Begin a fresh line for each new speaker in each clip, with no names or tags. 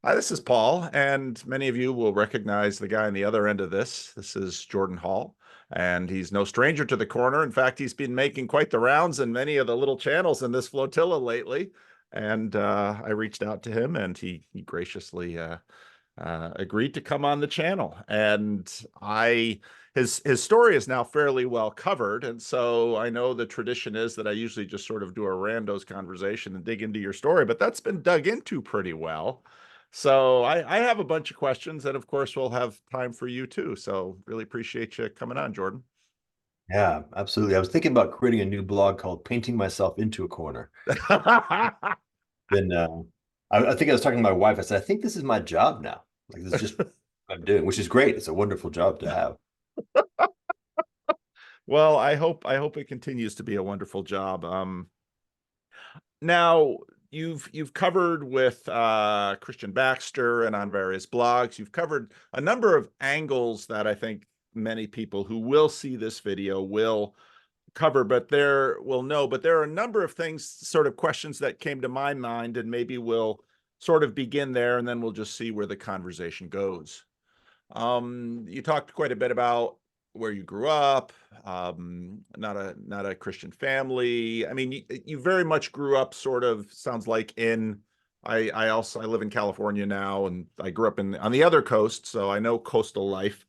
Hi, this is Paul, and many of you will recognize the guy on the other end of this. This is Jordan Hall, and he's no stranger to the corner. In fact, he's been making quite the rounds in many of the little channels in this flotilla lately. And I reached out to him, and he graciously agreed to come on the channel. And I his story is now fairly well covered, and so I know the tradition is that I usually just sort of do a randos conversation and dig into your story, but that's been dug into pretty well. So I have a bunch of questions, and of course we'll have time for you too. So really appreciate you coming on, Jordan.
Yeah, absolutely. I was thinking about creating a new blog called Painting Myself into a Corner. Then I think I was talking to my wife. I said, I think this is my job now. Like this is just what I'm doing, which is great. It's a wonderful job to have.
Well, I hope it continues to be a wonderful job. Now you've covered with Christian Baxter and on various blogs. You've covered a number of angles that I think many people who will see this video will cover, but there will know. But there are a number of things, sort of questions that came to my mind, and maybe we'll sort of begin there, and then we'll just see where the conversation goes. You talked quite a bit about where you grew up, not a Christian family. I mean, you very much grew up sort of, sounds like, in I live in California now, and I grew up on the other coast, so I know coastal life.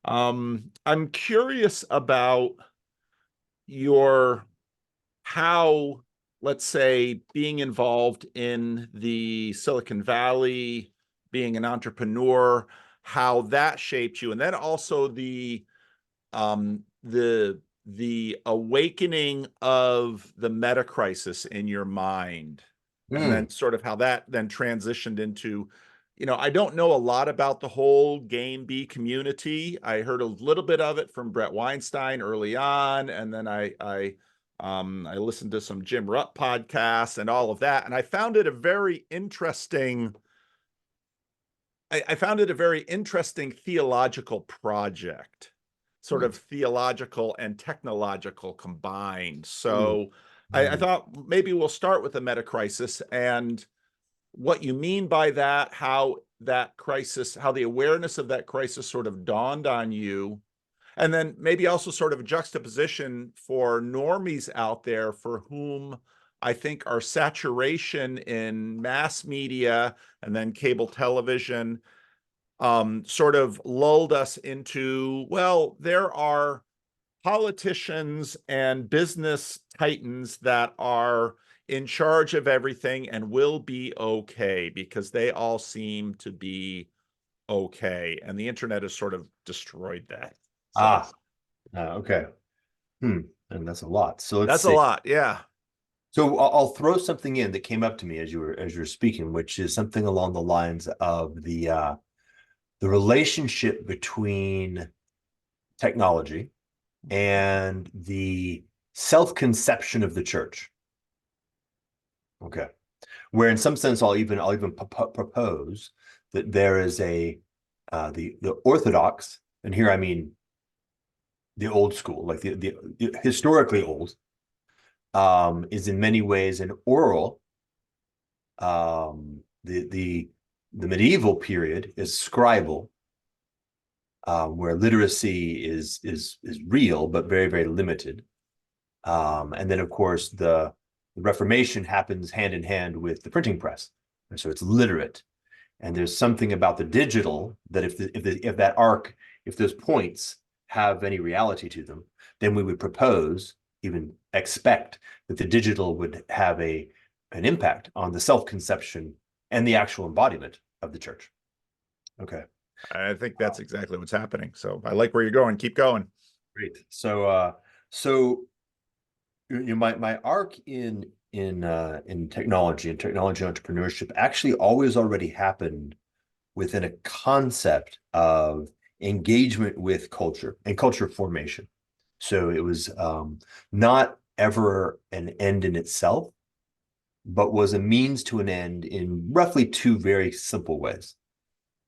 I'm curious about your how, let's say, being involved in the Silicon Valley, being an entrepreneur, how that shaped you, and then also um, the the awakening of the meta crisis in your mind, and then
Mm.
sort of how that then transitioned into, I don't know a lot about the whole game B community. I heard a little bit of it from Brett Weinstein early on, and then I listened to some Jim Rutt podcasts and all of that, and I found it a very interesting. I found it a very interesting theological project, sort
Mm.
of theological and technological combined.
Mm.
So I
Mm.
thought maybe we'll start with the meta crisis and what you mean by that, how that crisis, how the awareness of that crisis sort of dawned on you, and then maybe also sort of a juxtaposition for normies out there for whom I think our saturation in mass media and then cable television sort of lulled us into, well, there are politicians and business titans that are in charge of everything and will be okay because they all seem to be okay. And the internet has sort of destroyed that. So
Ah, okay. Hmm. And that's a lot. So let's
that's a
see.
lot. Yeah.
So I'll throw something in that came up to me as you were speaking, which is something along the lines of the relationship between technology and the self-conception of the church. Okay. Where in some sense I'll even propose that there is the Orthodox, and here I mean the old school, like the historically old, is in many ways an oral. The medieval period is scribal, where literacy is real but very very limited. And then of course the Reformation happens hand in hand with the printing press, and so it's literate. And there's something about the digital that if that arc, if those points have any reality to them, then we would propose, even expect, that the digital would have an impact on the self-conception and the actual embodiment of the church. Okay.
I think that's exactly what's happening. So I like where you're going. Keep going.
Great. So my arc in technology and technology entrepreneurship actually always already happened within a concept of engagement with culture and culture formation. So it was not ever an end in itself, but was a means to an end in roughly two very simple ways.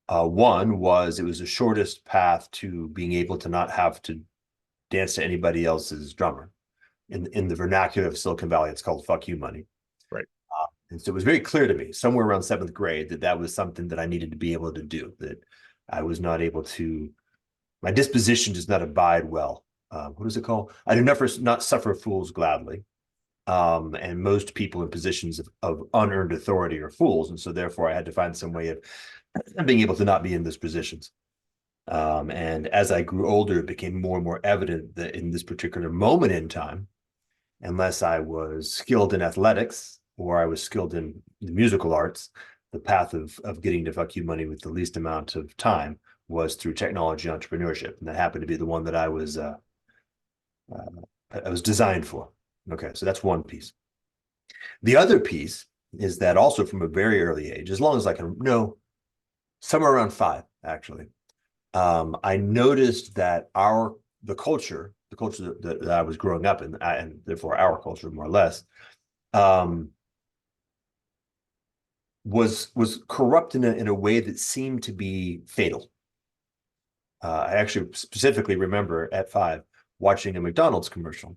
One was it was the shortest path to being able to not have to dance to anybody else's drummer. In the vernacular of Silicon Valley, it's called "fuck you money."
Right.
And so it was very clear to me somewhere around seventh grade that that was something that I needed to be able to do, that I was not able to, my disposition does not abide well. What is it called? I do not suffer fools gladly. And most people in positions of unearned authority are fools. And so therefore I had to find some way of being able to not be in those positions. And as I grew older, it became more and more evident that in this particular moment in time, unless I was skilled in athletics or I was skilled in the musical arts, the path of getting to fuck you money with the least amount of time was through technology entrepreneurship. And that happened to be the one that I was designed for. Okay, so that's one piece. The other piece is that also from a very early age, as long as I can know, somewhere around 5, actually, I noticed that the culture that I was growing up in, and therefore our culture more or less, was corrupt in a way that seemed to be fatal. I actually specifically remember at 5 watching a McDonald's commercial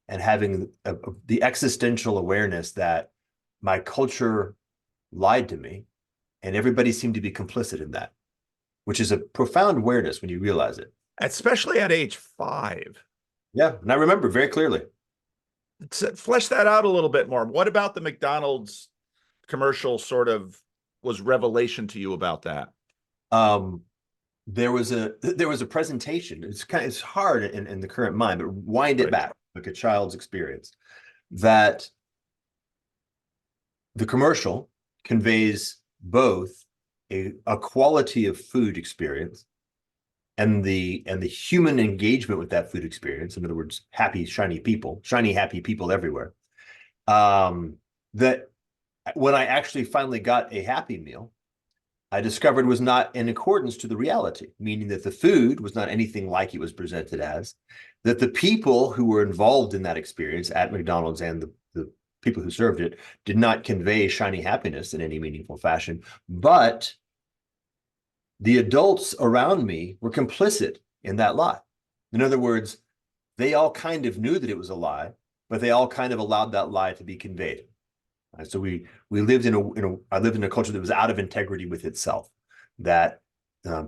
and having the existential awareness that my culture lied to me and everybody seemed to be complicit in that, which is a profound awareness when you realize it.
Especially at age 5.
Yeah, and I remember very clearly.
Flesh that out a little bit more. What about the McDonald's commercial sort of was revelation to you about that?
There was a presentation. It's hard in the current mind, but wind it back like a child's experience. That the commercial conveys both a quality of food experience and the human engagement with that food experience. In other words, happy, shiny, happy people everywhere. That when I actually finally got a Happy Meal, I discovered was not in accordance to the reality, meaning that the food was not anything like it was presented as, that the people who were involved in that experience at McDonald's and the people who served it did not convey shiny happiness in any meaningful fashion, but the adults around me were complicit in that lie. In other words, they all kind of knew that it was a lie, but they all kind of allowed that lie to be conveyed. So we lived I lived in a culture that was out of integrity with itself, that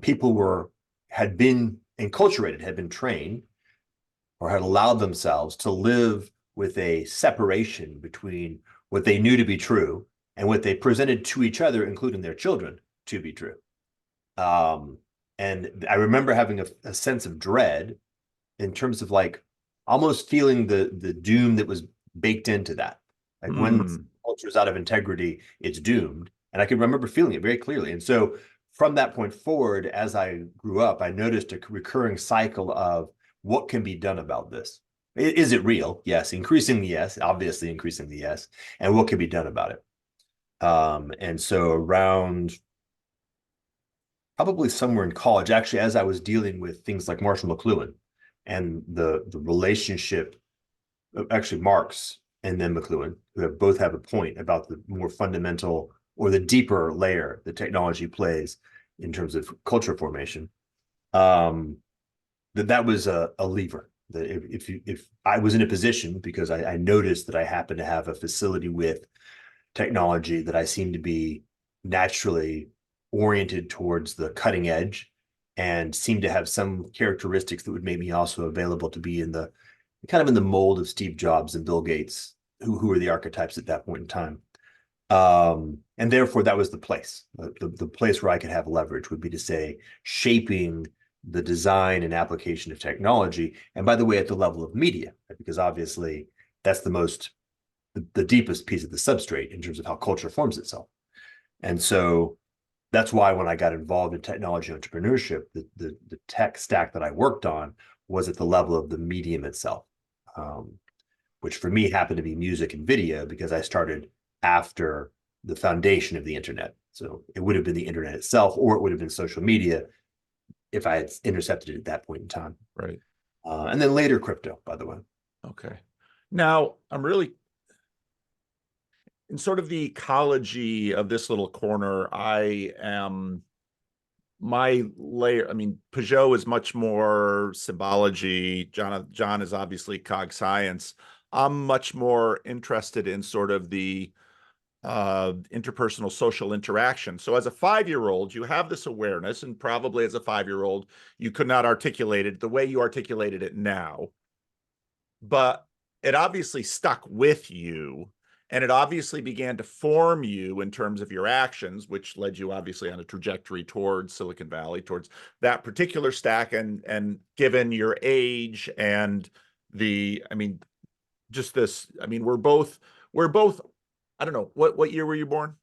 people had been enculturated, had been trained, or had allowed themselves to live with a separation between what they knew to be true and what they presented to each other, including their children, to be true. And I remember having a sense of dread in terms of like almost feeling the doom that was baked into that. Like when culture is out of integrity, it's doomed. And I can remember feeling it very clearly. And so from that point forward, as I grew up, I noticed a recurring cycle of what can be done about this. Is it real? Yes. Increasingly, yes. Obviously, increasingly, yes. And what can be done about it? And so around probably somewhere in college, actually, as I was dealing with things like Marshall McLuhan and the relationship, actually Marx and then McLuhan, who both have a point about the more fundamental or the deeper layer that technology plays in terms of culture formation. That was a lever. That if I was in a position, because I noticed that I happened to have a facility with technology that I seemed to be naturally oriented towards the cutting edge and seemed to have some characteristics that would make me also available to be in the kind of in the mold of Steve Jobs and Bill Gates, who were the archetypes at that point in time. And therefore, that was the place. The place where I could have leverage would be to say shaping the design and application of technology. And by the way, at the level of media, right? Because obviously that's the deepest piece of the substrate in terms of how culture forms itself. And so that's why when I got involved in technology entrepreneurship, the tech stack that I worked on was at the level of the medium itself, which for me happened to be music and video because I started after the foundation of the internet. So it would have been the internet itself, or it would have been social media if I had intercepted it at that point in time.
Right.
And then later crypto, by the way.
Okay. Now I'm really in sort of the ecology of this little corner. I am my layer. I mean, Peugeot is much more symbology. John is obviously cog science. I'm much more interested in sort of the interpersonal social interaction. So as a 5-year-old, you have this awareness, and probably as a 5-year-old, you could not articulate it the way you articulated it now, but it obviously stuck with you, and it obviously began to form you in terms of your actions, which led you obviously on a trajectory towards Silicon Valley, towards that particular stack. And given your age and I mean, just this, I mean, we're both, I don't know, what year were you born?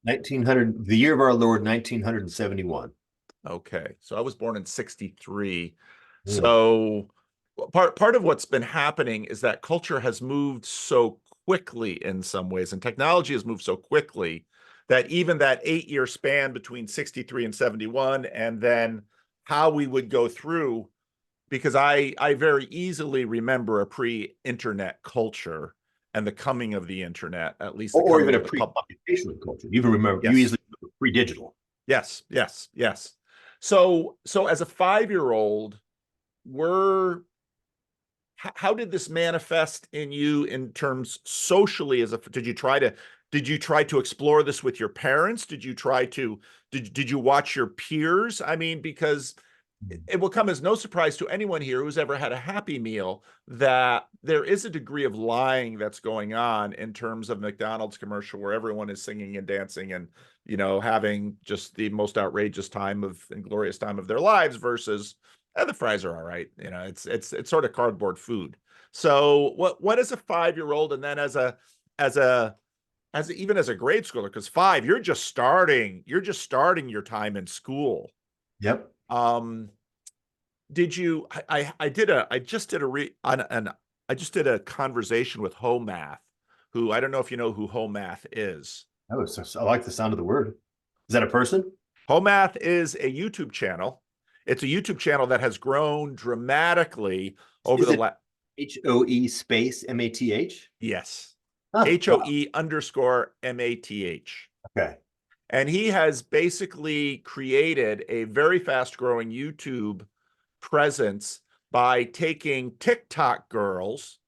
1900, the year of our Lord, 1971.
Okay. So I was born in 63.
Mm.
So part of what's been happening is that culture has moved so quickly in some ways, and technology has moved so quickly that even that 8-year span between 63 and 71, and then how we would go through, because I very easily remember a pre-internet culture and the coming of the internet, at least the
Or
coming
even a
of the pub.
pre-computational culture. You even remember, you
Yes.
easily remember pre-digital.
Yes, yes, yes. So as a 5-year-old, were how did this manifest in you in terms socially? Did you try to explore this with your parents? Did you watch your peers? I mean, because it will come as no surprise to anyone here who's ever had a Happy Meal that there is a degree of lying that's going on in terms of McDonald's commercial where everyone is singing and dancing and, having just the most outrageous time of and glorious time of their lives versus the fries are all right. It's sort of cardboard food. So what as a 5-year-old, and then as a even as a grade schooler, because you're just starting your time in school.
Yep.
Um, did you? I just did a re on an I just did a conversation with Homath, who I don't know if you know who Homath is.
Oh, so I like the sound of the word. Is that a person?
Homath is a YouTube channel. It's a YouTube channel that has grown dramatically over
Is
the
it
last.
HOE space MATH?
Yes,
Huh, wow.
HOE_MATH.
Okay.
And he has basically created a very fast growing YouTube presence by taking TikTok girls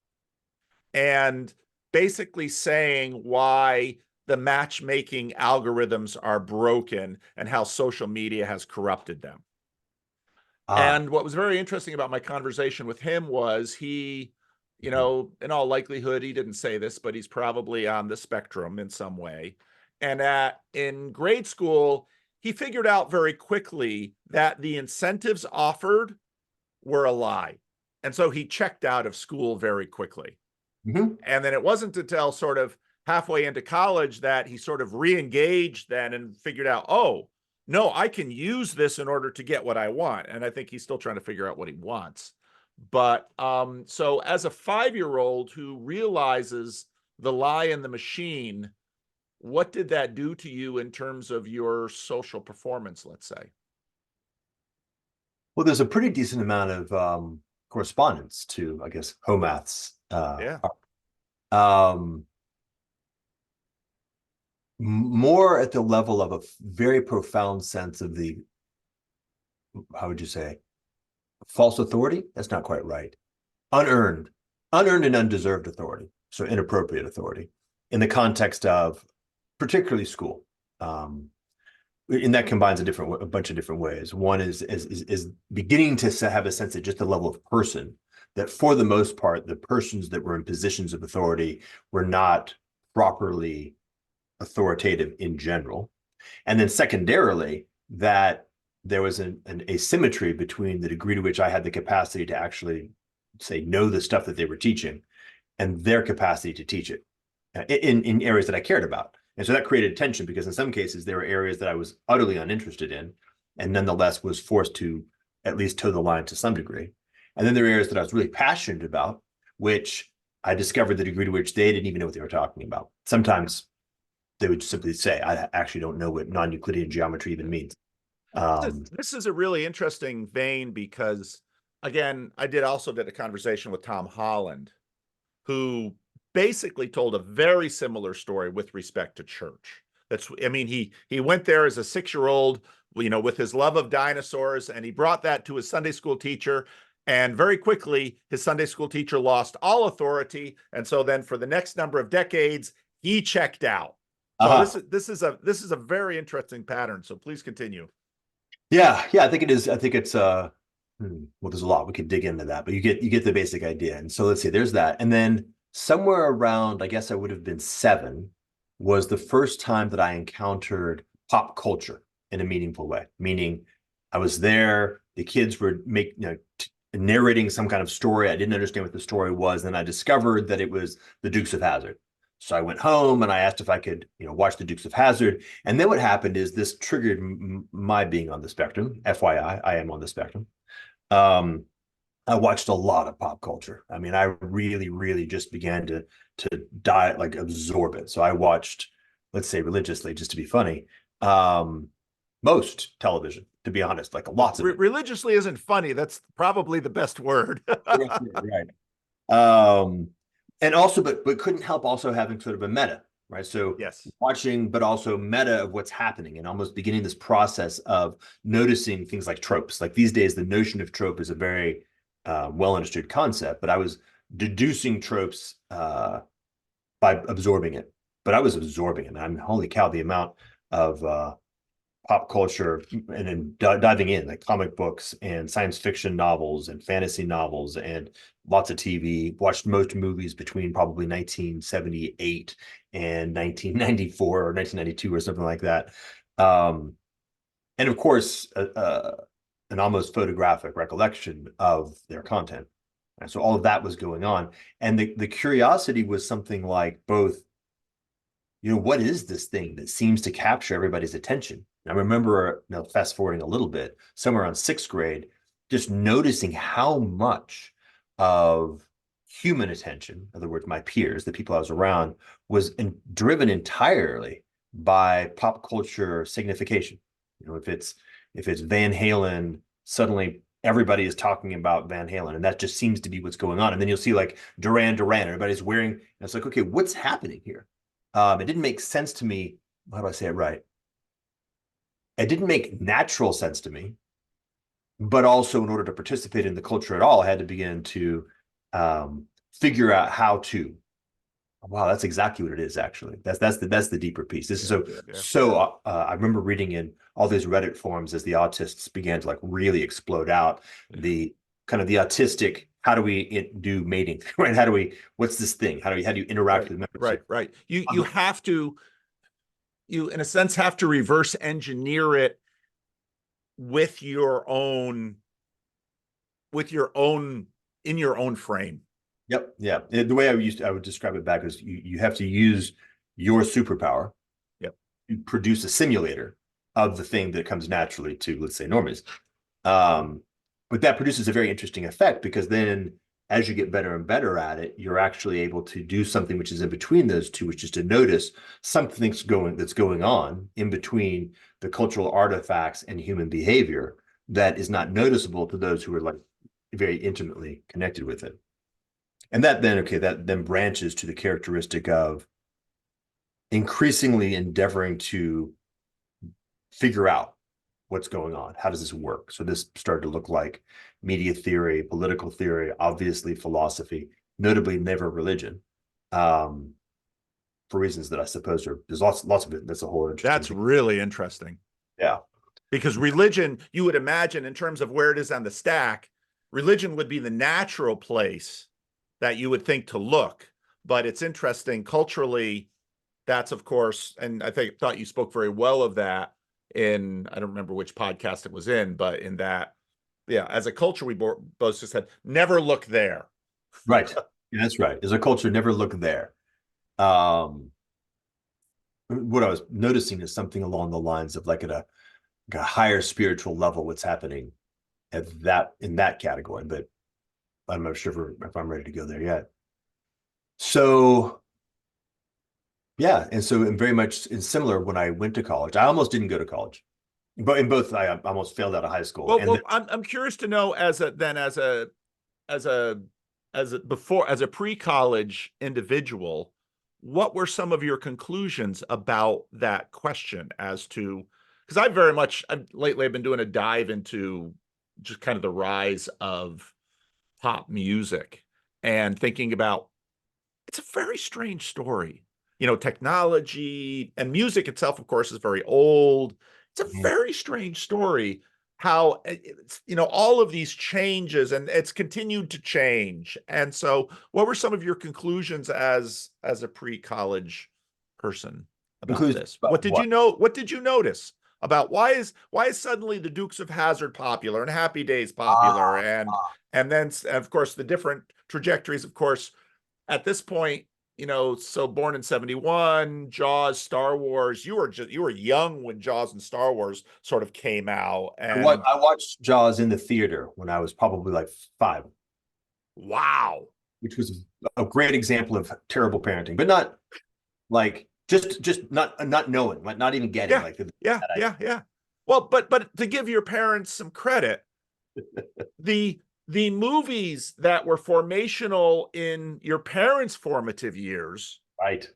and basically saying why the matchmaking algorithms are broken and how social media has corrupted them.
Ah,
And what was very interesting about my conversation with him was in all likelihood, he didn't say this, but he's probably on the spectrum in some way. And in grade school, he figured out very quickly that the incentives offered were a lie. And so he checked out of school very quickly.
mhm.
And then it wasn't until sort of halfway into college that he sort of re-engaged then and figured out, oh, no, I can use this in order to get what I want. And I think he's still trying to figure out what he wants. But so as a 5-year-old who realizes the lie in the machine, what did that do to you in terms of your social performance, let's say?
Well, there's a pretty decent amount of correspondence to, I guess, Homath's
Yeah.
um, more at the level of a very profound sense of the, how would you say, false authority? That's not quite right. Unearned, unearned and undeserved authority. So inappropriate authority in the context of particularly school. And that combines a bunch of different ways. One is beginning to have a sense at just the level of person that for the most part, the persons that were in positions of authority were not properly authoritative in general. And then secondarily, that there was an asymmetry between the degree to which I had the capacity to actually say know the stuff that they were teaching and their capacity to teach it in areas that I cared about. And so that created tension because in some cases there were areas that I was utterly uninterested in and nonetheless was forced to at least toe the line to some degree. And then there were areas that I was really passionate about, which I discovered the degree to which they didn't even know what they were talking about. Sometimes they would simply say, I actually don't know what non-Euclidean geometry even means.
This is a really interesting vein because, again, I also did a conversation with Tom Holland, who basically told a very similar story with respect to church. I mean, he went there as a 6-year-old, with his love of dinosaurs, and he brought that to his Sunday school teacher. And very quickly, his Sunday school teacher lost all authority. And so then for the next number of decades, he checked out. So
Uh-huh.
this is a very interesting pattern. So please continue.
Yeah, I think it is. I think it's well, there's a lot. We could dig into that, but you get the basic idea. And so let's see, there's that. And then somewhere around, I guess I would have been 7, was the first time that I encountered pop culture in a meaningful way. Meaning I was there, the kids were narrating some kind of story. I didn't understand what the story was. And I discovered that it was the Dukes of Hazzard. So I went home and I asked if I could, watch the Dukes of Hazzard. And then what happened is this triggered my being on the spectrum. FYI, I am on the spectrum. Um, I watched a lot of pop culture. I mean, I really, really just began to like absorb it. So I watched, let's say religiously, just to be funny, most television, to be honest, like lots of it.
Religiously isn't funny. That's probably the best word.
Right. Um, and also, but couldn't help also having sort of a meta, right? So
Yes.
watching, but also meta of what's happening and almost beginning this process of noticing things like tropes. Like these days, the notion of trope is a very well understood concept, but I was deducing tropes by absorbing it. But I was absorbing it. I'm holy cow, the amount of pop culture and then diving in like comic books and science fiction novels and fantasy novels and lots of TV. Watched most movies between probably 1978 and 1994 or 1992 or something like that. And of course, an almost photographic recollection of their content. And so all of that was going on. And the curiosity was something like both, what is this thing that seems to capture everybody's attention? I remember, fast forwarding a little bit, somewhere around 6th grade, just noticing how much of human attention, in other words, my peers, the people I was around, was driven entirely by pop culture signification. If it's Van Halen, suddenly everybody is talking about Van Halen, and that just seems to be what's going on. And then you'll see like Duran Duran, everybody's wearing, and it's like, okay, what's happening here? It didn't make sense to me. How do I say it right? It didn't make natural sense to me, but also in order to participate in the culture at all, I had to begin to figure out how to. Wow, that's exactly what it is. Actually, that's the deeper piece. This is so. I remember reading in all these Reddit forums as the autists began to like really explode out the kind of the autistic. How do we do mating? Right? What's this thing? How do you interact with members?
Right. You have to, you in a sense have to reverse engineer it with your own in your own frame.
Yep. Yeah. The way I would describe it back is you have to use your superpower.
Yep.
To produce a simulator of the thing that comes naturally to, let's say, normies. But that produces a very interesting effect because then as you get better and better at it, you're actually able to do something which is in between those two, which is to notice something that's going on in between the cultural artifacts and human behavior that is not noticeable to those who are like very intimately connected with it. And that then branches to the characteristic of increasingly endeavoring to figure out what's going on. How does this work? So this started to look like media theory, political theory, obviously philosophy, notably never religion, for reasons that I suppose there's lots of it. That's a whole interesting
That's
thing.
really interesting.
Yeah.
Because religion, you would imagine in terms of where it is on the stack, religion would be the natural place that you would think to look. But it's interesting culturally, that's of course, and I thought you spoke very well of that in, I don't remember which podcast it was in, but in that, yeah, as a culture, we both just said, never look there.
Right. Yeah, that's right. As a culture, never look there. What I was noticing is something along the lines of like at a higher spiritual level, what's happening in that category, but I'm not sure if I'm ready to go there yet. So yeah, and so and very much in similar when I went to college, I almost didn't go to college, but in both I almost failed out of high school.
Well, I'm curious to know as a pre-college individual, what were some of your conclusions about that question as to, because lately I've been doing a dive into just kind of the rise of pop music and thinking about, it's a very strange story. technology and music itself, of course, is very old. It's a
Mhm.
very strange story how all of these changes, and it's continued to change. And so what were some of your conclusions as a pre-college person about
Conclusions
this?
about what?
What did you notice about why is suddenly the Dukes of Hazzard popular and Happy Days popular,
Ah,
and then of course the different trajectories, of course, at this point, so born in 71, Jaws, Star Wars, you were young when Jaws and Star Wars sort of came out. And
I watched Jaws in the theater when I was probably like 5,
wow.
which was a great example of terrible parenting, but not like just not knowing, like not even getting
Yeah.
like
Yeah.
that
Yeah. Yeah. Well, but to give your parents some credit, the the movies that were formational in your parents' formative years
right.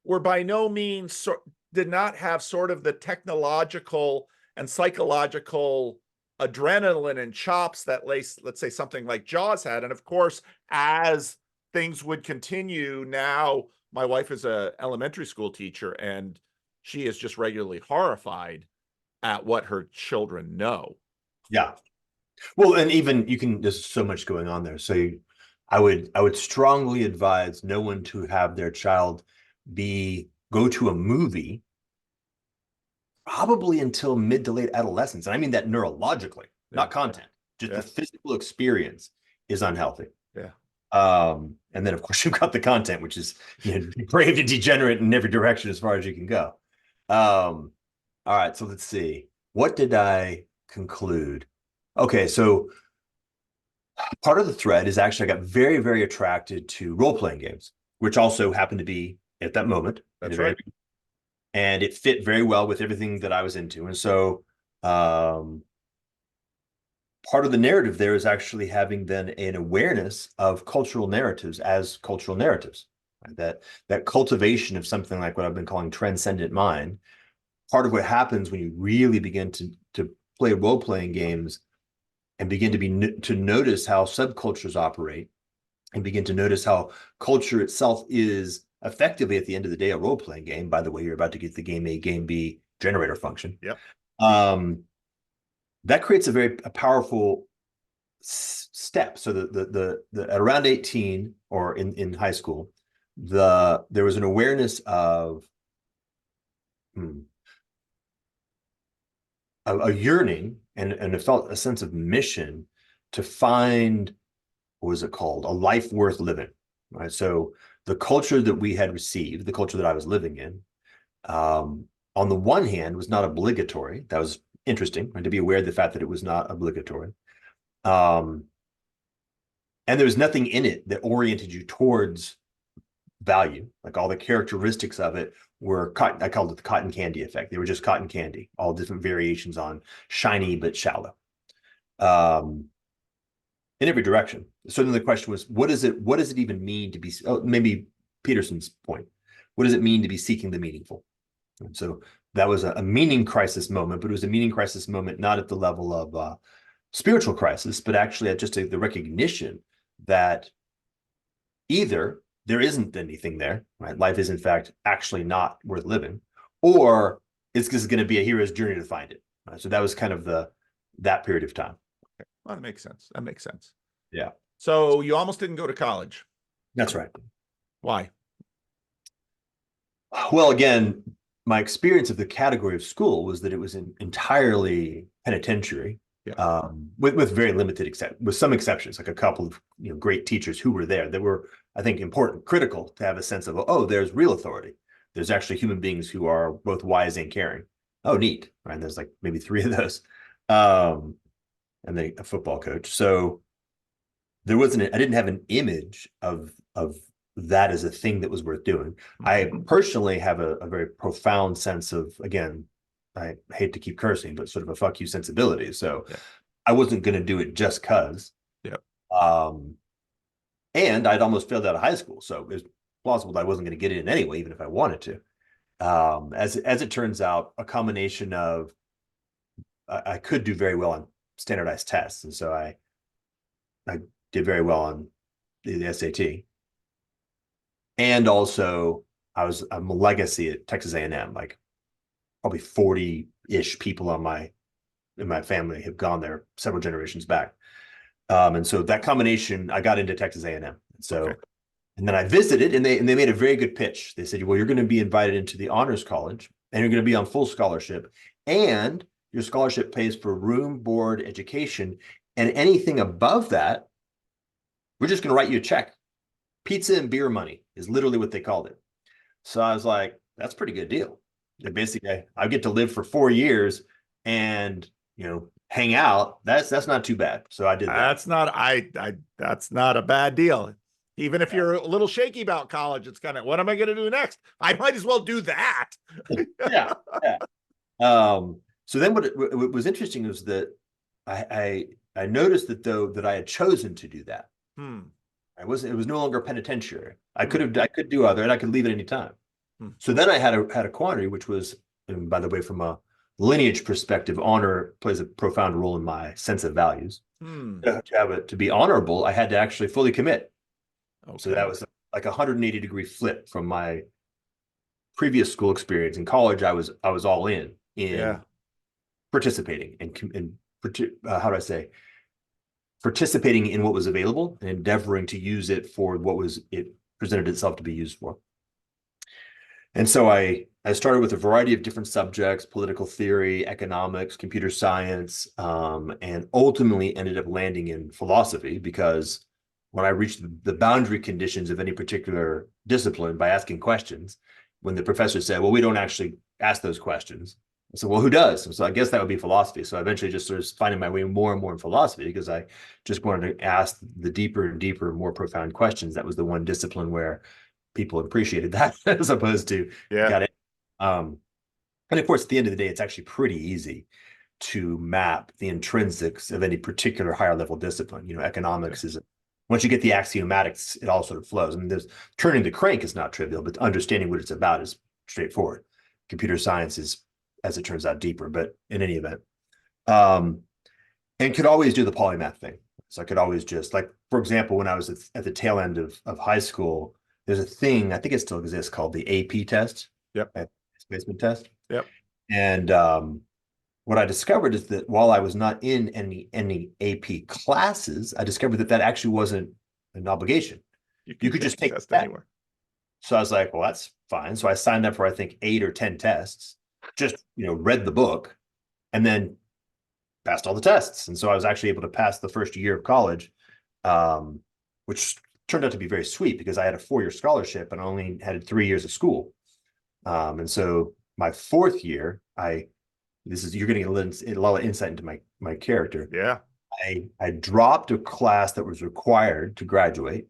were by no means did not have sort of the technological and psychological adrenaline and chops that, let's say, something like Jaws had. And of course, as things would continue, now my wife is a elementary school teacher, and she is just regularly horrified at what her children know.
Yeah. Well, and even you can, there's so much going on there. So I would strongly advise no one to have their child go to a movie probably until mid to late adolescence. And I mean that neurologically,
Yeah,
not content. Just
yeah,
the physical experience is unhealthy.
yeah.
And then of course you've got the content, which is depraved and degenerate in every direction as far as you can go. Um, all right, so let's see. What did I conclude? Okay, so part of the thread is actually I got very, very attracted to role-playing games, which also happened to be at that moment in the
That's
very,
right.
and it fit very well with everything that I was into. And so um, part of the narrative there is actually having then an awareness of cultural narratives as cultural narratives. Right? That cultivation of something like what I've been calling transcendent mind. Part of what happens when you really begin to play role-playing games and begin to notice how subcultures operate and begin to notice how culture itself is effectively at the end of the day a role-playing game. By the way, you're about to get the game A, game B generator function.
Yep.
Um, that creates a powerful step. So the at around 18 or in high school, there was an awareness of a yearning and it felt a sense of mission to find, what was it called, a life worth living. Right. So the culture that we had received, the culture that I was living in, um, on the one hand was not obligatory. That was interesting, right, to be aware of the fact that it was not obligatory. Um, and there was nothing in it that oriented you towards value. Like all the characteristics of it were cotton. I called it the cotton candy effect. They were just cotton candy, all different variations on shiny but shallow, um, in every direction. So then the question was, what does it even mean to be? Oh, maybe Peterson's point. What does it mean to be seeking the meaningful? And so that was a meaning crisis moment, but it was a meaning crisis moment not at the level of spiritual crisis, but actually at just the recognition that either there isn't anything there, right? Life is in fact actually not worth living, or it's just going to be a hero's journey to find it. Right? So that was kind of that period of time.
Okay. Well, that makes sense. That makes sense.
Yeah,
So you almost didn't go to college.
that's right.
Why?
Well, again, my experience of the category of school was that it was entirely penitentiary,
Yeah.
with very limited with some exceptions, like a couple of great teachers who were there that were, I think, important, critical to have a sense of, oh, there's real authority. There's actually human beings who are both wise and caring. Oh, neat, right? And there's like maybe 3 of those, and then a football coach. So I didn't have an image of that as a thing that was worth doing. I personally have a very profound sense of, again, I hate to keep cursing, but sort of a fuck you sensibility. So
Yeah.
I wasn't going to do it just cause.
Yeah.
Um, and I'd almost failed out of high school, so it was plausible that I wasn't going to get in anyway, even if I wanted to. As it turns out, a combination of I could do very well on standardized tests, and so I did very well on the SAT. And also, I'm a legacy at Texas A&M. Like probably 40-ish people in my family have gone there several generations back. And so that combination, I got into Texas A&M. So,
Okay.
and then I visited, and they made a very good pitch. They said, well, you're going to be invited into the honors college, and you're going to be on full scholarship, and your scholarship pays for room, board, education, and anything above that, we're just going to write you a check. Pizza and beer money is literally what they called it. So I was like, that's a pretty good deal. And basically, I get to live for 4 years and hang out. That's not too bad. So I did that.
That's not a bad deal. Even if you're a little shaky about college, it's kind of, what am I going to do next? I might as well do that.
Yeah. So then what was interesting was that I noticed that though that I had chosen to do that. It was no longer penitentiary. I could do other, and I could leave at any time. So then I had a quandary, which was, and by the way, from a lineage perspective, honor plays a profound role in my sense of values. To be honorable, I had to actually fully commit. Okay. So that was like a 180-degree flip from my previous school experience. In college, I was all in participating and how do I say, participating in what was available and endeavoring to use it for what it presented itself to be used for. And so I started with a variety of different subjects: political theory, economics, computer science, and ultimately ended up landing in philosophy, because when I reached the boundary conditions of any particular discipline by asking questions, when the professor said, well, we don't actually ask those questions, I said, well, who does? And so I guess that would be philosophy. So I eventually just sort of finding my way more and more in philosophy, because I just wanted to ask the deeper and deeper, more profound questions. That was the one discipline where people appreciated that as opposed to got it. And of course, at the end of the day, it's actually pretty easy to map the intrinsics of any particular higher level discipline. Economics is, once you get the axiomatics, it all sort of flows. I mean, there's turning the crank is not trivial, but understanding what it's about is straightforward. Computer science is, as it turns out, deeper, but in any event, and could always do the polymath thing. So I could always just, like, for example, when I was at the tail end of high school, there's a thing, I think it still exists, called the AP test. Basement test. And what I discovered is that while I was not in any AP classes, I discovered that actually wasn't an obligation. You could just take the test anywhere. So I was like, well, that's fine. So I signed up for, I think, 8 or 10 tests, just, read the book, and then passed all the tests. And so I was actually able to pass the first year of college, which turned out to be very sweet, because I had a 4-year scholarship and only had 3 years of school. And so my 4th year, you're going to get a lot of insight into my character. I dropped a class that was required to graduate.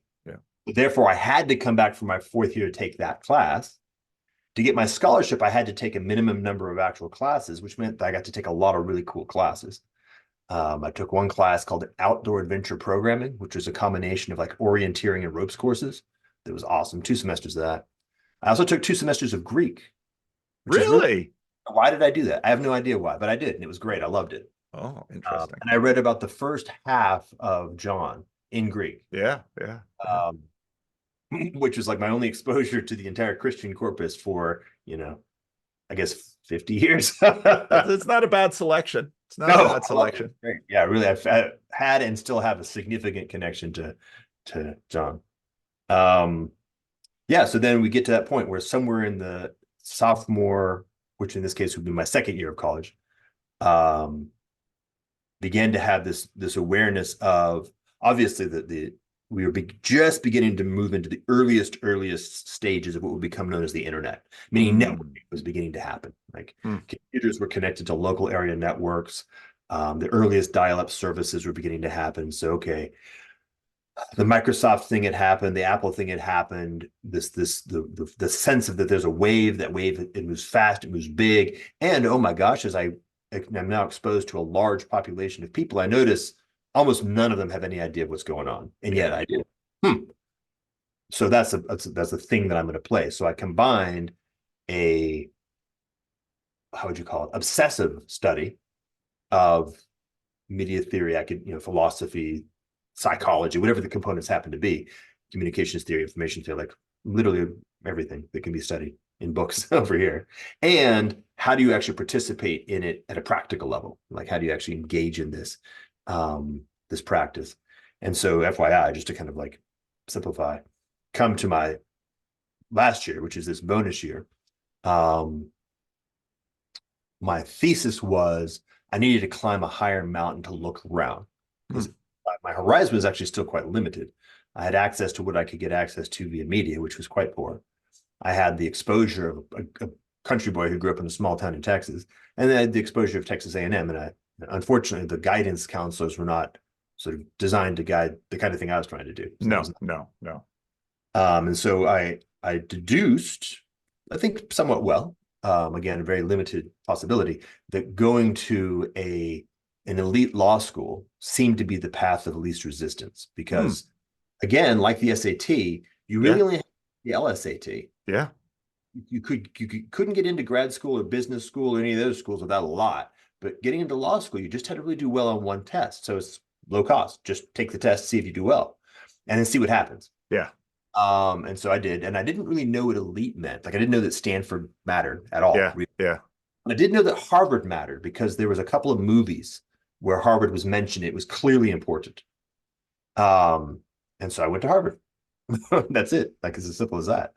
Therefore, I had to come back for my 4th year to take that class. To get my scholarship, I had to take a minimum number of actual classes, which meant that I got to take a lot of really cool classes. I took one class called Outdoor Adventure Programming, which was a combination of like orienteering and ropes courses. That was awesome. 2 semesters of that. I also took 2 semesters of Greek.
Really?
Why did I do that? I have no idea why, but I did, and it was great. I loved it.
Oh, interesting.
And I read about the first half of John in Greek. Which was like my only exposure to the entire Christian corpus for, I guess 50 years.
It's not a bad selection. It's not a bad selection.
Great. Yeah, really, I've had and still have a significant connection to John. So then we get to that point where somewhere in the sophomore, which in this case would be my 2nd year of college, began to have this awareness of, obviously, that we were just beginning to move into the earliest stages of what would become known as the internet, meaning networking was beginning to happen. Like computers were connected to local area networks. The earliest dial-up services were beginning to happen. So, okay, the Microsoft thing had happened, the Apple thing had happened. The sense of that there's a wave. That wave, it moves fast, it moves big, and oh my gosh, as I'm now exposed to a large population of people, I notice almost none of them have any idea what's going on, and yet I do. So that's the thing that I'm going to play. So I combined a, how would you call it, obsessive study of media theory, philosophy, psychology, whatever the components happen to be, communications theory, information theory, like literally everything that can be studied in books over here, and how do you actually participate in it at a practical level? Like, how do you actually engage in this practice? And so, FYI, just to kind of like simplify, come to my last year, which is this bonus year. My thesis was I needed to climb a higher mountain to look around because my horizon was actually still quite limited. I had access to what I could get access to via media, which was quite poor. I had the exposure of a country boy who grew up in a small town in Texas, and then I had the exposure of Texas A&M. And unfortunately, the guidance counselors were not sort of designed to guide the kind of thing I was trying to do. So
No.
and so I deduced, I think somewhat well, again, a very limited possibility, that going to an elite law school seemed to be the path of least resistance because, again, like the SAT, you really only have the LSAT.
Yeah.
You couldn't get into grad school or business school or any of those schools without a lot, but getting into law school, you just had to really do well on one test. So it's low cost. Just take the test, see if you do well, and then see what happens.
Yeah.
And so I did, and I didn't really know what elite meant. Like, I didn't know that Stanford mattered at all.
Yeah.
Really.
Yeah.
I did know that Harvard mattered because there was a couple of movies where Harvard was mentioned. It was clearly important. And so I went to Harvard. That's it. Like, it's as simple as that.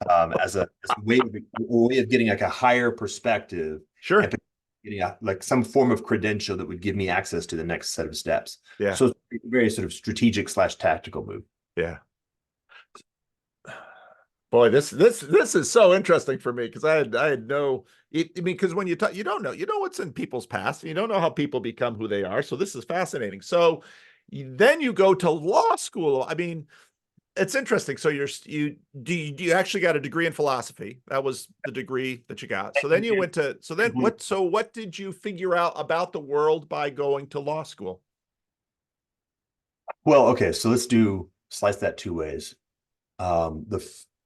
As a way of getting like a higher perspective,
Sure.
and getting like some form of credential that would give me access to the next set of steps.
Yeah.
So it's a very sort of strategic / tactical move.
Yeah. Boy, this is so interesting for me because I had no. I mean, because when you talk, you don't know what's in people's past, and you don't know how people become who they are. So this is fascinating. So then you go to law school. I mean, it's interesting. So you actually got a degree in philosophy. That was the degree that you got. So then you went to. So then what did you figure out about the world by going to law school?
Well, okay, so let's slice that two ways.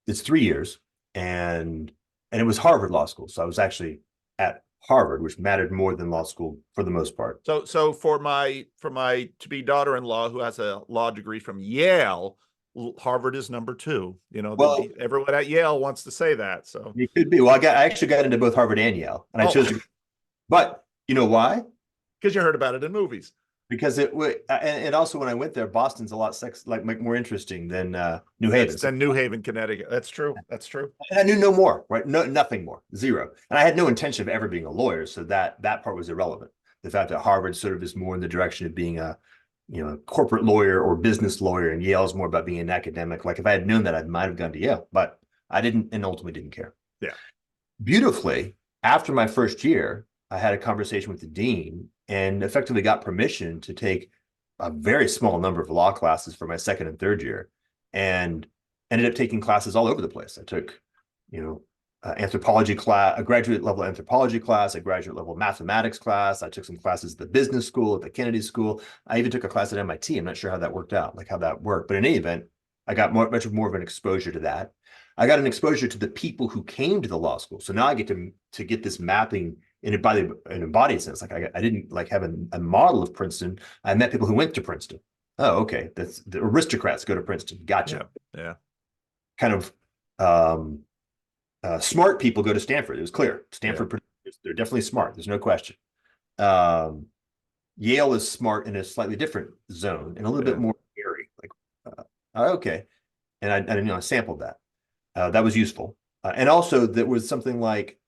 It's 3 years, and it was Harvard Law School, so I was actually at Harvard, which mattered more than law school for the most part.
So for my to-be daughter-in-law who has a law degree from Yale, Harvard is number 2. You know,
Well,
everyone at Yale wants to say that. So
it could be. Well, I actually got into both Harvard and Yale, and I chose to. But you know why?
Because you heard about it in movies.
Because and also when I went there, Boston's a lot more interesting than New Haven.
Than New Haven, Connecticut. That's true. That's true.
And I knew no more, right? No, nothing more, zero. And I had no intention of ever being a lawyer, so that part was irrelevant. The fact that Harvard sort of is more in the direction of being a corporate lawyer or business lawyer, and Yale's more about being an academic. Like, if I had known that, I might have gone to Yale, but I didn't, and ultimately didn't care.
Yeah.
Beautifully, after my first year, I had a conversation with the dean and effectively got permission to take a very small number of law classes for my second and third year, and ended up taking classes all over the place. I took, anthropology class, a graduate level anthropology class, a graduate level mathematics class. I took some classes at the business school, at the Kennedy School. I even took a class at MIT. I'm not sure how that worked out, like how that worked. But in any event, I got much more of an exposure to that. I got an exposure to the people who came to the law school. So now I get to get this mapping in an embodied sense. Like, I didn't like have a model of Princeton. I met people who went to Princeton. Oh, okay. That's the aristocrats go to Princeton. Gotcha.
Yeah.
Kind of smart people go to Stanford. It was clear. Stanford, they're definitely smart. There's no question. Yale is smart in a slightly different zone and a little bit more airy. Like, okay. And I sampled that. That was useful. And also there was something like,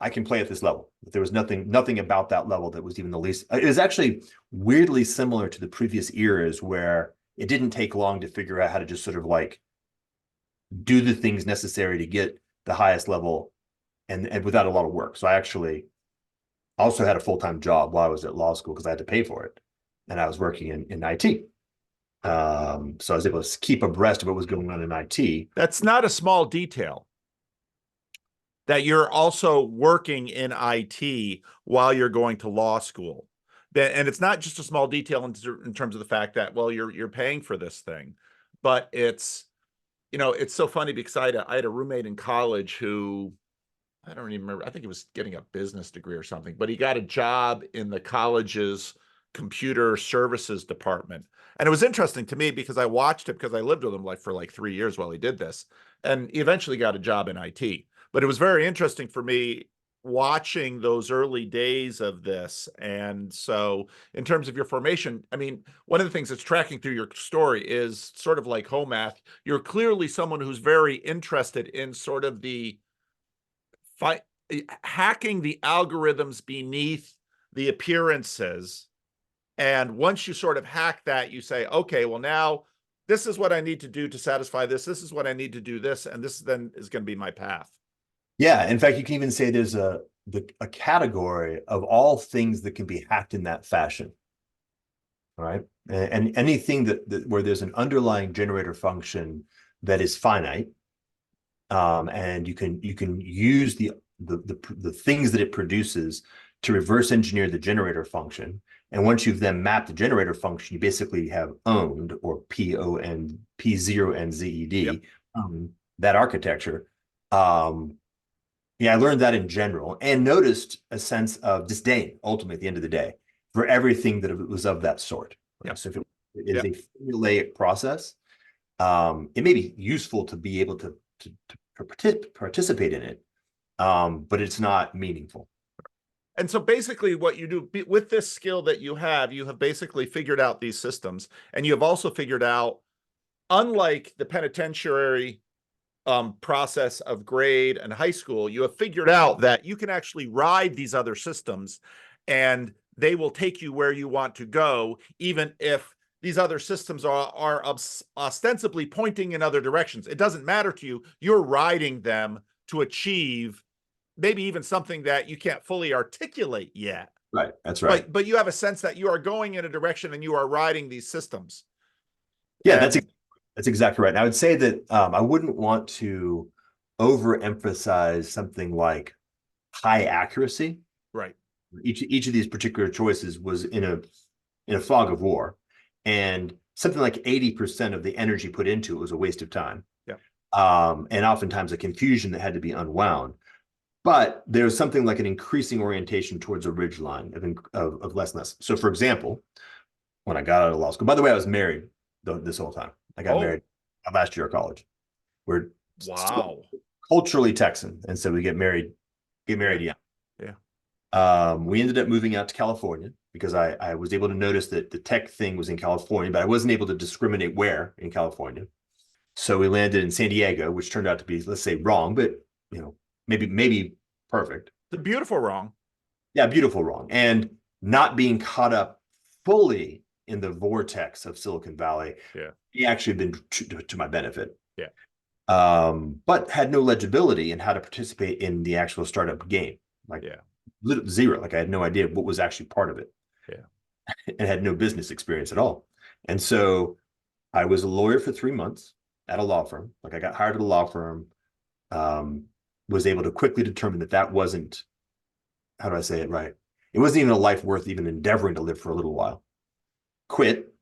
I can play at this level. There was nothing about that level that was even the least. It was actually weirdly similar to the previous eras where it didn't take long to figure out how to just sort of like do the things necessary to get the highest level and without a lot of work. So I actually also had a full-time job while I was at law school because I had to pay for it. And I was working in IT. So I was able to keep abreast of what was going on in IT.
That's not a small detail, that you're also working in IT while you're going to law school. And it's not just a small detail in terms of the fact that, well, you're paying for this thing, but it's so funny because I had a roommate in college who, I don't even remember, I think he was getting a business degree or something, but he got a job in the college's computer services department. And it was interesting to me because I watched it because I lived with him like for like 3 years while he did this. And he eventually got a job in IT. But it was very interesting for me watching those early days of this. And so in terms of your formation, I mean, one of the things that's tracking through your story is sort of like home math. You're clearly someone who's very interested in sort of the hacking the algorithms beneath the appearances. And once you sort of hack that, you say, okay, well, now this is what I need to do to satisfy this. This is what I need to do this. And this then is going to be my path.
Yeah, in fact, you can even say there's a category of all things that can be hacked in that fashion. All right. And anything that where there's an underlying generator function that is finite, and you can use the things that it produces to reverse engineer the generator function. And once you've then mapped the generator function, you basically have owned, or P0NZED,
Yep.
that architecture. Yeah, I learned that in general and noticed a sense of disdain, ultimately, at the end of the day, for everything that was of that sort. Right?
Yep.
So if it is
Yep.
a formulaic process, it may be useful to be able to participate in it, but it's not meaningful.
And so basically what you do with this skill that you have basically figured out these systems, and you have also figured out, unlike the penitentiary process of grade and high school, you have figured out that you can actually ride these other systems and they will take you where you want to go, even if these other systems are ostensibly pointing in other directions. It doesn't matter to you. You're riding them to achieve maybe even something that you can't fully articulate yet.
Right. That's right.
But you have a sense that you are going in a direction and you are riding these systems.
Yeah,
And
that's exactly right. And I would say that I wouldn't want to overemphasize something like high accuracy.
right.
Each of these particular choices was in a fog of war, and something like 80% of the energy put into it was a waste of time.
Yeah.
And oftentimes a confusion that had to be unwound. But there's something like an increasing orientation towards a ridgeline of less and less. So, for example, when I got out of law school, by the way, I was married this whole time. I got married last year of college. We're culturally Texan, and so we get married young.
Yeah.
We ended up moving out to California because I was able to notice that the tech thing was in California, but I wasn't able to discriminate where in California. So we landed in San Diego, which turned out to be, let's say, wrong, but maybe perfect.
It's a beautiful wrong.
Yeah, beautiful wrong. And not being caught up fully in the vortex of Silicon Valley.
Yeah.
He actually been to my benefit.
Yeah.
But had no legibility in how to participate in the actual startup game. Like zero. Like I had no idea what was actually part of it.
Yeah.
And had no business experience at all. And so I was a lawyer for 3 months at a law firm. Like I got hired at a law firm, was able to quickly determine that wasn't, how do I say it right? It wasn't even a life worth even endeavoring to live for a little while. Quit,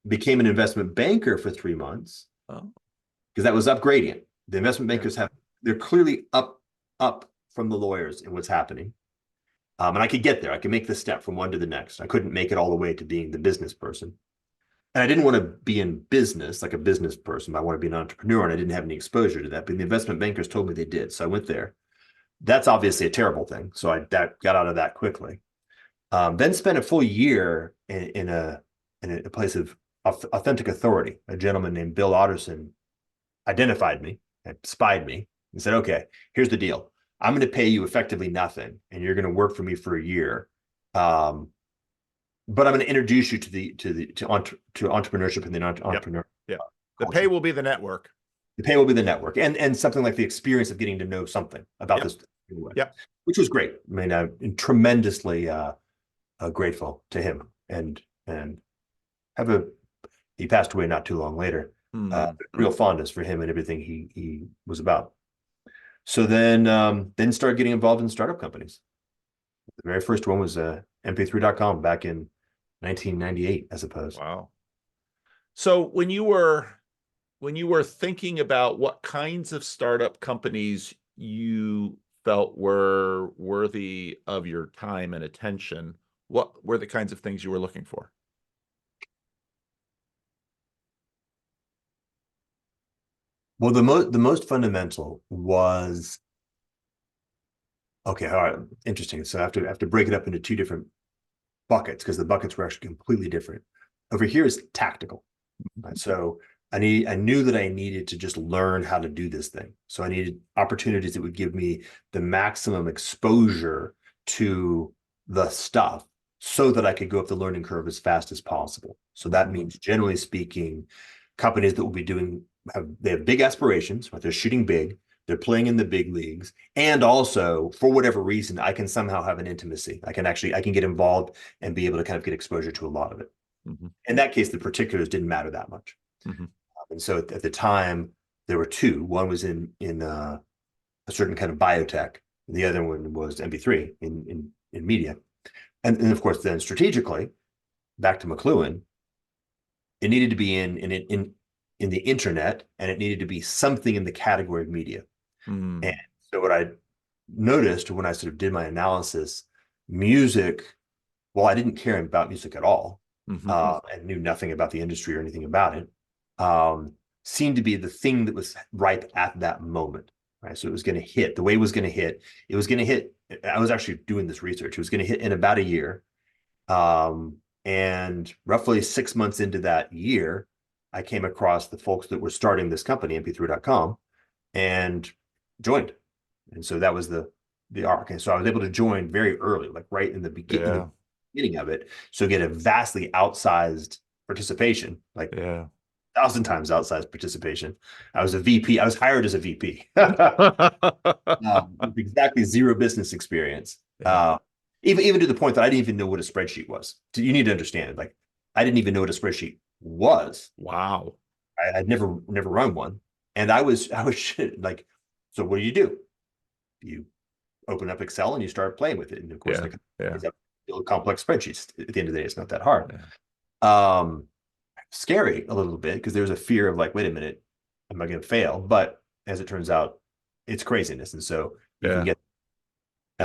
became an investment banker for 3 months because that was upgrading. The investment bankers they're clearly up from the lawyers in what's happening. And I could get there. I could make the step from one to the next. I couldn't make it all the way to being the business person. And I didn't want to be in business like a business person, but I want to be an entrepreneur, and I didn't have any exposure to that. But the investment bankers told me they did. So I went there. That's obviously a terrible thing. So I got out of that quickly. Then spent a full year in a place of authentic authority. A gentleman named Bill Otterson identified me, spied me, and said, "Okay, here's the deal. I'm going to pay you effectively nothing, and you're going to work for me for a year. But I'm going to introduce you to entrepreneurship and the entrepreneur.
Yeah. The pay will be the network.
The pay will be the network, and something like the experience of getting to know something about this.
Yeah,
which was great. I mean, I'm tremendously grateful to him, and he passed away not too long later. Real fondness for him and everything he was about. So then started getting involved in startup companies. The very first one was mp3.com back in 1998, I suppose.
Wow. So when you were thinking about what kinds of startup companies you felt were worthy of your time and attention, What were the kinds of things you were looking for?
Well, the most fundamental was okay. All right, interesting. So I have to break it up into two different buckets because the buckets were actually completely different. Over here is tactical. Right? So I knew that I needed to just learn how to do this thing. So I needed opportunities that would give me the maximum exposure to the stuff so that I could go up the learning curve as fast as possible. So that means, generally speaking, companies that will be doing they have big aspirations, right? They're shooting big, they're playing in the big leagues, and also for whatever reason, I can somehow have an intimacy. I can get involved and be able to kind of get exposure to a lot of it.
Mm-hmm.
In that case, the particulars didn't matter that much.
Mm-hmm.
And so at the time, there were two. One was in a certain kind of biotech. The other one was MP3 in media. And of course, then strategically, back to McLuhan, it needed to be in the internet, and it needed to be something in the category of media.
Mm-hmm.
And so what I noticed when I sort of did my analysis, music, well, I didn't care about music at all,
Mm-hmm.
and knew nothing about the industry or anything about it, um, seemed to be the thing that was ripe at that moment. Right. So it was going to hit. The way it was going to hit, it was going to hit. I was actually doing this research. It was going to hit in about a year. And roughly 6 months into that year, I came across the folks that were starting this company, mp3.com, and joined. And so that was the arc. And so I was able to join very early, like right in the
Yeah.
beginning of it. So get a vastly outsized participation, like
Yeah.
1,000 times outsized participation. I was a VP. I was hired as a VP with exactly zero business experience.
Yeah.
Even to the point that I didn't even know what a spreadsheet was. So you need to understand, like, I didn't even know what a spreadsheet was.
Wow.
I'd never run one, and I was like, so what do? You open up Excel and you start playing with it, and of course,
Yeah.
like,
Yeah.
build complex spreadsheets. At the end of the day, it's not that hard.
Yeah.
Um, Scary a little bit because there's a fear of like, wait a minute, am I going to fail? But as it turns out, it's craziness, and so you can
Yeah.
get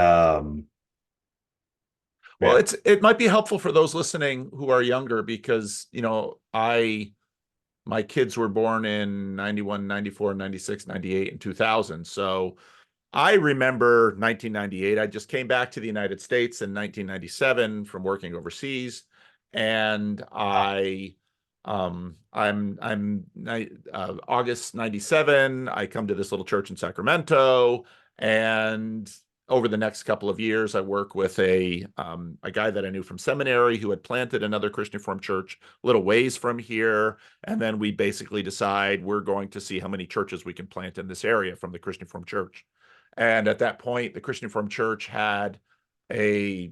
um
Well,
yeah.
it might be helpful for those listening who are younger because, my kids were born in 91, 94, 96, 98, and 2000. So I remember 1998. I just came back to the United States in 1997 from working overseas, and August 97. I come to this little church in Sacramento, and over the next couple of years, I work with a guy that I knew from seminary who had planted another Christian Reformed church a little ways from here, and then we basically decide we're going to see how many churches we can plant in this area from the Christian Reformed church. And at that point, the Christian Reformed Church had a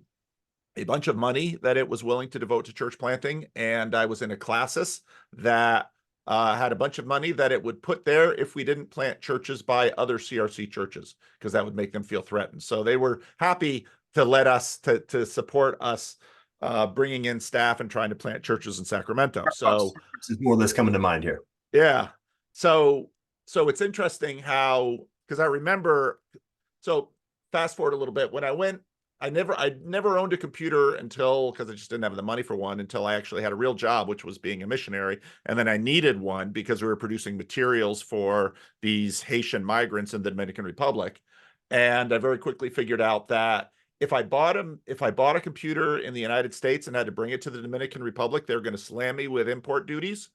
bunch of money that it was willing to devote to church planting. And I was in a classis that had a bunch of money that it would put there if we didn't plant churches by other CRC churches, because that would make them feel threatened. So they were happy to let us, to support us bringing in staff and trying to plant churches in Sacramento. So
This is more or less coming to mind here.
yeah. So it's interesting how, because I remember, so fast forward a little bit, when I went, I never owned a computer until, because I just didn't have the money for one, until I actually had a real job, which was being a missionary. And then I needed one because we were producing materials for these Haitian migrants in the Dominican Republic. And I very quickly figured out that if I bought a computer in the United States and had to bring it to the Dominican Republic, they're going to slam me with import duties,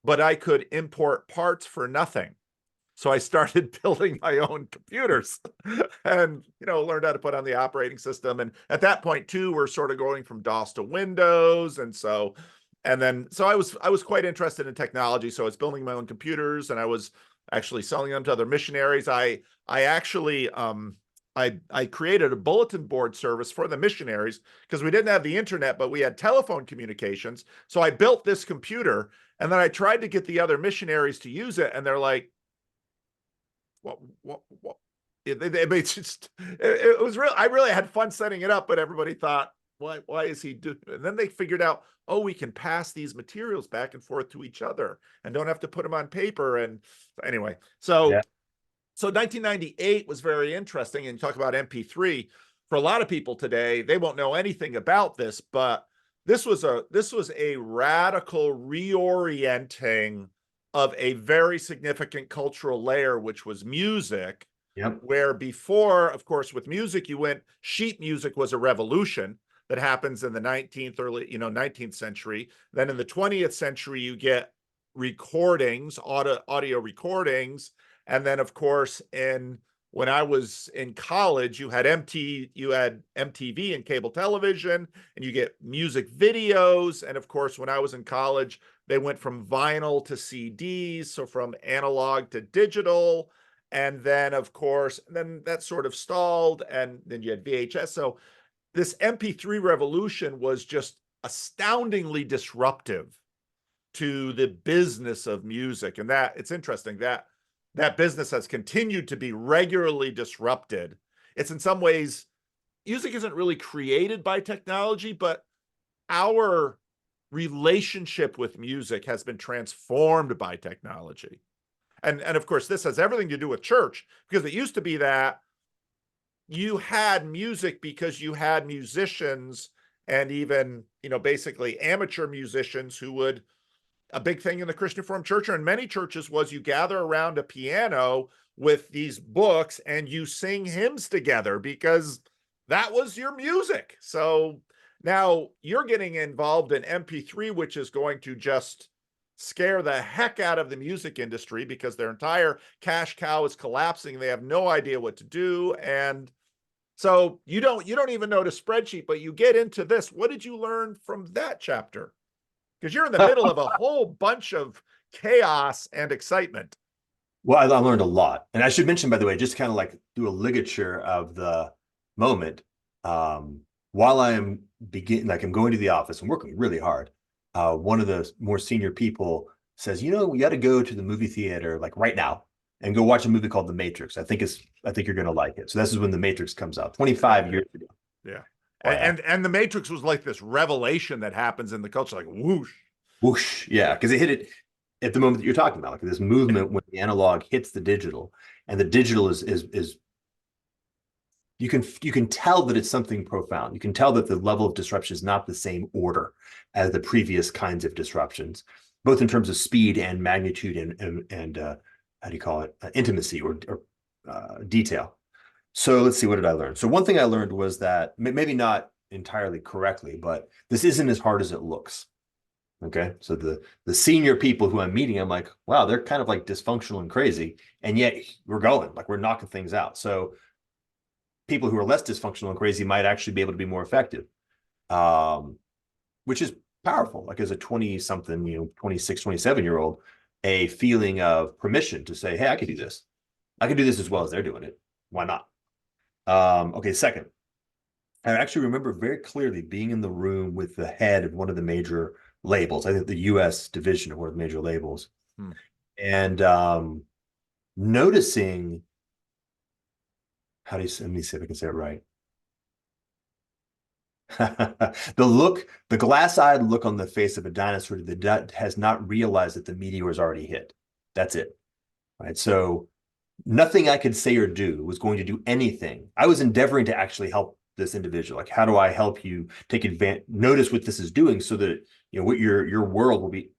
but I could import parts for nothing. So I started building my own computers and, learned how to put on the operating system. And at that point too, we're sort of going from DOS to Windows. So I was quite interested in technology. So I was building my own computers, and I was actually selling them to other missionaries. I actually, I created a bulletin board service for the missionaries because we didn't have the internet, but we had telephone communications. So I built this computer, and then I tried to get the other missionaries to use it, and they're like, what? It was real. I really had fun setting it up, but everybody thought, why is he doing? And then they figured out, oh, we can pass these materials back and forth to each other and don't have to put them on paper. And anyway,
Yeah.
so 1998 was very interesting. And you talk about MP3. for a lot of people today, they won't know anything about this, but this was a radical reorienting of a very significant cultural layer, which was music.
Yep.
Where before, of course, with music, sheet music was a revolution that happens in the 19th century. Then in the 20th century, you get recordings, audio recordings. And then, of course, when I was in college, you had MTV and cable television, and you get music videos. And of course, when I was in college, they went from vinyl to CDs, so from analog to digital. And then, of course, then that sort of stalled, and then you had VHS. So this MP3 revolution was just astoundingly disruptive to the business of music. And that it's interesting that that business has continued to be regularly disrupted. It's in some ways, music isn't really created by technology, but our relationship with music has been transformed by technology. And of course, this has everything to do with church, because it used to be that you had music because you had musicians, and even, basically amateur musicians who would, a big thing in the Christian Reformed Church or in many churches was you gather around a piano with these books and you sing hymns together because that was your music. So now you're getting involved in MP3, which is going to just scare the heck out of the music industry because their entire cash cow is collapsing. They have no idea what to do. And so you don't even know the spreadsheet, but you get into this. What did you learn from that chapter? Because you're in the middle of a whole bunch of chaos and excitement.
Well, I learned a lot. And I should mention, by the way, just kind of like do a ligature of the moment. While I'm I'm going to the office and working really hard, one of the more senior people says, we got to go to the movie theater like right now and go watch a movie called The Matrix. I think you're going to like it. So this is when The Matrix comes out 25 years ago.
Yeah. And The Matrix was like this revelation that happens in the culture, like whoosh.
Whoosh. Yeah. Because it hit it at the moment that you're talking about, like this movement when the analog hits the digital, and the digital is you can tell that it's something profound. You can tell that the level of disruption is not the same order as the previous kinds of disruptions, both in terms of speed and magnitude and how do you call it, intimacy or detail. So let's see, what did I learn? So one thing I learned was that, maybe not entirely correctly, but this isn't as hard as it looks. Okay, so the senior people who I'm meeting, I'm like, wow, they're kind of like dysfunctional and crazy, and yet we're knocking things out. So people who are less dysfunctional and crazy might actually be able to be more effective, which is powerful. Like as a 20-something, 26, 27-year-old, a feeling of permission to say, hey, I could do this. I could do this as well as they're doing it. Why not? Okay, second, I actually remember very clearly being in the room with the head of one of the major labels, I think the US division of one of the major labels, and noticing, let me see if I can say it right. The glass-eyed look on the face of a dinosaur that has not realized that the meteor has already hit. That's it. Right. So nothing I could say or do was going to do anything. I was endeavoring to actually help this individual. Like, how do I help you take advantage, notice what this is doing so that, what your world will be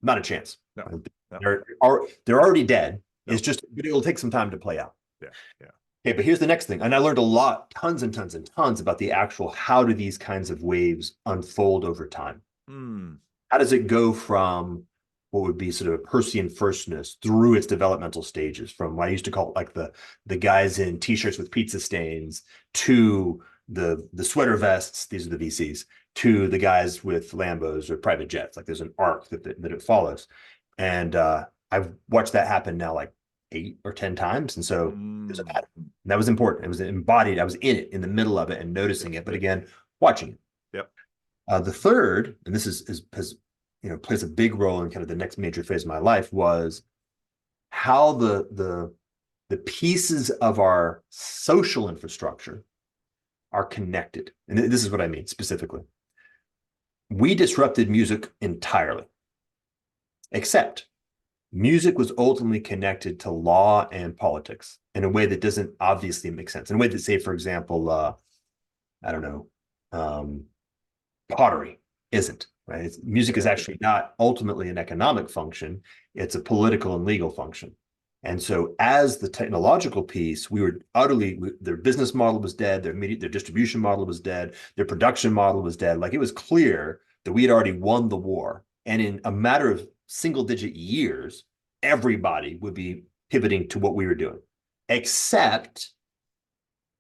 not a chance.
No.
They're already dead. No. It's just, it'll take some time to play out.
Yeah.
Okay, but here's the next thing. And I learned a lot, tons and tons and tons about the actual, how do these kinds of waves unfold over time? How does it go from what would be sort of a Persian firstness through its developmental stages, from what I used to call like the guys in t-shirts with pizza stains, to the sweater vests, these are the VCs, to the guys with Lambos or private jets. Like there's an arc that it follows. And I've watched that happen now like 8 or 10 times. And so there's a pattern. And that was important. It was embodied. I was in it, in the middle of it, and noticing it, but again, watching it.
Yep.
The third, and this has plays a big role in kind of the next major phase of my life, was how the pieces of our social infrastructure are connected. And this is what I mean specifically. We disrupted music entirely, except music was ultimately connected to law and politics in a way that doesn't obviously make sense. In a way that, say, for example, I don't know, pottery isn't, right? Music is actually not ultimately an economic function. It's a political and legal function. And so as the technological piece, we were utterly, their business model was dead, their distribution model was dead, their production model was dead. Like, it was clear that we had already won the war. And in a matter of single digit years, everybody would be pivoting to what we were doing, except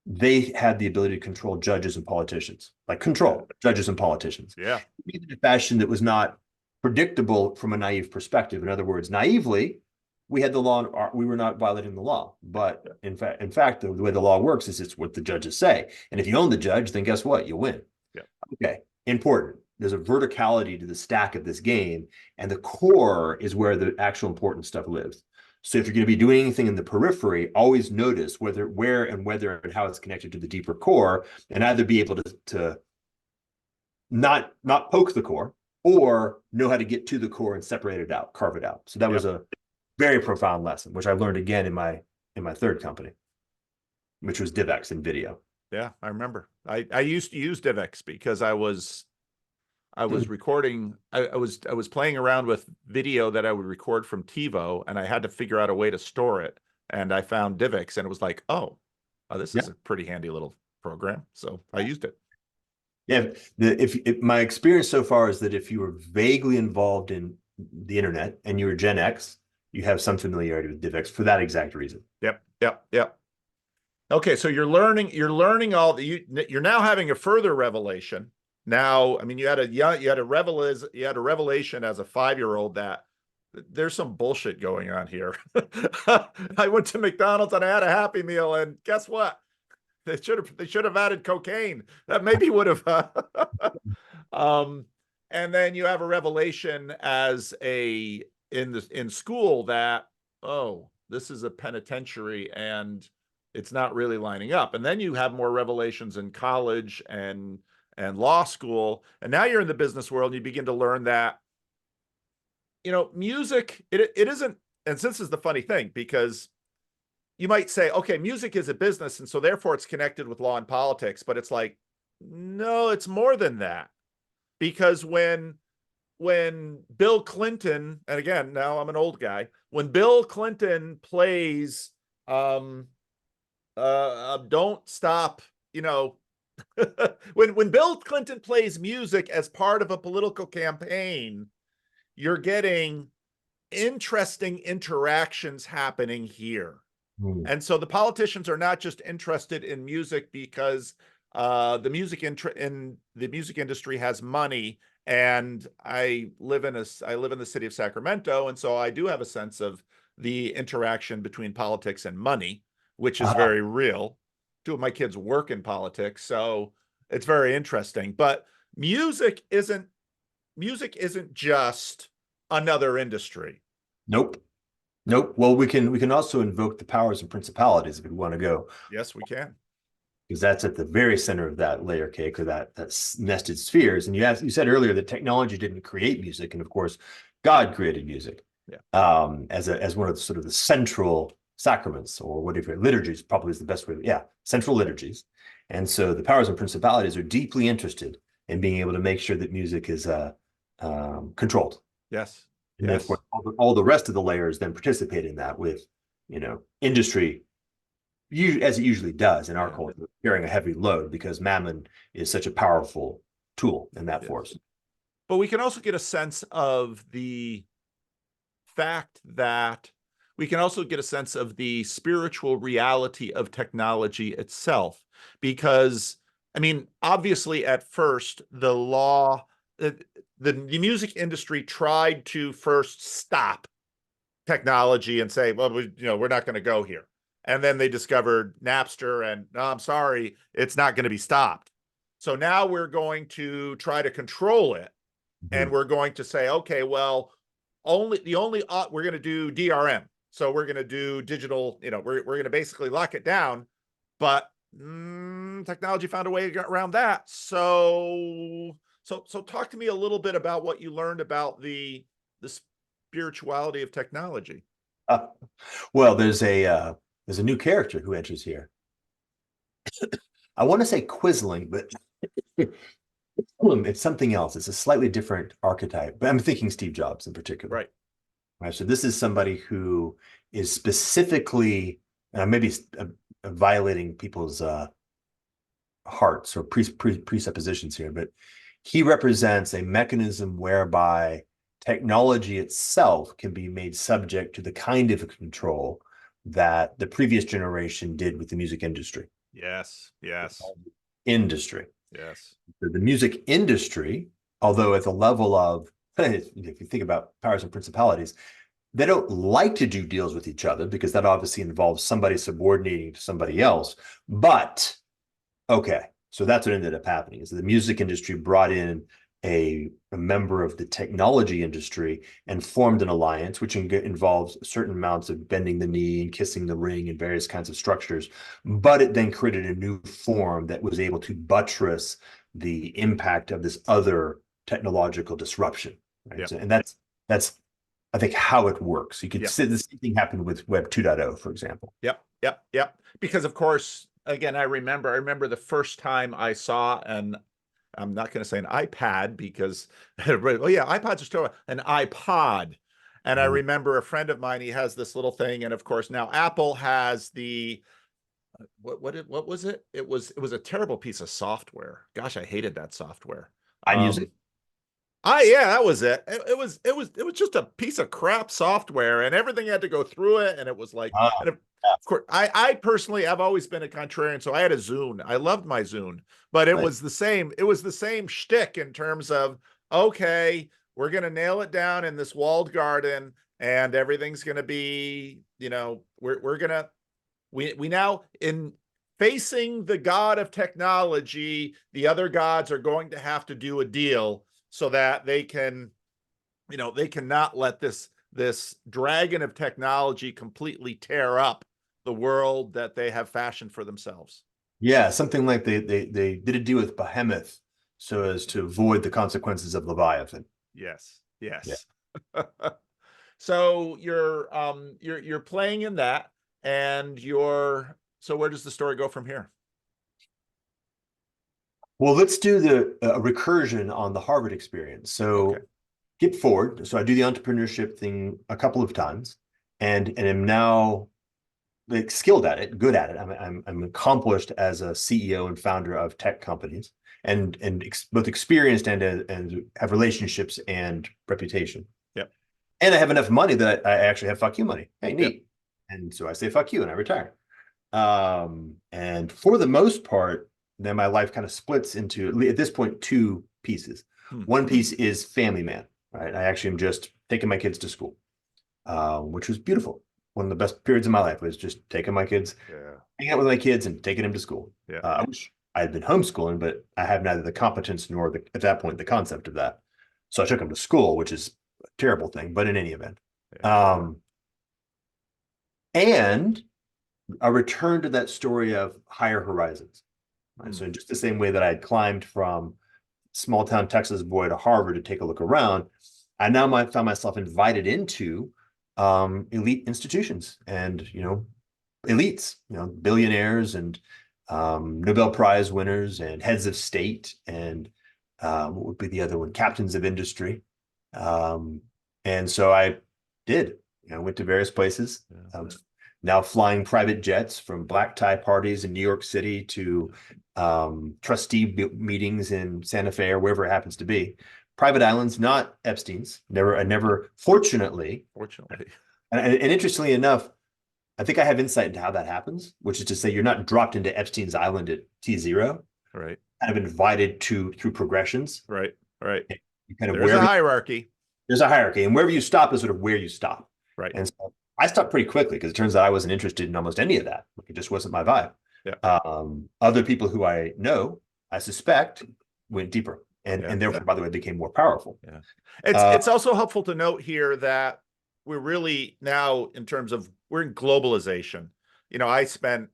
they had the ability to control judges and politicians, like control judges and politicians.
Yeah.
In a fashion that was not predictable from a naive perspective. In other words, naively, we had the law, we were not violating the law. But in fact, the way the law works is it's what the judges say. And if you own the judge, then guess what? You win.
Yeah.
Okay. Important. There's a verticality to the stack of this game, and the core is where the actual important stuff lives. So if you're going to be doing anything in the periphery, always notice where and how it's connected to the deeper core, and either be able to not poke the core, or know how to get to the core and separate it out, carve it out. So that was a very profound lesson, which I learned again in my third company, which was DivX in video.
Yeah, I remember. I used to use DivX because I was recording, I was playing around with video that I would record from TiVo, and I had to figure out a way to store it. And I found DivX, and it was like, oh, this is a pretty handy little program. So I used it.
Yeah, if my experience so far is that if you were vaguely involved in the internet and you were Gen X, you have some familiarity with DivX for that exact reason.
Yep. Okay, so you're learning all you're now having a further revelation. Now, I mean, you had a revelation as a 5-year-old that there's some bullshit going on here. I went to McDonald's and I had a Happy Meal, and guess what? They should have added cocaine. That maybe would have. And then you have a revelation in school that, oh, this is a penitentiary and it's not really lining up. And then you have more revelations in college and law school, and now you're in the business world and you begin to learn that, music, it isn't. And this is the funny thing, because you might say, okay, music is a business, and so therefore it's connected with law and politics. But it's like, no, it's more than that. Because when Bill Clinton, and again, now I'm an old guy, when Bill Clinton plays Don't Stop, when Bill Clinton plays music as part of a political campaign, you're getting interesting interactions happening here. And so the politicians are not just interested in music because the music industry has money. And I live in the city of Sacramento, and so I do have a sense of the interaction between politics and money, which is very real. 2 of my kids work in politics, so it's very interesting. But music isn't just another industry.
Nope. Well, we can also invoke the powers and principalities if we want to go.
Yes, we can.
Because that's at the very center of that layer cake, or that nested spheres. And you said earlier that technology didn't create music, and of course, God created music. As one of sort of the central sacraments, or whatever, liturgies probably is the best way. Central liturgies. And so the powers and principalities are deeply interested in being able to make sure that music is controlled.
Yes.
And then, of course, all the rest of the layers then participate in that with, industry, as it usually does in our culture, carrying a heavy load, because mammon is such a powerful tool in that force.
But we can also get a sense of the fact that we can also get a sense of the spiritual reality of technology itself. Because, I mean, obviously at first, the music industry tried to first stop technology and say, well, we're not going to go here. And then they discovered Napster, and no, I'm sorry, it's not going to be stopped. So now we're going to try to control it. And we're going to say, okay, well, we're going to do DRM. So we're going to do digital, we're going to basically lock it down. But technology found a way around that. So talk to me a little bit about what you learned about the spirituality of technology.
Well, there's a new character who enters here. I want to say Quisling, but it's something else. It's a slightly different archetype, but I'm thinking Steve Jobs in particular.
Right.
Right. So this is somebody who is specifically maybe violating people's hearts or presuppositions here, but he represents a mechanism whereby technology itself can be made subject to the kind of control that the previous generation did with the music industry.
Yes. Yes.
Industry.
Yes.
The music industry, although at the level of, if you think about powers and principalities, they don't like to do deals with each other because that obviously involves somebody subordinating to somebody else. But okay, so that's what ended up happening is the music industry brought in a member of the technology industry and formed an alliance, which involves certain amounts of bending the knee and kissing the ring and various kinds of structures. But it then created a new form that was able to buttress the impact of this other technological disruption. Right?
Yep.
So, and that's I think how it works. You could
Yep.
see the same thing happen with Web 2.0, for example.
Yep. Yep. Yep. Because of course, again, I remember the first time I saw an, I'm not going to say an iPad because, oh yeah, iPods are still an iPod. And I remember a friend of mine, he has this little thing. And of course, now Apple has the, what was it? It was a terrible piece of software. Gosh, I hated that software.
iMusic.
Yeah, that was it. It was just a piece of crap software, and everything had to go through it. And it was like, and of course, I personally have always been a contrarian, so I had a Zune. I loved my Zune, but it was the same. It was the same shtick in terms of, okay, we're gonna nail it down in this walled garden, and everything's gonna be, we now, in facing the god of technology, the other gods are going to have to do a deal so that they can, they cannot let this dragon of technology completely tear up the world that they have fashioned for themselves.
Yeah, something like they did a deal with Behemoth so as to avoid the consequences of Leviathan.
Yes,
Yeah.
yes. So you're playing in that, and so where does the story go from here?
Well, let's do the recursion on the Harvard experience. So
Okay.
get forward. So I do the entrepreneurship thing a couple of times, and am now like skilled at it, good at it. I'm accomplished as a CEO and founder of tech companies, and both experienced and have relationships and reputation.
Yep.
And I have enough money that I actually have fuck you money. Hey, neat.
Yep.
And so I say fuck you and I retire. And for the most part, then my life kind of splits into, at this point, two pieces. One piece is family man, right? I actually am just taking my kids to school, which was beautiful. One of the best periods of my life was just taking my kids, hanging out with my kids and taking them to school. I wish I had been homeschooling, but I have neither the competence nor at that point, the concept of that. So I took them to school, which is a terrible thing, but in any event. And a return to that story of higher horizons. Right? So in just the same way that I had climbed from small town Texas boy to Harvard to take a look around, I now found myself invited into elite institutions and, elites, billionaires and Nobel Prize winners and heads of state and what would be the other one? Captains of industry. And so I did, went to various places. Now flying private jets from black tie parties in New York City to trustee meetings in Santa Fe or wherever it happens to be. Private islands, not Epstein's. Never, fortunately. And interestingly enough, I think I have insight into how that happens, which is to say you're not dropped into Epstein's island at T0.
Right.
Kind of invited through progressions.
Right.
You kind of
There's a hierarchy.
There's a hierarchy, and wherever you stop is sort of where you stop.
Right.
And so I stopped pretty quickly because it turns out I wasn't interested in almost any of that. It just wasn't my vibe. Other people who I know, I suspect, went deeper, and therefore, by the way, became more powerful.
It's also helpful to note here that we're really now, in terms of, we're in globalization. I spent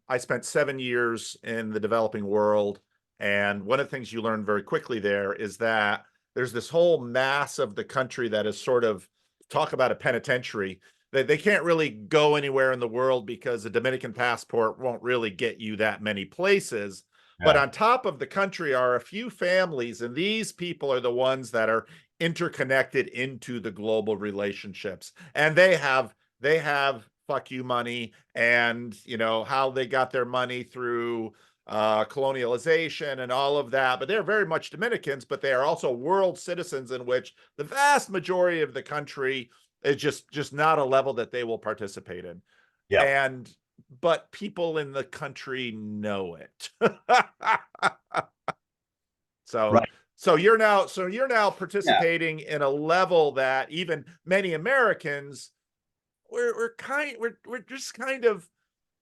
7 years in the developing world, and one of the things you learn very quickly there is that there's this whole mass of the country that is sort of, talk about a penitentiary. They can't really go anywhere in the world because the Dominican passport won't really get you that many places. But
Yeah.
on top of the country are a few families, and these people are the ones that are interconnected into the global relationships. And they have fuck you money, and how they got their money through colonialization and all of that. But they're very much Dominicans, but they are also world citizens, in which the vast majority of the country is just not a level that they will participate in.
Yeah.
And but people in the country know it. so
Right.
so you're now
Yeah.
participating in a level that even many Americans, we're just kind of,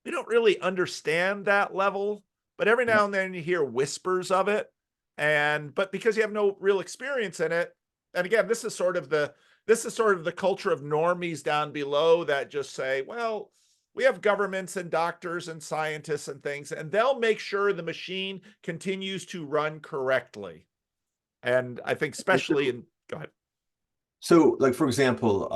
we don't really understand that level, but every
Yeah.
now and then you hear whispers of it. But because you have no real experience in it, and again, this is sort of the culture of normies down below that just say, well, we have governments and doctors and scientists and things, and they'll make sure the machine continues to run correctly. And I think especially in, go ahead.
So, like for example,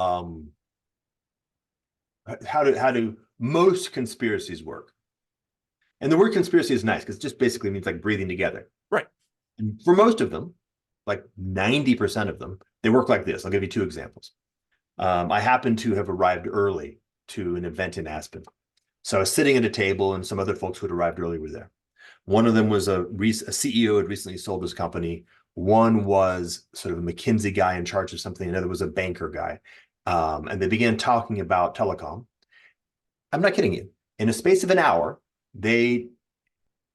how do most conspiracies work? And the word conspiracy is nice because it just basically means like breathing together.
Right.
And for most of them, like 90% of them, they work like this. I'll give you two examples. I happen to have arrived early to an event in Aspen. So I was sitting at a table, and some other folks who had arrived early were there. One of them was a CEO who had recently sold his company. One was sort of a McKinsey guy in charge of something. Another was a banker guy. And they began talking about telecom. I'm not kidding you. In a space of an hour, they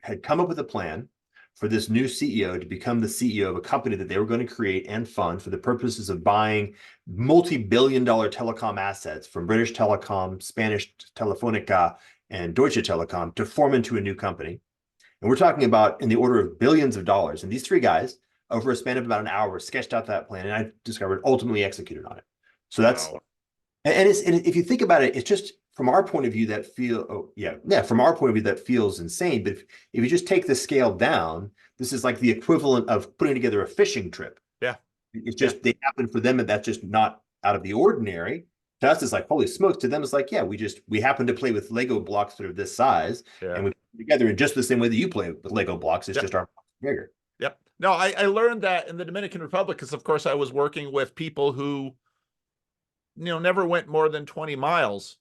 had come up with a plan for this new CEO to become the CEO of a company that they were going to create and fund for the purposes of buying multi-billion-dollar telecom assets from British Telecom, Spanish Telefonica, and Deutsche Telekom to form into a new company. And we're talking about in the order of billions of dollars. And these three guys, over a span of about an hour, sketched out that plan, and I discovered ultimately executed on it. So that's,
Wow.
and if you think about it, it's just from our point of view that from our point of view that feels insane. But if you just take the scale down, this is like the equivalent of putting together a fishing trip.
Yeah.
It's
Yeah.
just they happen for them, and that's just not out of the ordinary. To us, it's like holy smokes. To them, it's like, yeah, we happen to play with Lego blocks that are this size,
Yeah.
and we put them together in just the same way that you play with Lego blocks. It's
Yeah.
just our bigger.
Yep. No, I learned that in the Dominican Republic because, of course, I was working with people who, never went more than 20 miles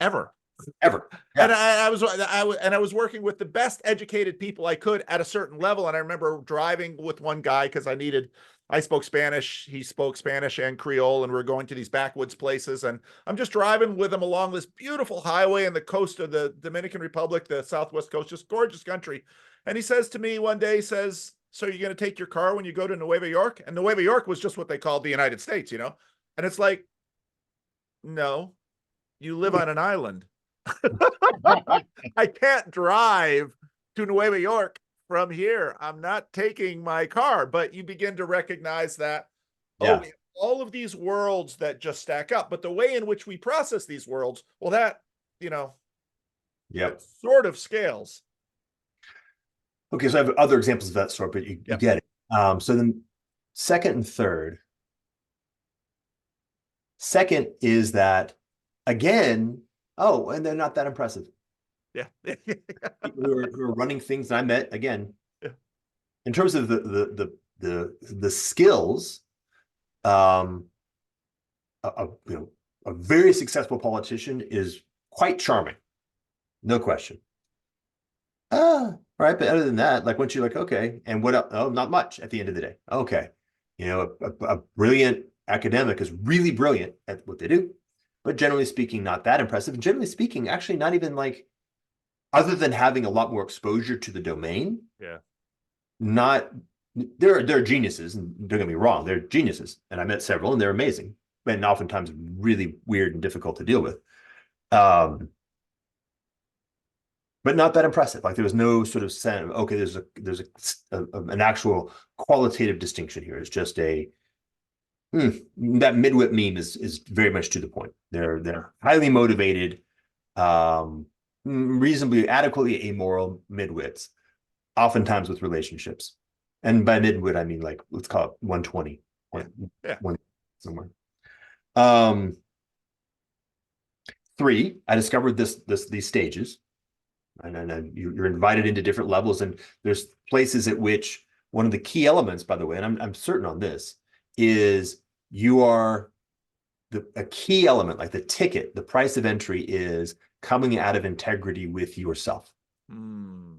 ever.
Ever.
And
Yeah.
I was working with the best educated people I could at a certain level. And I remember driving with one guy because I spoke Spanish, he spoke Spanish and Creole, and we are going to these backwoods places. And I'm just driving with him along this beautiful highway in the coast of the Dominican Republic, the Southwest coast, just gorgeous country. And he says to me one day, he says, so you're going to take your car when you go to Nueva York? And Nueva York was just what they called the United States, And it's like, no, you live on an island. I can't drive to Nueva York from here. I'm not taking my car. But you begin to recognize that,
Yeah.
all of these worlds that just stack up. But the way in which we process these worlds, well, that,
Yep.
it sort of scales.
Okay, so I have other examples of that sort, but you
Yep.
get it. So then second and third. Second is that again, oh, and they're not that impressive.
Yeah.
People who are running things that I met again,
Yeah.
in terms of the skills, a very successful politician is quite charming, no question. Right, but other than that, like once you're like, okay, and what else? Oh, not much at the end of the day. Okay, a brilliant academic is really brilliant at what they do, but generally speaking, not that impressive. And generally speaking, actually, not even like, other than having a lot more exposure to the domain.
Yeah.
Not they're geniuses, and don't get me wrong, they're geniuses, and I met several, and they're amazing, and oftentimes really weird and difficult to deal with. But not that impressive. Like there was no sort of sense of, okay, there's an actual qualitative distinction here. It's just that midwit meme is very much to the point. They're highly motivated, reasonably adequately amoral midwits, oftentimes with relationships. And by midwit, I mean like let's call it 120 or
Yeah.
one somewhere. Three, I discovered these stages. And you're invited into different levels. And there's places at which one of the key elements, by the way, and I'm certain on this, is you are a key element, like the ticket, the price of entry is coming out of integrity with yourself.
Mm.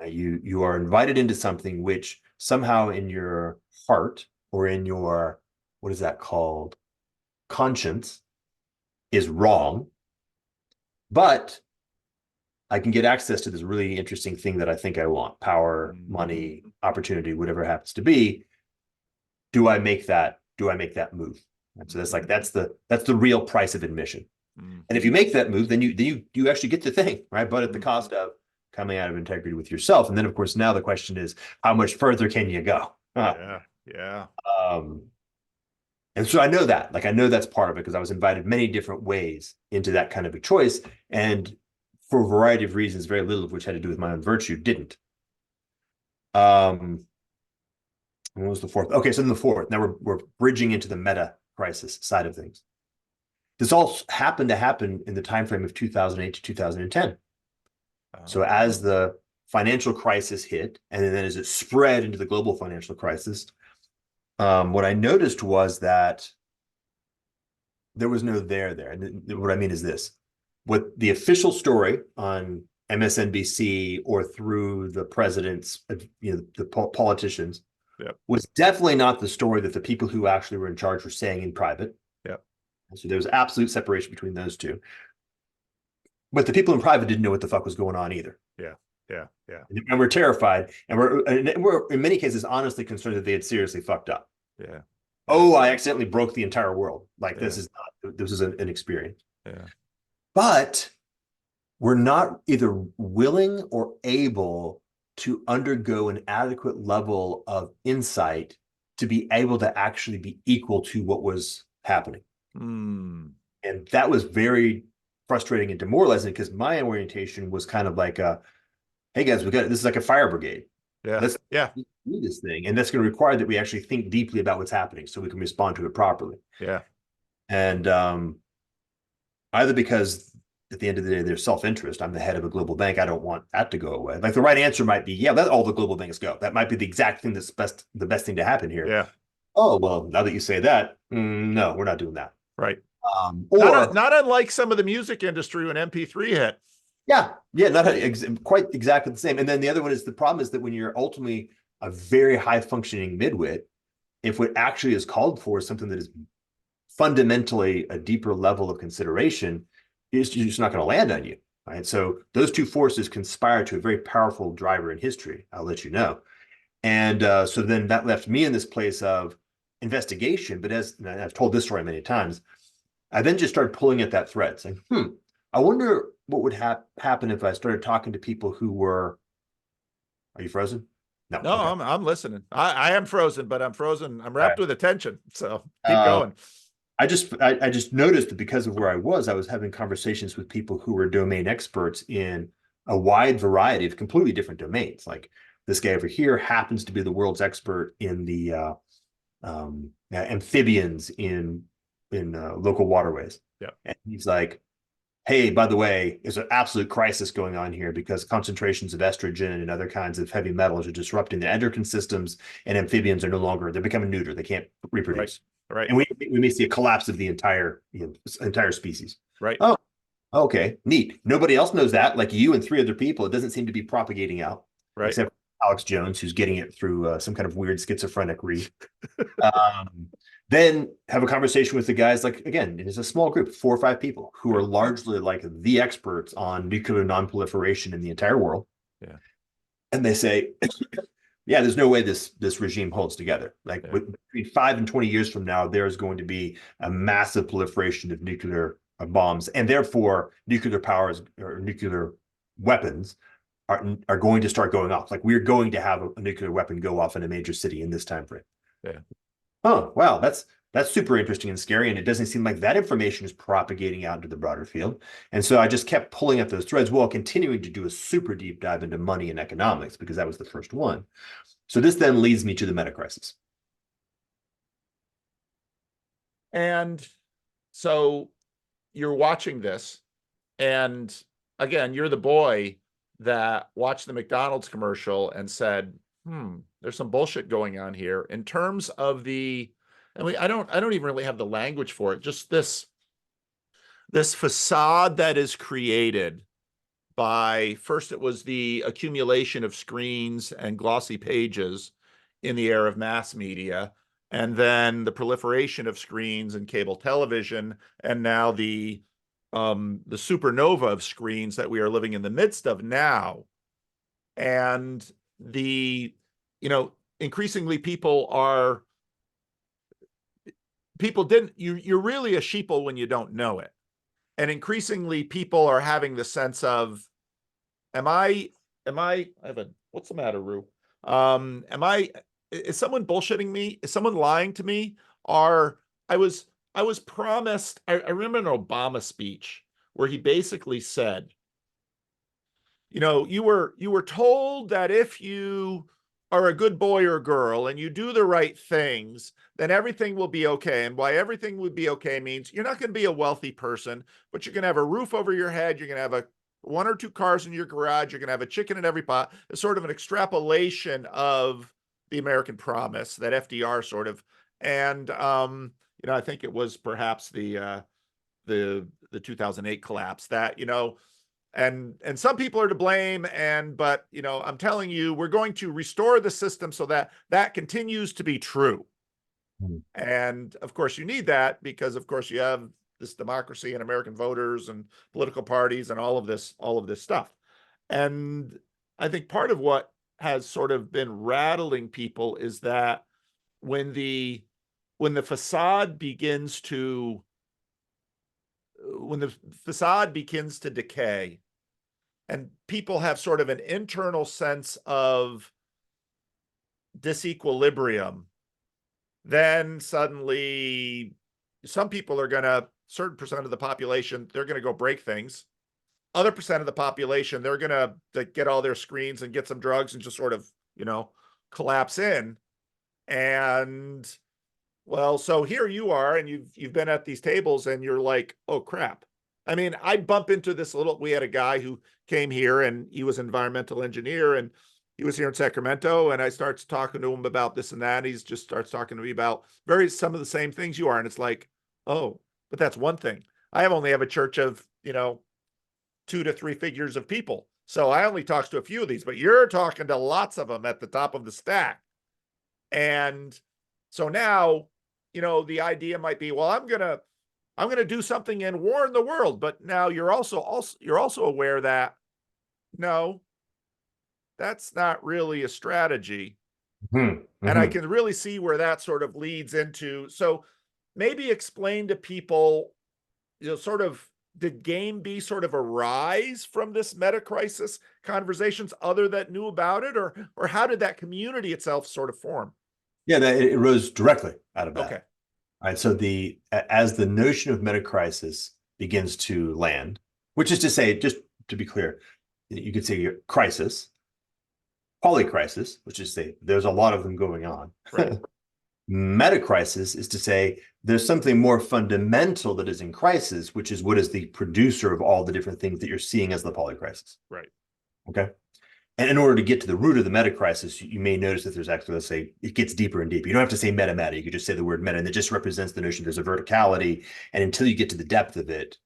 You are invited into something which somehow in your heart or in your, what is that called, conscience, is wrong, but I can get access to this really interesting thing that I think I want: power, money, opportunity, whatever it happens to be. Do I make that move? And so that's the real price of admission. And if you make that move, then you actually get the thing, right? But at the cost of coming out of integrity with yourself. And then of course now the question is, how much further can you go?
Yeah.
And so I know that, like, I know that's part of it because I was invited many different ways into that kind of a choice. And for a variety of reasons, very little of which had to do with my own virtue, didn't. What was the fourth? Okay, so then the fourth. Now we're bridging into the meta crisis side of things. This all happened to happen in the time frame of 2008 to 2010. So as the financial crisis hit, and then as it spread into the global financial crisis, what I noticed was that there was no there. And what I mean is this: what the official story on MSNBC or through the presidents, the politicians, was definitely not the story that the people who actually were in charge were saying in private. So there was absolute separation between those two. But the people in private didn't know what the fuck was going on either.
Yeah.
And we're terrified, and we're in many cases honestly concerned that they had seriously fucked up. Oh, I accidentally broke the entire world. Like this is an experience. But we're not either willing or able to undergo an adequate level of insight to be able to actually be equal to what was happening. And that was very frustrating and demoralizing because my orientation was kind of like, hey guys, this is like a fire brigade. Let's do this thing. And that's going to require that we actually think deeply about what's happening so we can respond to it properly. And either because at the end of the day, there's self-interest. I'm the head of a global bank. I don't want that to go away. Like the right answer might be, let all the global banks go. That might be the exact thing that's the best thing to happen here. Oh, well, now that you say that, no, we're not doing that.
Right.
Or
not unlike some of the music industry when MP3 hit.
Not quite exactly the same. And then the other one is, the problem is that when you're ultimately a very high functioning midwit, if what actually is called for is something that is fundamentally a deeper level of consideration, it's just not going to land on you. Right. So those two forces conspire to a very powerful driver in history. I'll let you know. And so then that left me in this place of investigation. But as I've told this story many times, I then just started pulling at that thread, saying, I wonder what would happen if I started talking to people who were. Are you frozen?
No, okay. I'm listening. I am frozen, but I'm frozen. I'm wrapped with attention. So keep going.
I just noticed that because of where I was having conversations with people who were domain experts in a wide variety of completely different domains. Like this guy over here happens to be the world's expert in the amphibians in local waterways. And he's like, hey, by the way, there's an absolute crisis going on here because concentrations of estrogen and other kinds of heavy metals are disrupting the endocrine systems, and amphibians are they're becoming neuter. They can't reproduce.
Right.
And we may see a collapse of the entire species.
Right.
Oh, okay, neat. Nobody else knows that, like you and 3 other people. It doesn't seem to be propagating out, except for Alex Jones, who's getting it through some kind of weird schizophrenic read. Then have a conversation with the guys, like, again, it is a small group, 4 or 5 people who are largely like the experts on nuclear non-proliferation in the entire world. And they say, there's no way this regime holds together. Like between 5 and 20 years from now, there is going to be a massive proliferation of nuclear bombs, and therefore nuclear powers or nuclear weapons are going to start going off. Like we're going to have a nuclear weapon go off in a major city in this time frame. Oh, wow, that's super interesting and scary, and it doesn't seem like that information is propagating out into the broader field. And so I just kept pulling up those threads while continuing to do a super deep dive into money and economics, because that was the first one. So this then leads me to the meta crisis.
And so you're watching this, and again, you're the boy that watched the McDonald's commercial and said, there's some bullshit going on here in terms of I don't even really have the language for it. Just this facade that is created by, first it was the accumulation of screens and glossy pages in the era of mass media, and then the proliferation of screens and cable television, and now the supernova of screens that we are living in the midst of now. And increasingly you're really a sheeple when you don't know it. And increasingly people are having the sense of, what's the matter, Rue? Is someone bullshitting me? Is someone lying to me? I was promised, I remember an Obama speech where he basically said, you were told that if you are a good boy or girl and you do the right things, then everything will be okay. And why everything would be okay means you're not going to be a wealthy person, but you're going to have a roof over your head. You're going to have one or two cars in your garage. You're going to have a chicken in every pot. It's sort of an extrapolation of the American promise that FDR sort of, and I think it was perhaps the 2008 collapse that, and some people are to blame, but I'm telling you, we're going to restore the system so that continues to be true. And of course you need that because of course you have this democracy and American voters and political parties and all of this stuff. And I think part of what has sort of been rattling people is that when the facade begins to decay and people have sort of an internal sense of disequilibrium, then suddenly some people are going to, certain percent of the population, they're going to go break things. Other percent of the population, they're going to get all their screens and get some drugs and just sort of, collapse in. And well, so here you are, and you've been at these tables and you're like, oh crap. I mean, I bump into this we had a guy who came here and he was an environmental engineer and he was here in Sacramento, and I starts talking to him about this and that. And he just starts talking to me about some of the same things you are. And it's like, oh, but that's one thing. I only have a church of, 2 to 3 figures of people. So I only talk to a few of these, but you're talking to lots of them at the top of the stack. And so now, the idea might be, well, I'm going to do something and warn the world. But now you're also aware that no, that's not really a strategy. And I can really see where that sort of leads into. So maybe explain to people, sort of, did Game B sort of arise from this meta crisis conversations other that knew about it, or how did that community itself sort of form?
Yeah, it rose directly out of that.
Okay.
All right. So as the notion of meta crisis begins to land, which is to say, just to be clear, you could say crisis, polycrisis, which is to say there's a lot of them going on.
Right.
Metacrisis is to say there's something more fundamental that is in crisis, which is what is the producer of all the different things that you're seeing as the polycrisis.
Right.
Okay. And in order to get to the root of the metacrisis, you may notice that there's actually, let's say, it gets deeper and deeper. You don't have to say meta. You could just say the word meta, and it just represents the notion there's a verticality. And until you get to the depth of it,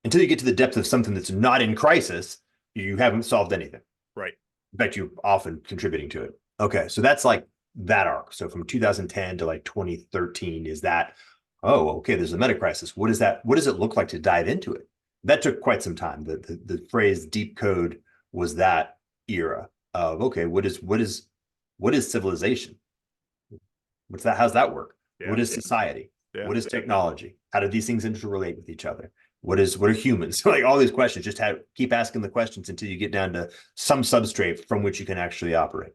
until you get to the depth of something that's not in crisis, you haven't solved anything.
Right.
In fact, you're often contributing to it. Okay. So that's like that arc. So from 2010 to like 2013 is that, oh, okay, there's a meta crisis. What is that? What does it look like to dive into it? That took quite some time. The phrase deep code was that era of, okay, what is civilization? What's that? How's that work? Yeah. What is society? Yeah. What is technology? How do these things interrelate with each other? What are humans? Like all these questions, just keep asking the questions until you get down to some substrate from which you can actually operate.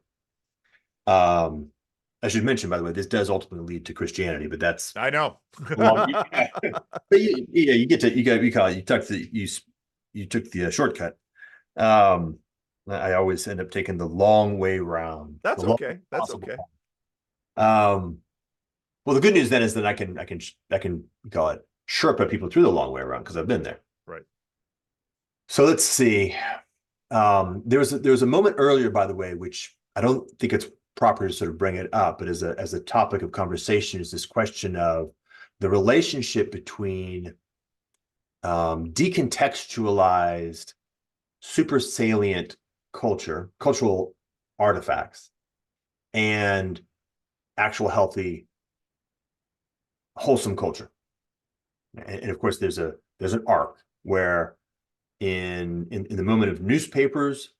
I should mention, by the way, this does ultimately lead to Christianity, but that's
I know.
But you took the shortcut. I always end up taking the long way round.
That's okay. That's okay.
Well, the good news then is that I can call it Sherpa people through the long way around because I've been there.
Right.
So let's see. There was a moment earlier, by the way, which I don't think it's proper to sort of bring it up, but as a topic of conversation is this question of the relationship between decontextualized, super salient cultural artifacts, and actual healthy, wholesome culture. And of course, there's an arc where in the moment of newspapers,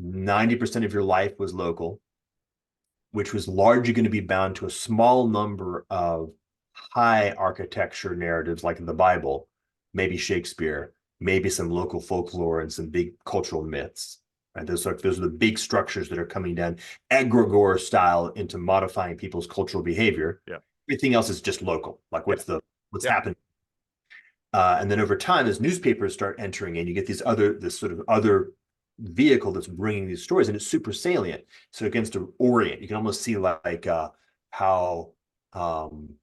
90% of your life was local, which was largely going to be bound to a small number of high architecture narratives like in the Bible, maybe Shakespeare, maybe some local folklore and some big cultural myths. Right? Those are the big structures that are coming down egregore style into modifying people's cultural behavior.
Yeah.
Everything else is just local. Like what's happening. And then over time, as newspapers start entering in, you get this sort of other vehicle that's bringing these stories, and it's super salient. So against to orient, you can almost see like how an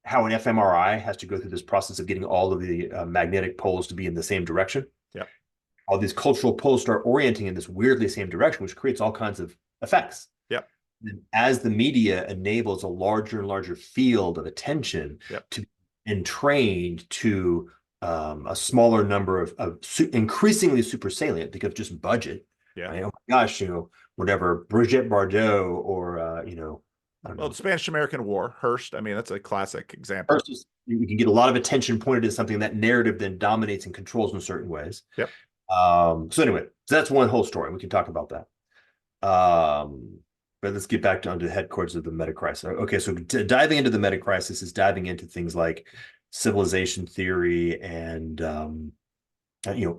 fMRI has to go through this process of getting all of the magnetic poles to be in the same direction.
Yeah.
All these cultural poles start orienting in this weirdly same direction, which creates all kinds of effects.
Yeah.
And as the media enables a larger and larger field of attention to be entrained to a smaller number of increasingly super salient because of just budget.
Yeah.
Right? Oh my gosh, whatever, Brigitte Bardot or I don't know.
The Spanish-American War, Hearst. I mean, that's a classic example.
You can get a lot of attention pointed to something. That narrative then dominates and controls in certain ways.
Yep.
So anyway, that's one whole story. We can talk about that. But let's get back onto the headquarters of the meta crisis. Okay, so diving into the meta crisis is diving into things like civilization theory and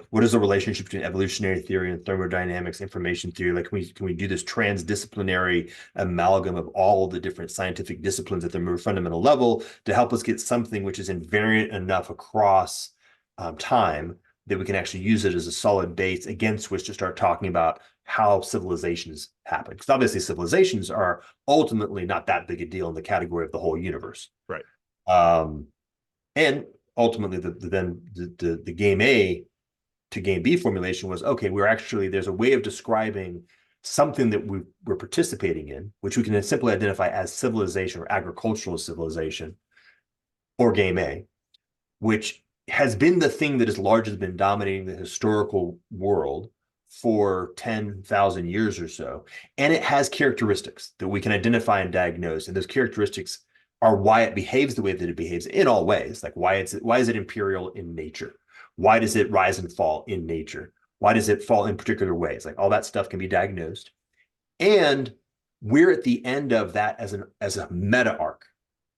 what is the relationship between evolutionary theory and thermodynamics, information theory? Like, can we do this transdisciplinary amalgam of all the different scientific disciplines at the more fundamental level to help us get something which is invariant enough across time that we can actually use it as a solid base against which to start talking about how civilizations happen? Because obviously civilizations are ultimately not that big a deal in the category of the whole universe.
Right.
And ultimately the game A to game B formulation was, okay, there's a way of describing something that we're participating in, which we can simply identify as civilization or agricultural civilization, or game A, which has been the thing that has largely been dominating the historical world for 10,000 years or so. And it has characteristics that we can identify and diagnose. And those characteristics are why it behaves the way that it behaves in all ways. Like why is it imperial in nature? Why does it rise and fall in nature? Why does it fall in particular ways? Like all that stuff can be diagnosed. And we're at the end of that as a meta arc.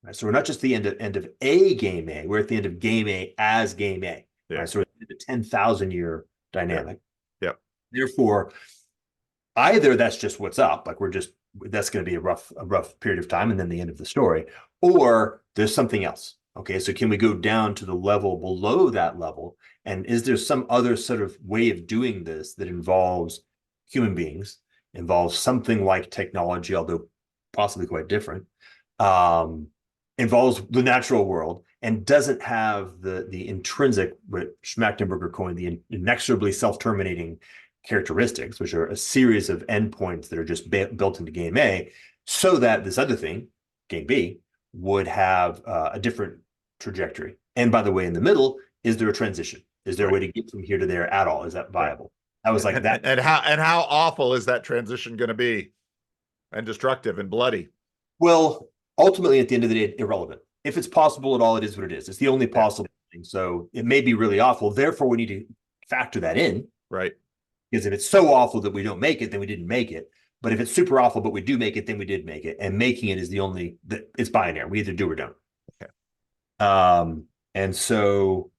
Right? So we're not just the end of a game A, we're at the end of game A as game A.
Yeah.
Right? So it's a 10,000 year dynamic.
Yeah.
Therefore, either that's just what's up, like that's going to be a rough period of time and then the end of the story, or there's something else. Okay, so can we go down to the level below that level? And is there some other sort of way of doing this that involves human beings, involves something like technology, although possibly quite different, involves the natural world, and doesn't have the intrinsic, what Schmachtenberger coined, the inexorably self-terminating characteristics, which are a series of endpoints that are just built into game A, so that this other thing, game B, would have a different trajectory. And by the way, in the middle, is there a transition? Is there a way to get from here to there at all? Is that viable? That was like that.
And how awful is that transition going to be? And destructive and bloody?
Well, ultimately, at the end of the day, irrelevant. If it's possible at all, it is what it is. It's the only possible thing. So it may be really awful. Therefore, we need to factor that in.
Right.
Because if it's so awful that we don't make it, then we didn't make it. But if it's super awful, but we do make it, then we did make it. And making it is it's binary. We either do or don't.
Okay.
And so,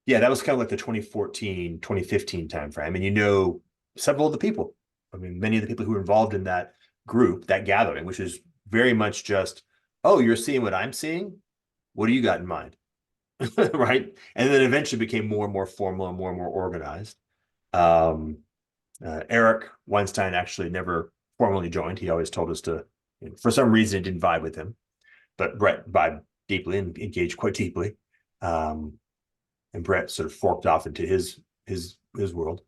yeah, that was kind of like the 2014, 2015 timeframe. And several of the people, many of the people who were involved in that group, that gathering, which is very much just, oh, you're seeing what I'm seeing? What do you got in mind? Right? And then eventually became more and more formal and more organized. Eric Weinstein actually never formally joined. He always told us for some reason, it didn't vibe with him. But Brett vibed deeply and engaged quite deeply. And Brett sort of forked off into his world.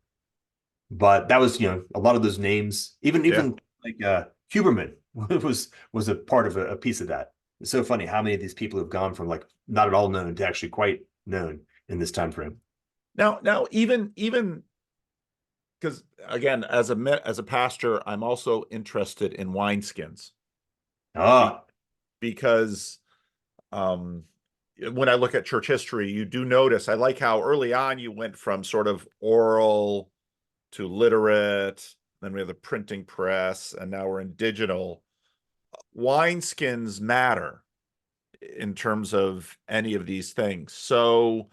But that was, a lot of those names, even
Yeah.
even like Huberman was a part of a piece of that. It's so funny how many of these people have gone from like not at all known to actually quite known in this time frame.
Now, even because again, as a pastor, I'm also interested in wineskins
Ah,
because um, when I look at church history, you do notice. I like how early on you went from sort of oral to literate. Then we have the printing press, and now we're in digital. Wineskins matter in terms of any of these things. So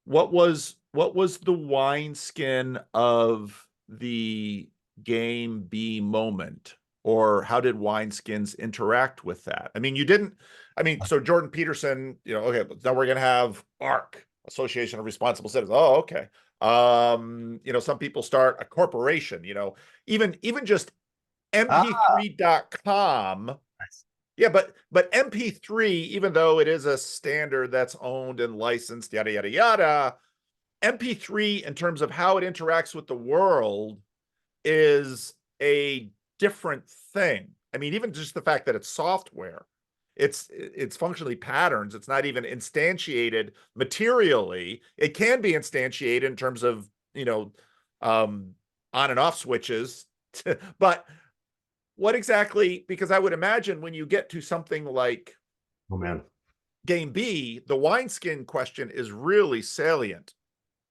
what was the wineskin of the game B moment? Or how did wineskins interact with that? I mean, you didn't, I mean, so Jordan Peterson, okay, now we're gonna have ARC, Association of Responsible Citizens. Oh, okay. Some people start a corporation, even just
ah,
mp3.com.
nice.
Yeah, but MP3, even though it is a standard that's owned and licensed, yada yada yada, MP3 in terms of how it interacts with the world is a different thing. I mean, even just the fact that it's software, it's functionally patterns. It's not even instantiated materially. It can be instantiated in terms of, um, on and off switches, but what exactly, because I would imagine when you get to something like
Oh man.
game B, the wineskin question is really salient.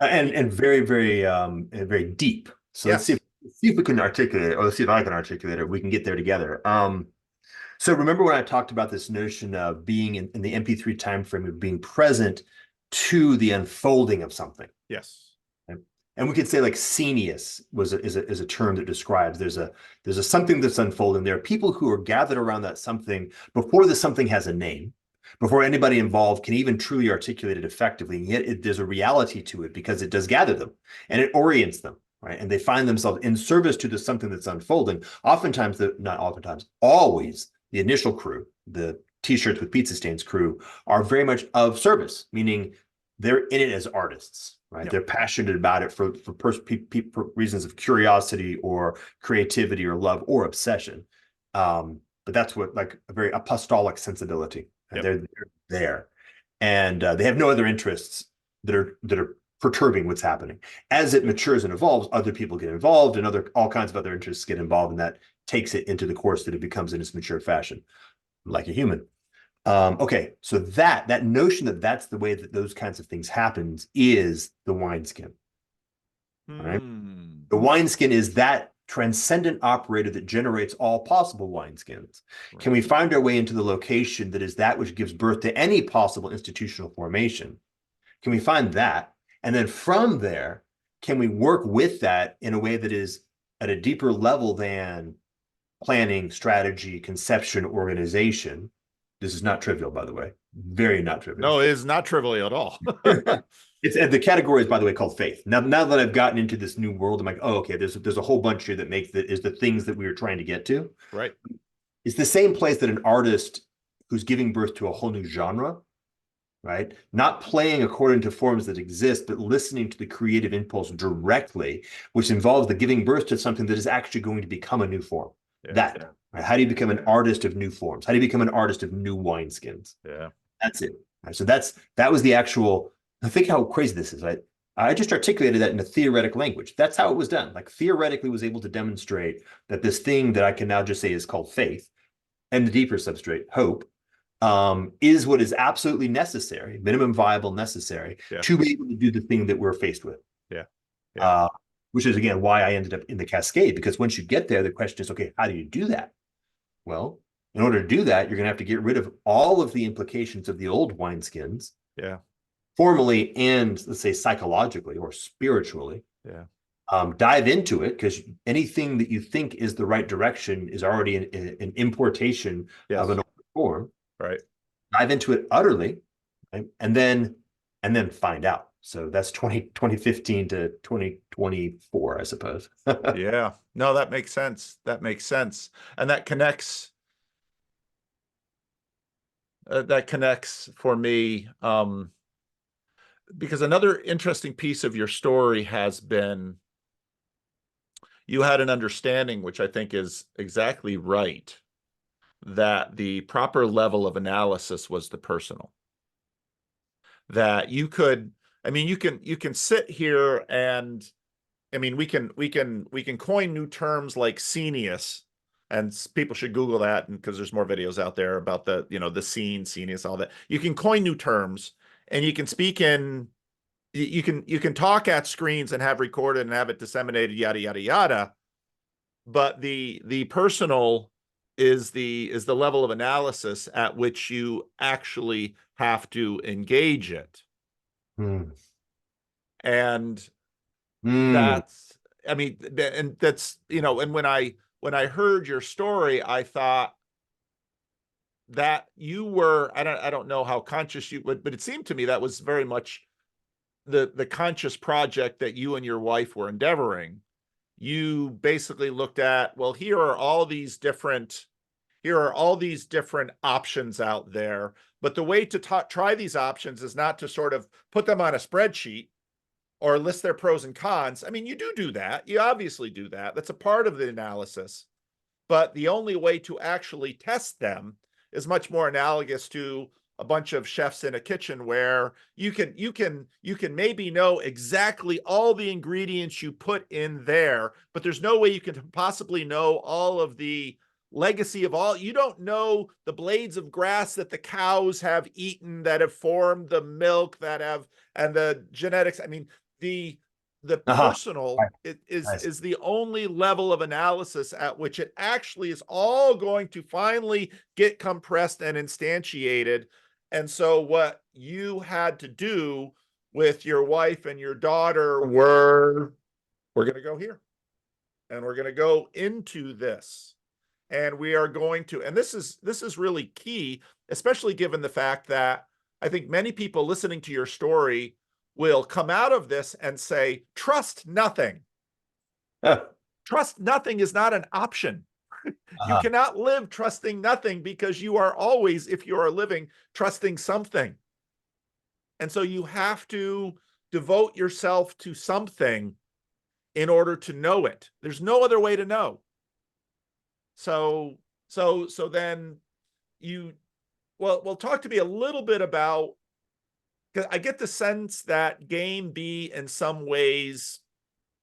And very, very very deep. So
Yes.
let's see if we can articulate it, or let's see if I can articulate it. We can get there together. So remember when I talked about this notion of being in the MP3 time frame of being present to the unfolding of something.
Yes.
Right? And we could say like scenius is a term that describes there's a something that's unfolding. There are people who are gathered around that something before the something has a name, before anybody involved can even truly articulate it effectively. And yet there's a reality to it because it does gather them and it orients them, right? And they find themselves in service to the something that's unfolding. Oftentimes, not oftentimes, always the initial crew, the t-shirts with pizza stains crew, are very much of service, meaning they're in it as artists, right?
Yeah.
They're passionate about it for reasons of curiosity or creativity or love or obsession. But that's what, like, a very apostolic sensibility. And
Yep.
they're there, and they have no other interests that are perturbing what's happening. As it matures and evolves, other people get involved, and all kinds of other interests get involved, and that takes it into the course that it becomes in its mature fashion, like a human. Okay, so that notion that that's the way that those kinds of things happens is the wineskin. All right,
Hmm.
the wineskin is that transcendent operator that generates all possible wineskins. Can
Right.
we find our way into the location that is that which gives birth to any possible institutional formation? Can we find that? And then from there, can we work with that in a way that is at a deeper level than planning, strategy, conception, organization? This is not trivial, by the way. Very not trivial.
No, it is not trivial at all.
It's the category is, by the way, called faith. Now that I've gotten into this new world, I'm like, oh, okay, there's a whole bunch here that makes that is the things that we were trying to get to.
Right.
It's the same place that an artist who's giving birth to a whole new genre, right? Not playing according to forms that exist, but listening to the creative impulse directly, which involves the giving birth to something that is actually going to become a new form.
Yeah.
That, right? How do you become an artist of new forms? How do you become an artist of new wineskins?
Yeah.
That's it. Right? So that was the actual. I think how crazy this is. I just articulated that in a theoretic language. That's how it was done. Like theoretically, was able to demonstrate that this thing that I can now just say is called faith, and the deeper substrate, hope, is what is absolutely necessary, minimum viable necessary,
Yeah.
to be able to do the thing that we're faced with.
Yeah. Yeah.
Uh, which is, again, why I ended up in the cascade, because once you get there, the question is, okay, how do you do that? Well, in order to do that, you're going to have to get rid of all of the implications of the old wineskins,
Yeah.
formally and, let's say, psychologically or spiritually.
Yeah.
Dive into it, because anything that you think is the right direction is already an importation of
Yes.
an old form.
Right.
Dive into it utterly, right? And then find out. So that's 2015 to 2024, I suppose.
Yeah. No, that makes sense. That makes sense. And that connects for me, because another interesting piece of your story has been you had an understanding, which I think is exactly right, that the proper level of analysis was the personal. That you could, I mean, you can sit here and, I mean, we can coin new terms like scenius, and people should Google that, and because there's more videos out there about the, the scene, scenius, all that. You can coin new terms, and you can speak in, you can talk at screens and have recorded and have it disseminated, yada yada yada. But the personal is the level of analysis at which you actually have to engage it.
Hmm.
And
Hmm.
that's, I mean, and that's, and when I heard your story, I thought that you were, I don't know how conscious you would, but it seemed to me that was very much the conscious project that you and your wife were endeavoring. You basically looked at, well, here are all these different options out there, but the way to try these options is not to sort of put them on a spreadsheet or list their pros and cons. I mean, you do that. You obviously do that. That's a part of the analysis. But the only way to actually test them is much more analogous to a bunch of chefs in a kitchen, where you can maybe know exactly all the ingredients you put in there, but there's no way you can possibly know all of the legacy of all. You don't know the blades of grass that the cows have eaten that have formed the milk that have, and the genetics. I mean, the
Uh-huh.
personal
Right.
is
Nice.
is the only level of analysis at which it actually is all going to finally get compressed and instantiated. And so what you had to do with your wife and your daughter were, we're going to go here, and we're going to go into this, and we are going to, and this is really key, especially given the fact that I think many people listening to your story will come out of this and say, trust nothing. Trust nothing is not an option. You
Uh-huh.
cannot live trusting nothing, because you are always, if you are living, trusting something. And so you have to devote yourself to something in order to know it. There's no other way to know. So then you, well, talk to me a little bit about, because I get the sense that Game B in some ways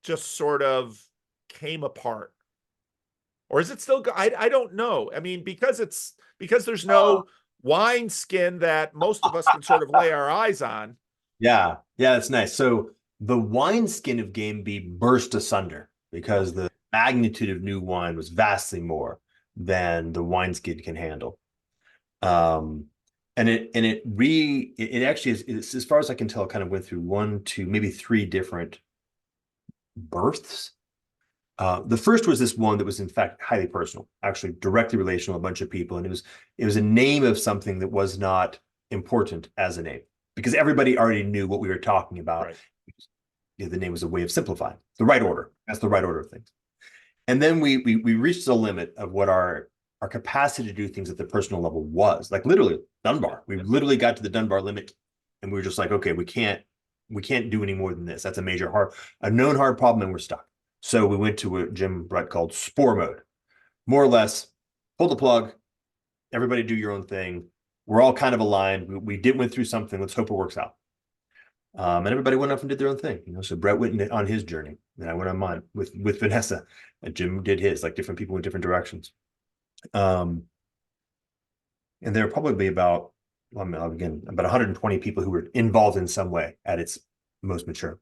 just sort of came apart. Or is it still I don't know. I mean, because there's
Uh,
no wine skin that most of us can sort of lay our eyes on.
yeah, yeah, that's nice. So the wineskin of Game B burst asunder because
Okay.
the magnitude of new wine was vastly more than the wineskin can handle. Um, and it actually is, it's, as far as I can tell, kind of went through one, two, maybe three different births. The first was this one that was in fact highly personal, actually directly relational, a bunch of people, and it was a name of something that was not important as a name because everybody already knew what we were talking about.
Right.
The name was a way of simplifying the right order. That's the right order of things. And then we reached the limit of what our capacity to do things at the personal level was, like literally
Yeah.
Dunbar. We literally got to the Dunbar limit, and we were just like, okay, we can't do any more than this. That's a known hard problem, and we're stuck. So we went to what Jim Brett called spore mode, more or less. Pull the plug. Everybody do your own thing. We're all kind of aligned. We went through something. Let's hope it works out. And everybody went off and did their own thing. So Brett went on his journey, and I went on mine with Vanessa, and Jim did his. Like different people in different directions. Um, and there are probably about, well, again, about 120 people who were involved in some way at its most mature.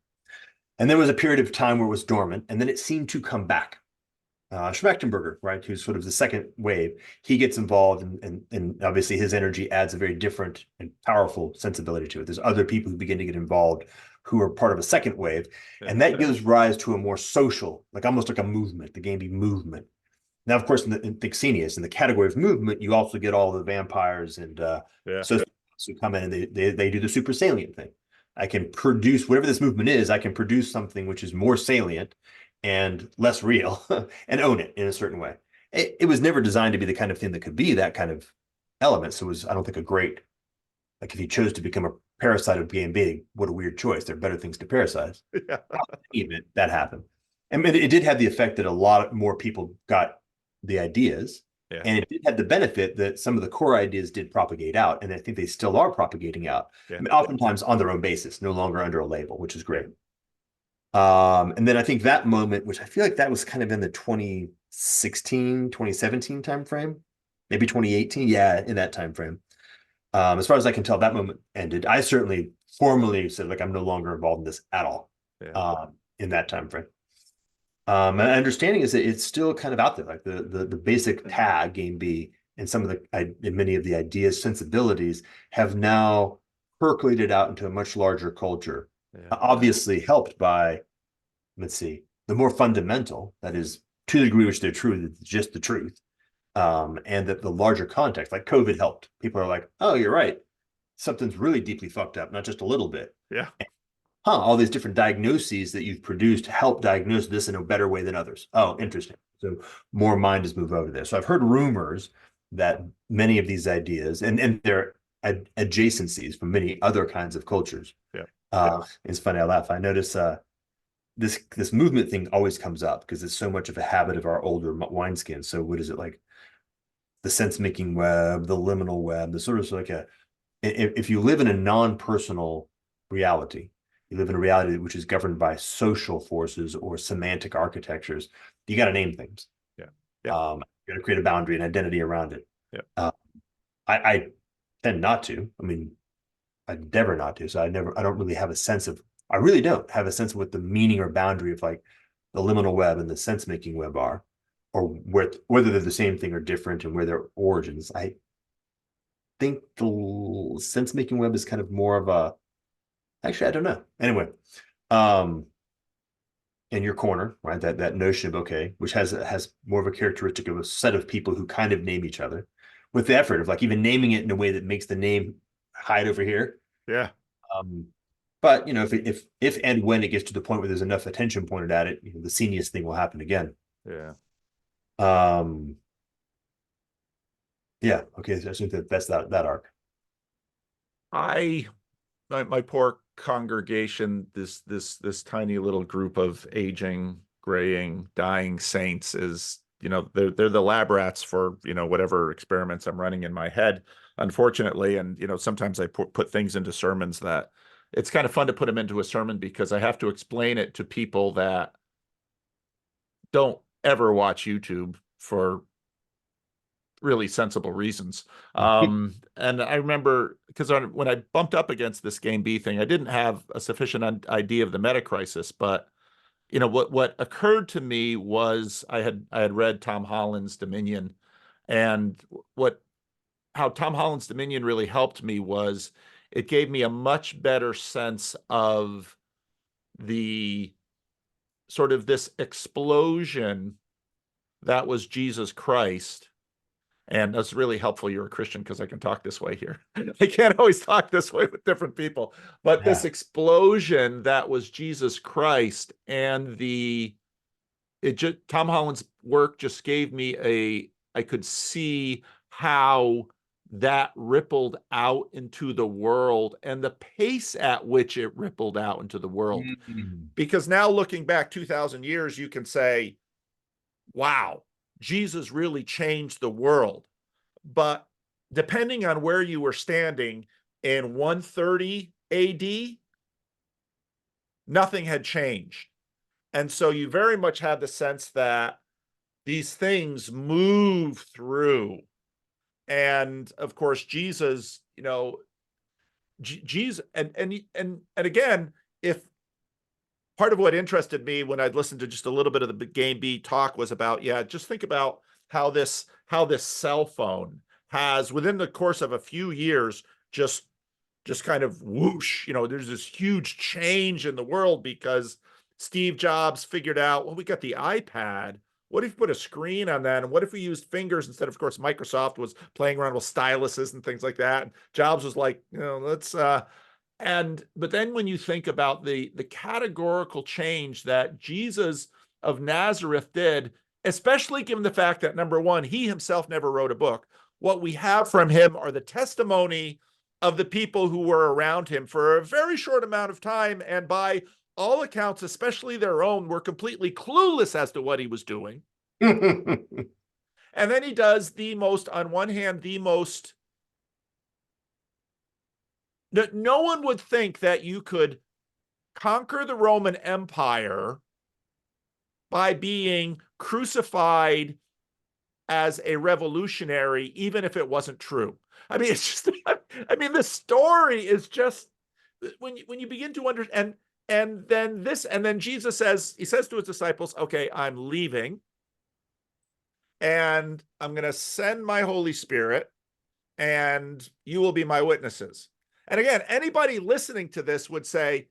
And there was a period of time where it was dormant, and then it seemed to come back. Schmachtenberger, right, who's sort of the second wave, he gets involved, and obviously his energy adds a very different and powerful sensibility to it. There's other people who begin to get involved who are part of a second wave, and that gives rise to a more social, like almost like a movement, the Gambi movement. Now, of course, in Xenius, in the category of movement, you also get all the vampires and
Yeah.
sociopaths who come in, and they do the super salient thing. I can produce whatever this movement is. I can produce something which is more salient and less real, and own it in a certain way. It was never designed to be the kind of thing that could be that kind of element. So it was, I don't think, a great, like if he chose to become a parasite of being big, what a weird choice. There are better things to parasitize.
Yeah.
Even that happened. I mean, it did have the effect that a lot more people got the ideas,
Yeah,
and it did have the benefit that some of the core ideas did propagate out, and I think they still are propagating out. I
yeah,
mean, oftentimes on their own basis, no longer under a label, which is
yeah,
great. And then I think that moment, which I feel like that was kind of in the 2016, 2017 timeframe, maybe 2018, yeah, in that time frame. As far as I can tell, that moment ended. I certainly formally said, like, I'm no longer involved in this at all,
yeah,
in that time frame. My understanding is that it's still kind of out there, like the basic tag game B and some of and many of the ideas, sensibilities have now percolated out into a much larger culture.
yeah,
Obviously helped by, let's see, the more fundamental, that is, to the degree which they're true, it's just the truth. And that the larger context, like COVID helped. People are like, oh, you're right. Something's really deeply fucked up, not just a little bit.
yeah,
All these different diagnoses that you've produced help diagnose this in a better way than others. Oh, interesting. So more mind has moved over there. So I've heard rumors that many of these ideas and their adjacencies from many other kinds of cultures.
yeah,
It's funny, I laugh. I notice this movement thing always comes up because it's so much of a habit of our older wineskins. So what is it like? The sense making web, the liminal web, the sort of like if you live in a non-personal reality, you live in a reality which is governed by social forces or semantic architectures, you got to name things.
yeah, yeah,
You got to create a boundary and identity around it.
yeah,
Uh, I tend not to. I mean, I endeavor not to. So I don't really have a sense of, I really don't have a sense of what the meaning or boundary of like the liminal web and the sense making web are, or whether they're the same thing or different and where their origins. I think the sense making web is kind of more of a, actually, I don't know. Anyway, um, in your corner, right? That notion of okay, which has more of a characteristic of a set of people who kind of name each other, with the effort of like even naming it in a way that makes the name hide over here.
yeah.
Um, but you know, if and when it gets to the point where there's enough attention pointed at it, you know, the seniest thing will happen again.
Yeah.
Um, yeah, okay, so I think that's that arc.
I my poor congregation, this tiny little group of aging, graying, dying saints is, they're the lab rats for, whatever experiments I'm running in my head, unfortunately. And, sometimes I put things into sermons that it's kind of fun to put them into a sermon because I have to explain it to people that don't ever watch YouTube for really sensible reasons. And I remember because when I bumped up against this game B thing, I didn't have a sufficient idea of the meta crisis. But what occurred to me was I had read Tom Holland's Dominion, and what how Tom Holland's Dominion really helped me was it gave me a much better sense of the sort of this explosion that was Jesus Christ. And that's really helpful. You're a Christian because I can talk this way here. I can't always talk this way with different people. But this
Yeah.
explosion that was Jesus Christ and Tom Holland's work just gave me I could see how that rippled out into the world and the pace at which it rippled out into the world.
Mm.
Because now looking back 2,000 years, you can say, wow, Jesus really changed the world. But depending on where you were standing in 130 AD, nothing had changed. And so you very much had the sense that these things move through. And of course, Jesus, Jesus, and again, if part of what interested me when I'd listened to just a little bit of the game B talk was about, yeah, just think about how this cell phone has within the course of a few years just kind of whoosh, there's this huge change in the world because Steve Jobs figured out, well, we got the iPad. What if you put a screen on that? And what if we used fingers instead? Of course, Microsoft was playing around with styluses and things like that. And Jobs was like, let's but then when you think about the categorical change that Jesus of Nazareth did, especially given the fact that number one, he himself never wrote a book, what we have from him are the testimony of the people who were around him for a very short amount of time and by all accounts, especially their own, were completely clueless as to what he was doing. And then he does the most, on one hand, the most, that no one would think that you could conquer the Roman Empire by being crucified as a revolutionary, even if it wasn't true. I mean, it's just, I mean, the story is just, when you begin to understand, and then Jesus says, he says to his disciples, okay, I'm leaving and I'm going to send my Holy Spirit and you will be my witnesses. And again, anybody listening to this would say,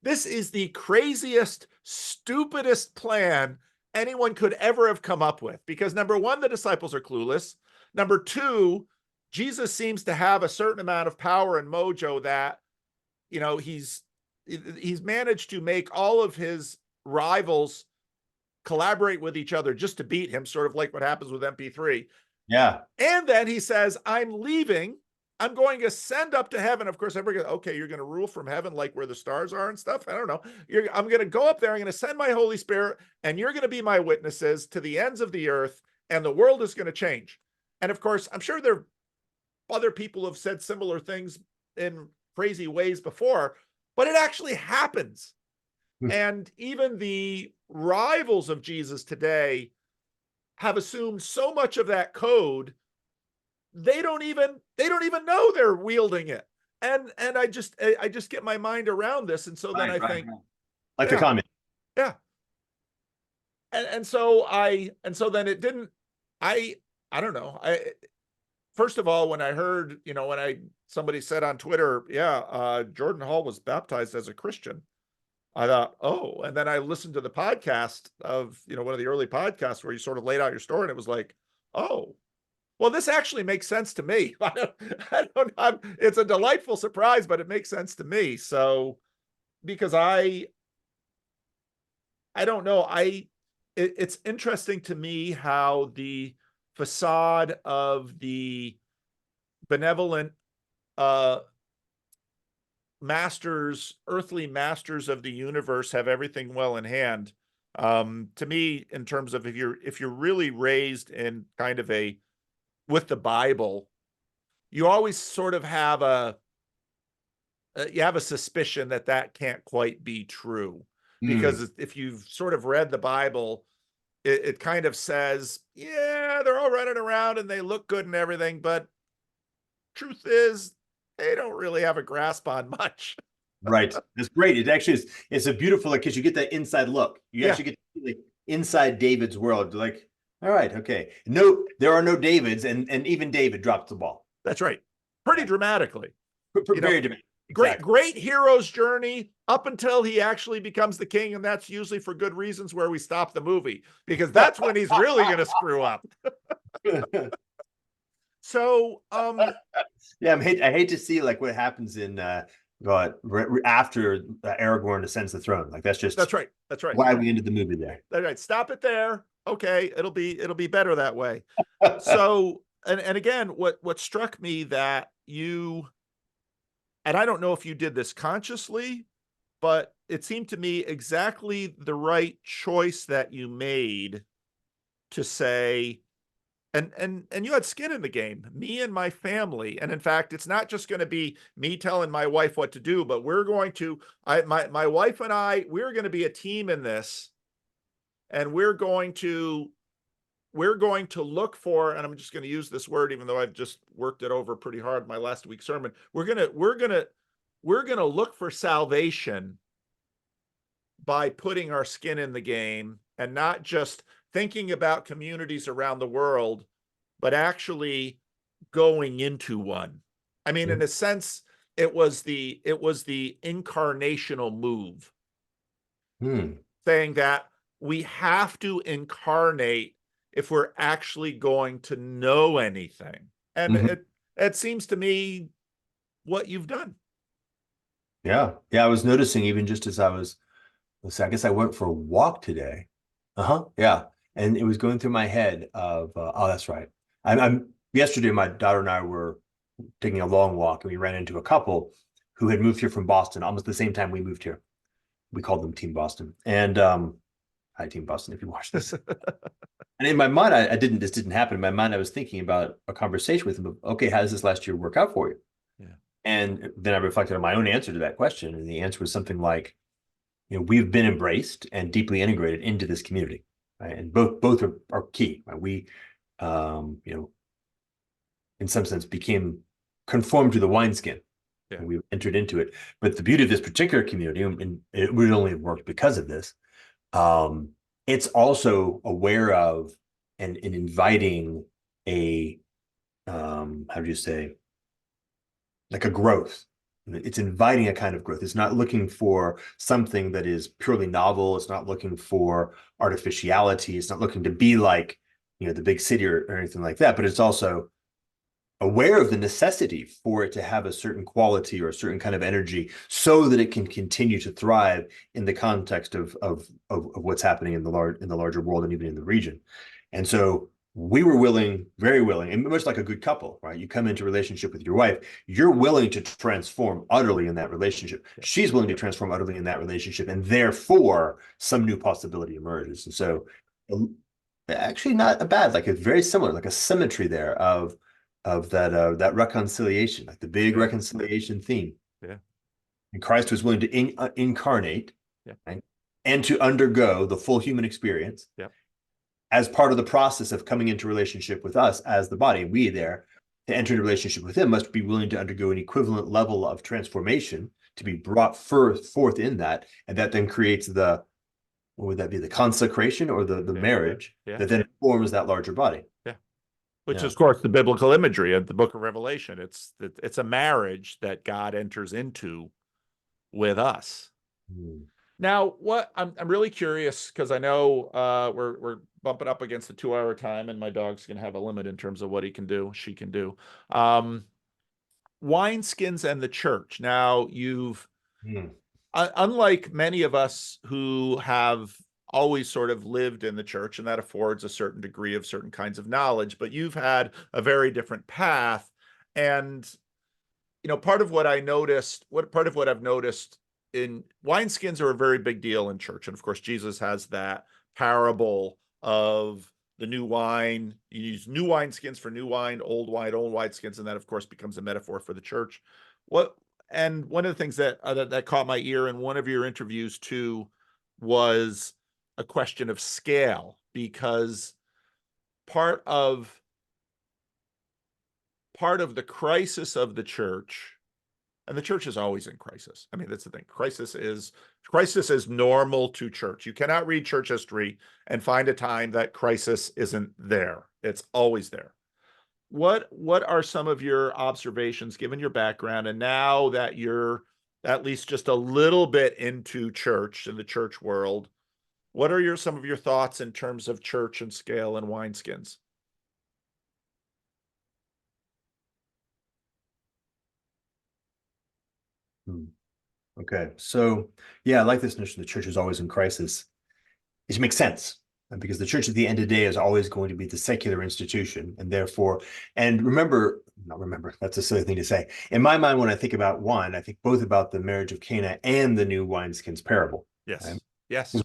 this is the craziest, stupidest plan anyone could ever have come up with. Because number one, the disciples are clueless. Number two, Jesus seems to have a certain amount of power and mojo that, you know, he's managed to make all of his rivals collaborate with each other just to beat him, sort of like what happens with MP3.
Yeah.
And then he says, I'm leaving. I'm going to ascend up to heaven. Of course, everybody goes, okay, you're going to rule from heaven like where the stars are and stuff. I don't know. I'm going to go up there. I'm going to send my Holy Spirit, and you're going to be my witnesses to the ends of the earth, and the world is going to change. And of course, I'm sure there are other people who have said similar things in crazy ways before, but it actually happens. And even the rivals of Jesus today have assumed so much of that code, they don't even know they're wielding it. And I just get my mind around this. And so then I think,
like the comment.
Yeah. And so then it didn't, I don't know. First of all, when I heard, you know, somebody said on Twitter, Jordan Hall was baptized as a Christian, I thought, oh, and then I listened to the podcast of, you know, one of the early podcasts where you sort of laid out your story, and it was like, oh, well, this actually makes sense to me. It's a delightful surprise, but it makes sense to me. So, because I don't know, it's interesting to me how the facade of the benevolent earthly masters of the universe have everything well in hand. To me, in terms of if you're really raised in kind of with the Bible, you always sort of have a suspicion that can't quite be true. Because if you've sort of read the Bible, it kind of says, yeah, they're all running around and they look good and everything, but truth is, they don't really have a grasp on much.
Right. That's great. It actually is. It's a beautiful, like, because you get that inside look. You actually get to see, like, inside David's world. Like, all right, okay. No, there are no Davids, and even David drops the ball.
That's right. Pretty dramatically.
Very dramatic.
Exactly. Great hero's journey up until he actually becomes the king, and that's usually for good reasons where we stop the movie, because that's when he's really going to screw up. So,
yeah, I hate to see, like, what happens in after Aragorn ascends the throne. Like, that's right. Why we ended the movie there.
That's right. Stop it there. Okay, it'll be better that way. So, and again, what struck me that you, and I don't know if you did this consciously, but it seemed to me exactly the right choice that you made to say, and you had skin in the game, me and my family. And in fact, it's not just going to be me telling my wife what to do, but we're going to, my wife and I, we're going to be a team in this, and we're going to look for, and I'm just going to use this word, even though I've just worked it over pretty hard in my last week's sermon. We're going to look for salvation by putting our skin in the game, and not just thinking about communities around the world, but actually going into one. I mean, in a sense, it was the incarnational move, saying that we have to incarnate if we're actually going to know anything. And it seems to me what you've done.
Yeah. I was noticing, even just as I guess I went for a walk today. Yeah. And it was going through my head of, oh, that's right. Yesterday, my daughter and I were taking a long walk, and we ran into a couple who had moved here from Boston almost the same time we moved here. We called them Team Boston. And hi, Team Boston, if you watch this. And in my mind, this didn't happen. In my mind, I was thinking about a conversation with him of, okay, how does this last year work out for you?
Yeah.
And then I reflected on my own answer to that question. And the answer was something like, we've been embraced and deeply integrated into this community. Right? And both are key. Right? We, in some sense, became conformed to the wineskin.
Yeah.
And we entered into it. But the beauty of this particular community, and it would only have worked because of this, it's also aware of and inviting a how do you say, like a growth. It's inviting a kind of growth. It's not looking for something that is purely novel. It's not looking for artificiality. It's not looking to be like, the big city or anything like that. But it's also aware of the necessity for it to have a certain quality or a certain kind of energy so that it can continue to thrive in the context of what's happening in the larger world and even in the region. And so we were willing, very willing, and much like a good couple, right? You come into a relationship with your wife, you're willing to transform utterly in that relationship.
Yeah.
She's willing to transform utterly in that relationship, and therefore some new possibility emerges. And so actually not a bad, like it's very similar, like a symmetry there of that reconciliation, like the big reconciliation theme.
Yeah.
And Christ was willing to incarnate, right? And to undergo the full human experience as part of the process of coming into relationship with us as the body. We there to enter into relationship with him must be willing to undergo an equivalent level of transformation to be brought forth in that. And that then creates what would that be? The consecration or the marriage that then forms that larger body.
Which is, of course, the biblical imagery of the book of Revelation. It's a marriage that God enters into with us. Now, what I'm really curious, because I know we're bumping up against the 2-hour time, and my dog's gonna have a limit in terms of what she can do. Wineskins and the church. Now, you've unlike many of us who have always sort of lived in the church, and that affords a certain degree of certain kinds of knowledge, but you've had a very different path. And part of what I've noticed in wineskins are a very big deal in church. And of course, Jesus has that parable of the new wine. You use new wineskins for new wine, old wineskins, and that of course becomes a metaphor for the church. And one of the things that caught my ear in one of your interviews too was a question of scale, because part of the crisis of the church, and the church is always in crisis. I mean, that's the thing. Crisis is normal to church. You cannot read church history and find a time that crisis isn't there. It's always there. What are some of your observations, given your background, and now that you're at least just a little bit into church in the church world, what are some of your thoughts in terms of church and scale and wineskins?
Okay, so yeah, I like this notion the church is always in crisis. It makes sense because the church at the end of the day is always going to be the secular institution, and therefore, and not remember, that's a silly thing to say. In my mind, when I think about wine, I think both about the marriage of Cana and the new wineskins parable.
Yes.
Right?
Yes.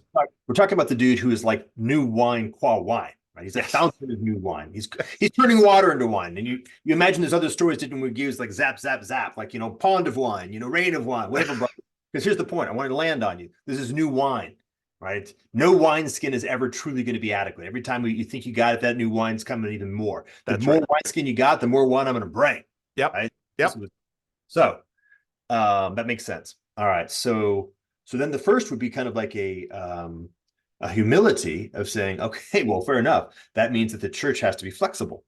We're talking about the dude who is like new wine qua wine. Right? He's a fountain of new wine. He's turning water into wine. And you imagine there's other stories didn't we use like zap, zap, zap, like pond of wine, rain of wine, whatever. Because here's the point. I want to land on you. This is new wine, right? No wineskin is ever truly going to be adequate. Every time you think you got it, that new wine's coming even more. The more wineskin you got, the more wine I'm going to bring.
Yep.
Right?
Yep.
So that makes sense. All right. So then the first would be kind of like a humility of saying, okay, well, fair enough. That means that the church has to be flexible.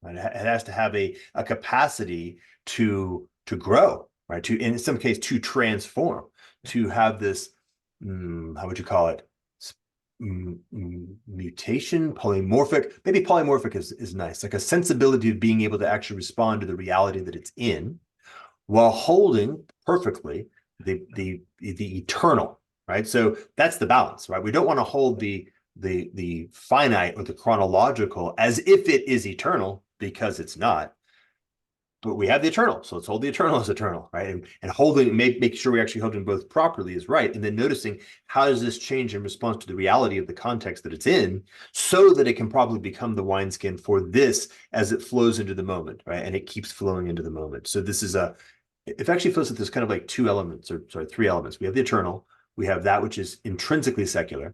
Right? It has to have a capacity to grow, right? To, in some case, to transform, to have this, how would you call it? Mutation, polymorphic. Maybe polymorphic is nice, like a sensibility of being able to actually respond to the reality that it's in, while holding perfectly the eternal, right? So that's the balance, right? We don't want to hold the finite or the chronological as if it is eternal, because it's not. but we have the eternal, so let's hold the eternal as eternal, right? And holding, make sure we actually hold them both properly is right. And then noticing how does this change in response to the reality of the context that it's in, so that it can probably become the wineskin for this as it flows into the moment, right? And it keeps flowing into the moment. So this is it actually feels like there's kind of like two elements, or sorry, three elements. We have the eternal, we have that which is intrinsically secular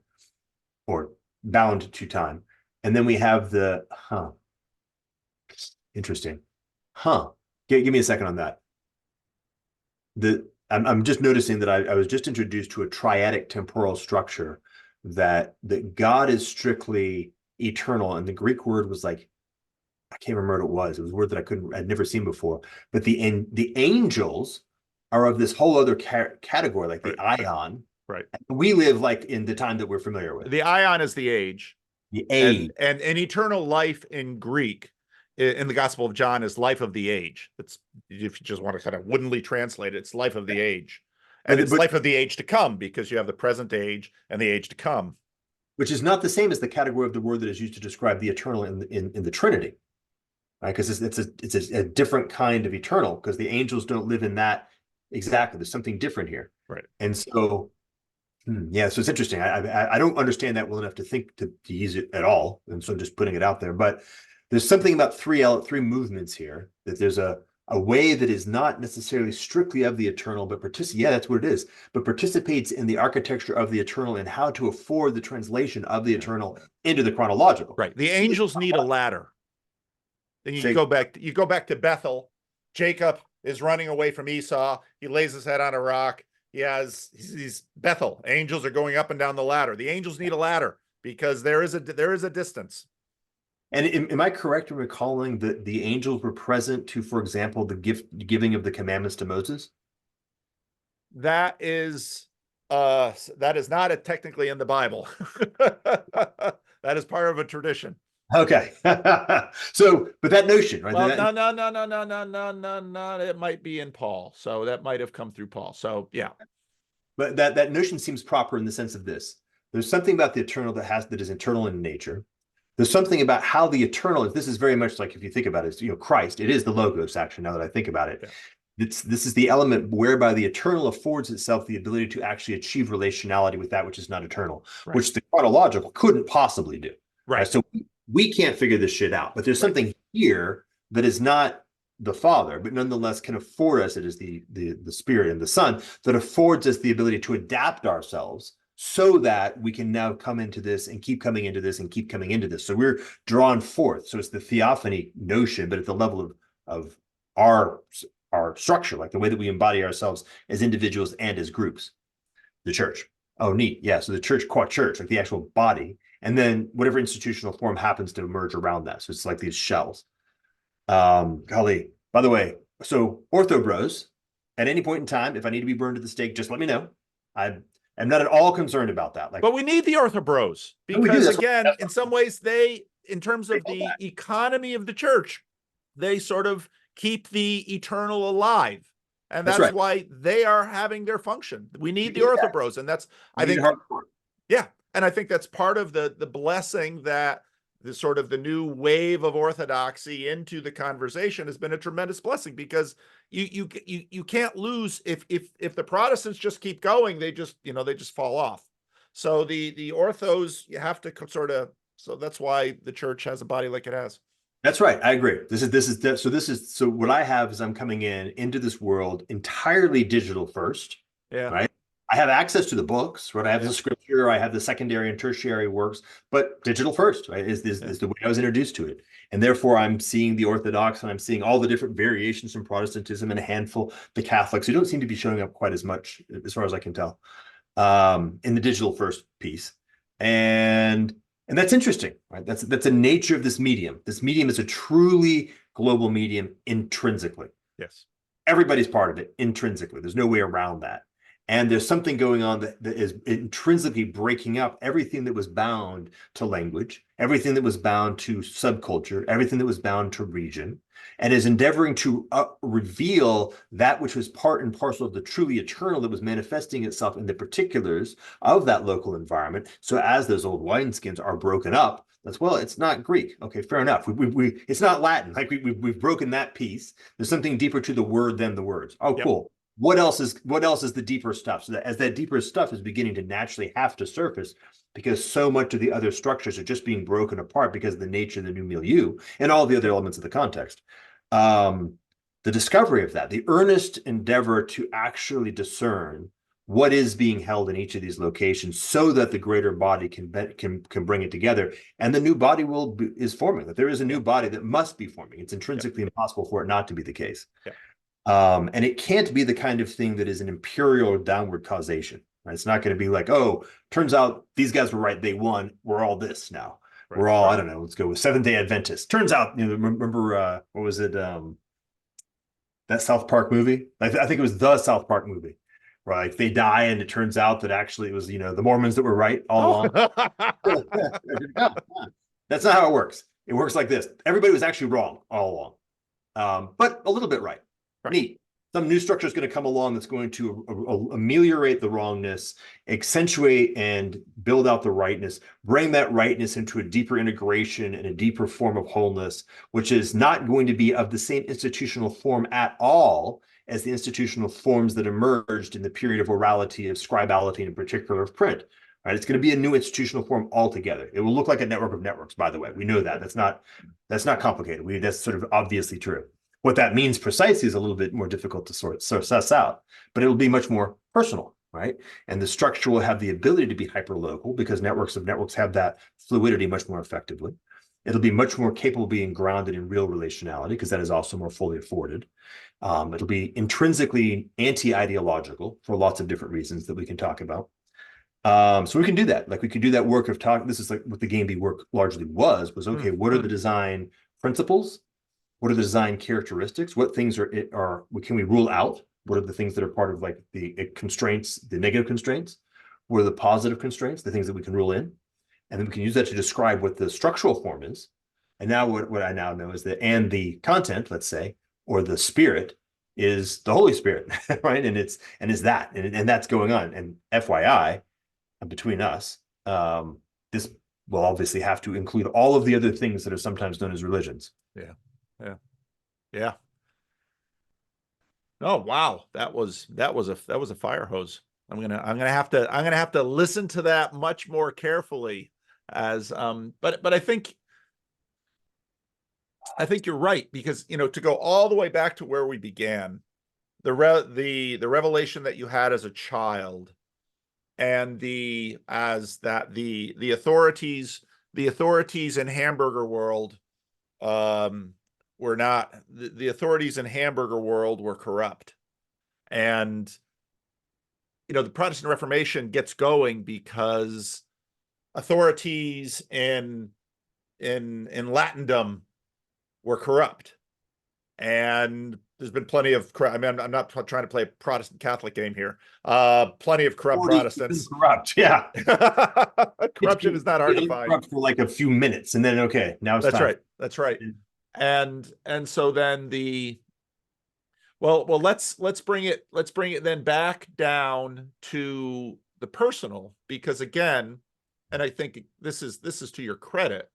or bound to time. And then we have the, interesting. Give me a second on that. I'm just noticing that I was just introduced to a triadic temporal structure that God is strictly eternal, and the Greek word was like, I can't remember what it was. It was a word that I'd never seen before. But the angels are of this whole other category, like the ion.
Right.
We live like in the time that we're familiar with.
The ion is the age.
The age.
And eternal life in Greek, in the Gospel of John, is life of the age. It's, if you just want to kind of woodenly translate it, it's life of the age. And it's life of the age to come, because you have the present age and the age to come.
Which is not the same as the category of the word that is used to describe the eternal in the Trinity. Right? Because it's a different kind of eternal, because the angels don't live in that exactly. There's something different here.
Right.
And so, yeah, so it's interesting. I don't understand that well enough to think to use it at all. And so I'm just putting it out there. But there's something about three movements here, that there's a way that is not necessarily strictly of the eternal, but that's what it is, but participates in the architecture of the eternal and how to afford the translation of the eternal into the chronological.
Right. The angels need a ladder. Then you go back to Bethel. Jacob is running away from Esau. He lays his head on a rock. He's Bethel. Angels are going up and down the ladder. The angels need a ladder because there is a distance.
And am I correct in recalling that the angels were present to, for example, the giving of the commandments to Moses?
That is not technically in the Bible. That is part of a tradition.
Okay. So, but that notion, right?
Well, no. It might be in Paul. So that might have come through Paul. So yeah.
But that notion seems proper in the sense of this. There's something about the eternal that is eternal in nature. There's something about how the eternal is. This is very much like, if you think about it, Christ. It is the logos, actually, now that I think about it. Yeah. This is the element whereby the eternal affords itself the ability to actually achieve relationality with that which is not eternal, right, which the chronological couldn't possibly do.
Right.
So we can't figure this shit out. But there's something here that is not the Father, but nonetheless can afford us. It is the Spirit and the Son that affords us the ability to adapt ourselves, so that we can now come into this and keep coming into this and keep coming into this. So we're drawn forth. So it's the theophany notion, but at the level of our structure, like the way that we embody ourselves as individuals and as groups. The church. Oh, neat. Yeah. So the church, like the actual body, and then whatever institutional form happens to emerge around that. So it's like these shells. Golly, by the way, so Ortho Bros, at any point in time, if I need to be burned at the stake, just let me know. I'm not at all concerned about that.
But we need the Ortho Bros, because again, in some ways, in terms of the economy of the church, they sort of keep the eternal alive. And that's right, why they are having their function. We need the Ortho Bros. And that's, I think, yeah. And I think that's part of the blessing that the sort of the new wave of orthodoxy into the conversation has been a tremendous blessing, because you can't lose if the Protestants just keep going, they just fall off. So the orthos, you have to so that's why the church has a body like it has.
That's right. I agree. So what I have is I'm coming into this world entirely digital first.
Yeah.
Right. I have access to the books, right? I have the scripture, I have the secondary and tertiary works, but digital first, right? Is the way I was introduced to it. And therefore I'm seeing the Orthodox, and I'm seeing all the different variations from Protestantism, and a handful, the Catholics, who don't seem to be showing up quite as much, as far as I can tell, in the digital first piece. And that's interesting, right? That's the nature of this medium. This medium is a truly global medium intrinsically.
Yes.
Everybody's part of it intrinsically. There's no way around that. And there's something going on that is intrinsically breaking up everything that was bound to language, everything that was bound to subculture, everything that was bound to region. and is endeavoring to reveal that which was part and parcel of the truly eternal that was manifesting itself in the particulars of that local environment. So as those old wineskins are broken up, that's, well, it's not Greek. Okay, fair enough. It's not Latin. Like we've broken that piece. There's something deeper to the word than the words. Oh,
Yep.
cool. What else is the deeper stuff? So that as that deeper stuff is beginning to naturally have to surface, because so much of the other structures are just being broken apart because of the nature of the new milieu and all the other elements of the context. The discovery of that, the earnest endeavor to actually discern what is being held in each of these locations, so that the greater body can bring it together, and the new body is forming. That there is a new body that must be forming. It's intrinsically impossible for it not to be the case. And it can't be the kind of thing that is an imperial downward causation. Right? It's not going to be like, oh, turns out these guys were right, they won, we're all this now. Right. We're all, I don't know, let's go with Seventh-day Adventists. Turns out, remember what was it? That South Park movie? I think it was the South Park movie. Right, they die, and it turns out that actually it was, the Mormons that were right all along. That's not how it works. It works like this: everybody was actually wrong all along, but a little bit right. Neat. Some new structure is going to come along that's going to ameliorate the wrongness, accentuate and build out the rightness, bring that rightness into a deeper integration and a deeper form of wholeness, which is not going to be of the same institutional form at all as the institutional forms that emerged in the period of orality, of scribality, and in particular of print. Right? It's going to be a new institutional form altogether. It will look like a network of networks, by the way. We know that. That's not complicated. That's sort of obviously true. What that means precisely is a little bit more difficult to suss out, but it will be much more personal, right? And the structure will have the ability to be hyperlocal, because networks of networks have that fluidity much more effectively. It'll be much more capable of being grounded in real relationality, because that is also more fully afforded. It'll be intrinsically anti-ideological for lots of different reasons that we can talk about. So we can do that. Like we could do that work of talk. This is like what the Game B work largely was okay, what are the design principles? What are the design characteristics? What things can we rule out? What are the things that are part of like the constraints, the negative constraints? What are the positive constraints, the things that we can rule in? And then we can use that to describe what the structural form is. And now what I now know is that, and the content, let's say, or the spirit is the Holy Spirit, right? And it's that, and that's going on. And FYI, between us, this will obviously have to include all of the other things that are sometimes known as religions.
Yeah. Oh wow, that was a fire hose. I'm gonna have to listen to that much more carefully. But I think you're right, because to go all the way back to where we began, the revelation that you had as a child, and the authorities in Hamburger World were not, the authorities in Hamburger World were corrupt. And the Protestant Reformation gets going because authorities in Latindom were corrupt. And there's been plenty of, I mean, I'm not trying to play a Protestant Catholic game here. Plenty of corrupt Protestants.
Corrupt, yeah.
Corruption is not hard to find.
Corrupt for like a few minutes, and then okay, now it's time.
That's right. And so then let's bring it then back down to the personal, because again, and I think this is to your credit,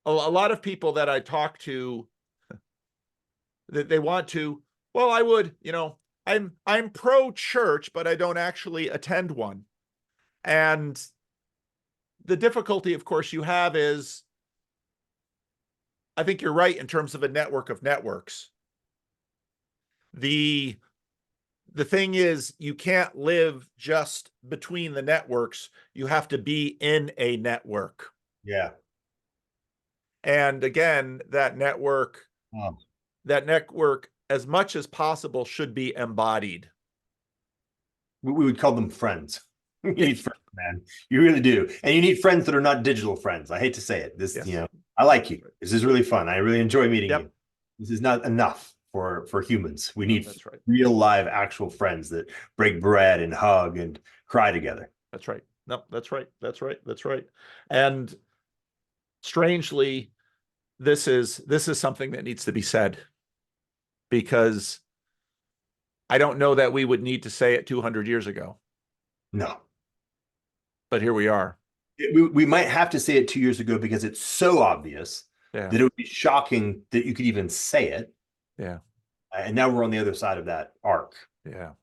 a lot of people that I talk to, that they want to, well, I would, I'm pro-church, but I don't actually attend one. And the difficulty, of course, you have is, I think you're right in terms of a network of networks. The thing is, you can't live just between the networks. You have to be in a network.
Yeah.
And again, that network, as much as possible, should be embodied.
We would call them friends. You need friends, man. You really do. And you need friends that are not digital friends. I hate to say it. This, yes. I like you. This is really fun. I really enjoy meeting you. This is not enough for humans. We need real, live, actual friends that break bread and hug and cry together.
That's right. No, that's right. And strangely, this is something that needs to be said, because I don't know that we would need to say it 200 years ago,
No.
but here we are.
We might have to say it 2 years ago because it's so obvious
Yeah.
that it would be shocking that you could even say it.
Yeah.
And now we're on the other side of that arc.
Yeah.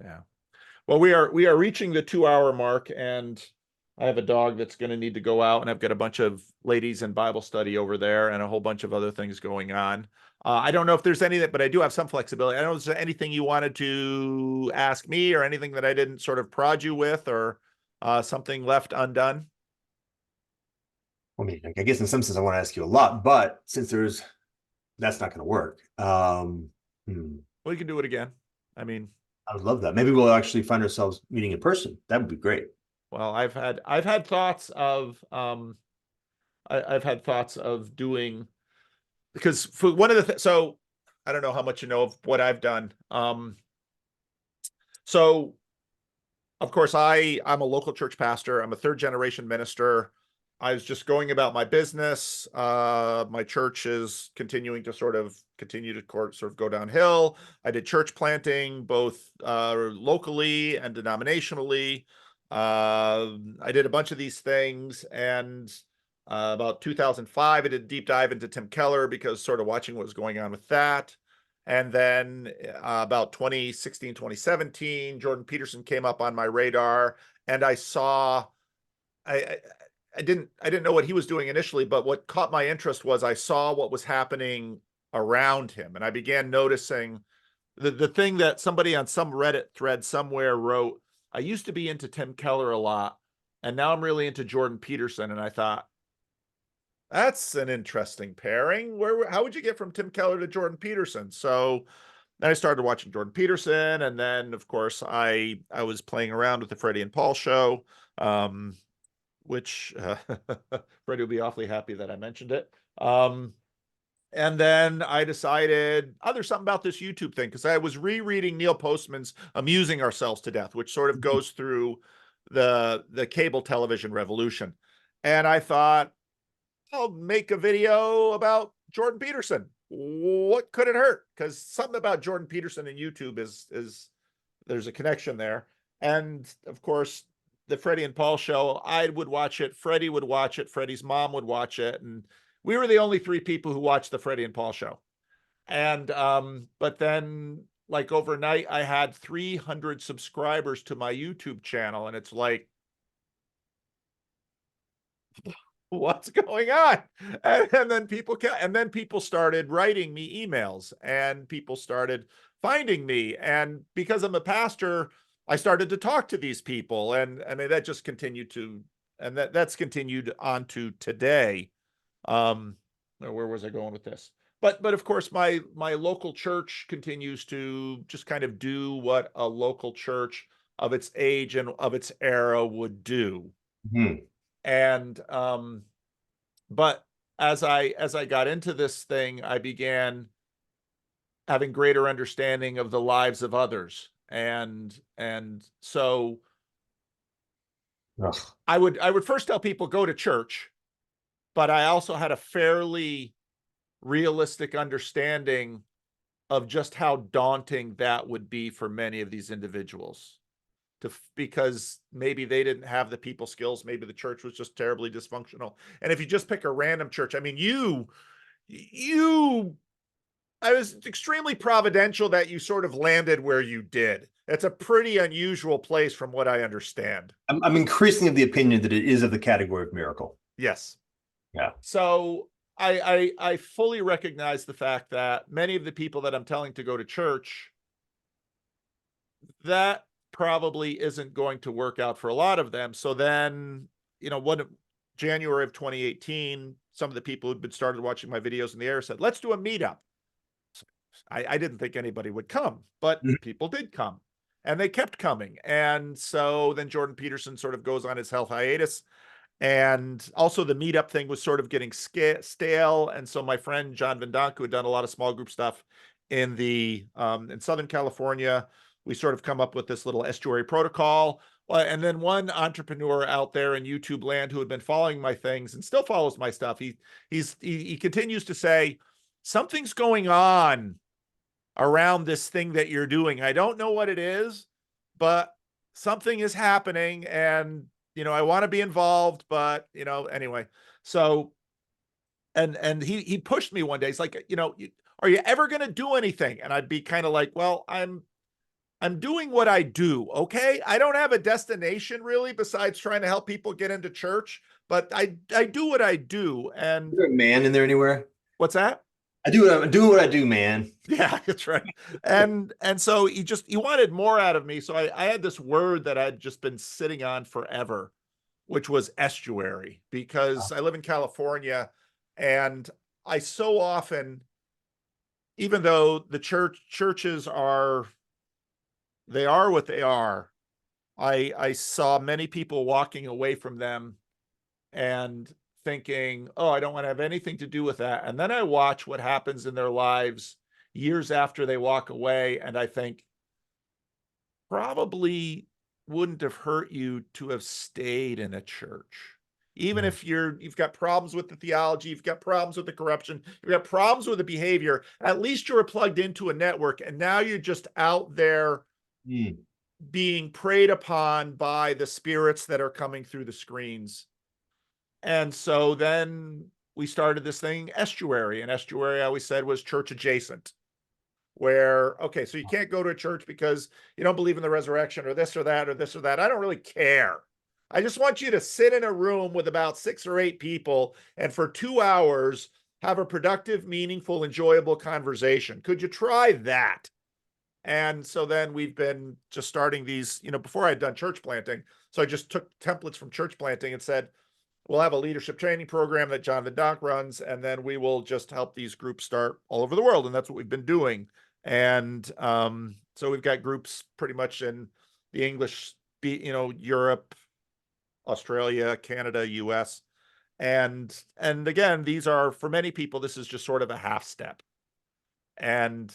Yeah. Well, we are reaching the 2 hour mark, and I have a dog that's going to need to go out, and I've got a bunch of ladies in Bible study over there and a whole bunch of other things going on. I don't know if there's anything, but I do have some flexibility. I don't know if there's anything you wanted to ask me, or anything that I didn't sort of prod you with, or something left undone.
I mean, I guess in some sense I want to ask you a lot, but since that's not going to work.
We can do it again. I mean,
I would love that. Maybe we'll actually find ourselves meeting in person. That would be great.
well, I've had thoughts of I've had thoughts of doing, because for one of the so I don't know how much you know of what I've done. So of course I'm a local church pastor. I'm a third generation minister. I was just going about my business. My church is continuing to sort of go downhill. I did church planting both locally and denominationally. I did a bunch of these things, and about 2005, I did a deep dive into Tim Keller, because sort of watching what was going on with that. And then about 2016, 2017, Jordan Peterson came up on my radar, and I saw, I, I didn't know what he was doing initially, but what caught my interest was I saw what was happening around him, and I began noticing the thing that somebody on some Reddit thread somewhere wrote. I used to be into Tim Keller a lot, and now I'm really into Jordan Peterson. And I thought, that's an interesting pairing. How would you get from Tim Keller to Jordan Peterson? So then I started watching Jordan Peterson, and then of course I was playing around with the Freddie and Paul show, which Freddie will be awfully happy that I mentioned it. And then I decided, oh, there's something about this YouTube thing, because I was rereading Neil Postman's Amusing Ourselves to Death, which sort of goes through the cable television revolution. And I thought, I'll make a video about Jordan Peterson. What could it hurt? Because something about Jordan Peterson and YouTube is there's a connection there. And of course, the Freddie and Paul show, I would watch it. Freddie would watch it. Freddie's mom would watch it. And we were the only three people who watched the Freddie and Paul show. And but then, like, overnight, I had 300 subscribers to my YouTube channel, and it's like, what's going on? And then people started writing me emails, and people started finding me, and because I'm a pastor, I started to talk to these people, and I mean, that just continued to, and that's continued on to today. Where was I going with this? But of course, my local church continues to just kind of do what a local church of its age and of its era would do.
Hmm.
And but as I got into this thing, I began having greater understanding of the lives of others. And so
Ugh.
I would first tell people, go to church, but I also had a fairly realistic understanding of just how daunting that would be for many of these individuals, because maybe they didn't have the people skills, maybe the church was just terribly dysfunctional. And if you just pick a random church, I mean, I was extremely providential that you sort of landed where you did. It's a pretty unusual place from what I understand.
I'm increasingly of the opinion that it is of the category of miracle.
Yes.
Yeah.
So I fully recognize the fact that many of the people that I'm telling to go to church, that probably isn't going to work out for a lot of them. So then, January of 2018, some of the people who'd been started watching my videos in the air said, let's do a meetup. So I didn't think anybody would come, but people did come, and they kept coming. And so then Jordan Peterson sort of goes on his health hiatus. And also the meetup thing was sort of getting stale. And so my friend John Vendank, who had done a lot of small group stuff in Southern California, we sort of come up with this little estuary protocol. Well, and then one entrepreneur out there in YouTube land who had been following my things and still follows my stuff, he continues to say, something's going on around this thing that you're doing. I don't know what it is, but something is happening, and I want to be involved, but anyway. So and he pushed me one day. He's like, are you ever going to do anything? And I'd be kind of like, well, I'm doing what I do. Okay. I don't have a destination really besides trying to help people get into church, but I do what I do. And
Is there a man in there anywhere?
what's that?
I'm doing what I do, man.
Yeah, that's right. And so he wanted more out of me. So I had this word that I'd just been sitting on forever, which was estuary, because I live in California, and I so often, even though the churches are what they are, I saw many people walking away from them and thinking, oh, I don't want to have anything to do with that. And then I watch what happens in their lives years after they walk away, and I think, probably wouldn't have hurt you to have stayed in a church. Even if you've got problems with the theology, you've got problems with the corruption, you've got problems with the behavior, at least you're plugged into a network, and now you're just out there being preyed upon by the spirits that are coming through the screens. And so then we started this thing, Estuary, and Estuary, I always said, was church adjacent, where, okay, so you can't go to a church because you don't believe in the resurrection or this or that or this or that. I don't really care. I just want you to sit in a room with about 6 or 8 people and for 2 hours have a productive, meaningful, enjoyable conversation. Could you try that? And so then we've been just starting these, before I had done church planting. So I just took templates from church planting and said, we'll have a leadership training program that John the Doc runs, and then we will just help these groups start all over the world. And that's what we've been doing. And so we've got groups pretty much in the English, Europe, Australia, Canada, US. And again, these are, for many people, this is just sort of a half step. And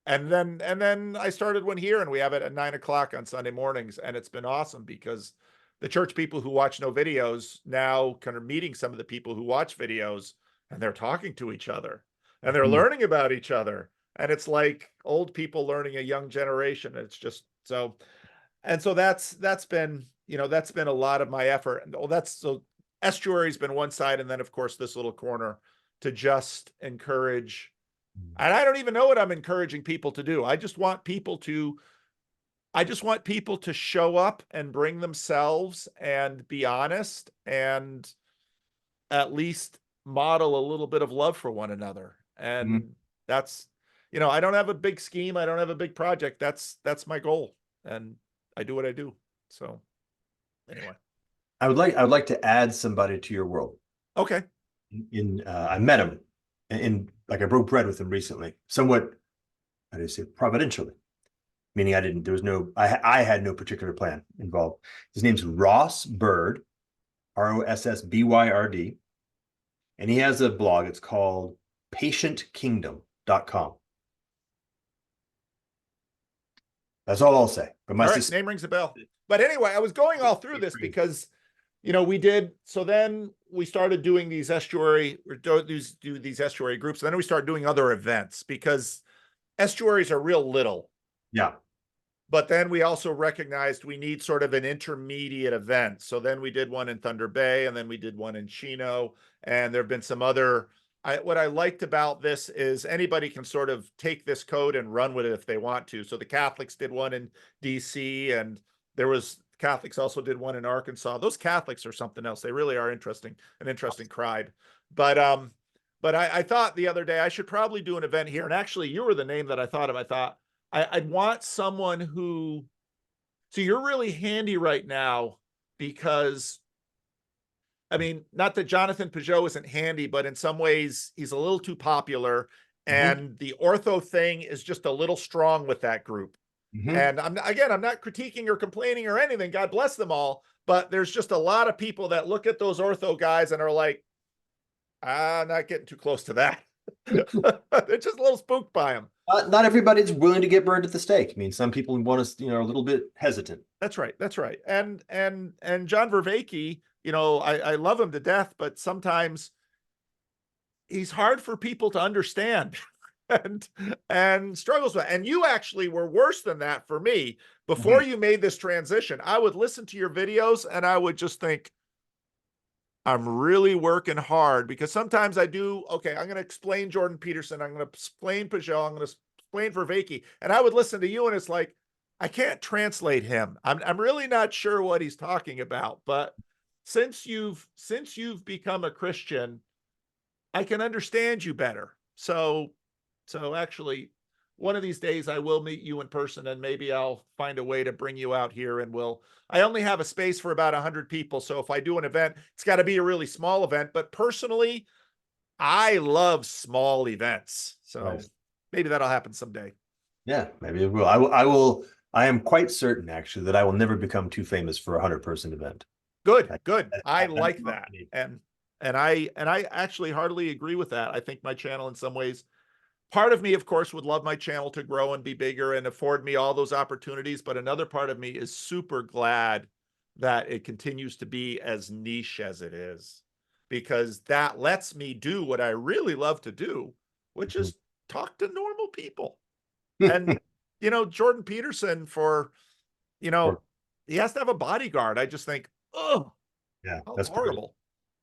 then I started one here, and we have it at 9:00 on Sunday mornings. And it's been awesome because the church people who watch no videos now kind of meeting some of the people who watch videos, and they're talking to each other and they're learning about each other. And it's like old people learning a young generation. It's just so, and so that's been, that's been a lot of my effort. And so Estuary's been one side. And then of course, this little corner to just encourage. And I don't even know what I'm encouraging people to do. I just want people to show up and bring themselves and be honest and at least model a little bit of love for one another. And that's, I don't have a big scheme. I don't have a big project. That's my goal. And I do what I do. So anyway.
I would like to add somebody to your world.
Okay.
I met him in like I broke bread with him recently, somewhat, how do you say, providentially. Meaning I had no particular plan involved. His name's Ross Bird, ROSSBYRD. And he has a blog. It's called patientkingdom.com. That's all I'll say. But my
name rings a bell. But anyway, I was going all through this because, so then we started doing these estuary groups. And then we started doing other events because estuaries are real little.
Yeah.
But then we also recognized we need sort of an intermediate event. So then we did one in Thunder Bay, and then we did one in Chino. And there have been some other, what I liked about this is anybody can sort of take this code and run with it if they want to. So the Catholics did one in DC, and Catholics also did one in Arkansas. Those Catholics are something else. They really are an interesting crowd. But I thought the other day I should probably do an event here. And actually, you were the name that I thought of. I thought I'd want someone who, so you're really handy right now because, I mean, not that Jonathan Peugeot isn't handy, but in some ways he's a little too popular, and the ortho thing is just a little strong with that group. And I'm not critiquing or complaining or anything. God bless them all. But there's just a lot of people that look at those ortho guys and are like, I'm not getting too close to that. They're just a little spooked by him.
Not everybody's willing to get burned at the stake. I mean, some people want to, are a little bit hesitant.
That's right. That's right. And John Vervaeke, I love him to death, but sometimes he's hard for people to understand and struggles with. And you actually were worse than that for me. Before you made this transition, I would listen to your videos and I would just think, I'm really working hard, because sometimes I do, okay, I'm going to explain Jordan Peterson, I'm going to explain Peugeot, I'm going to explain Vervaeke, and I would listen to you and it's like, I can't translate him. I'm really not sure what he's talking about. But since you've become a Christian, I can understand you better. So actually, one of these days I will meet you in person, and maybe I'll find a way to bring you out here, and I only have a space for about 100 people. So if I do an event, it's got to be a really small event. But personally, I love small events. So
Nice.
maybe that'll happen someday.
Yeah, maybe it will. I am quite certain, actually, that I will never become too famous for a 100-person event.
Good. I
That's
like
not
that.
me.
And I actually heartily agree with that. I think my channel, in some ways, part of me, of course, would love my channel to grow and be bigger and afford me all those opportunities. But another part of me is super glad that it continues to be as niche as it is, because that lets me do what I really love to do, which is talk to normal people. And, Jordan Peterson,
Or-
he has to have a bodyguard. I just think, oh,
yeah,
how
that's pretty.
horrible.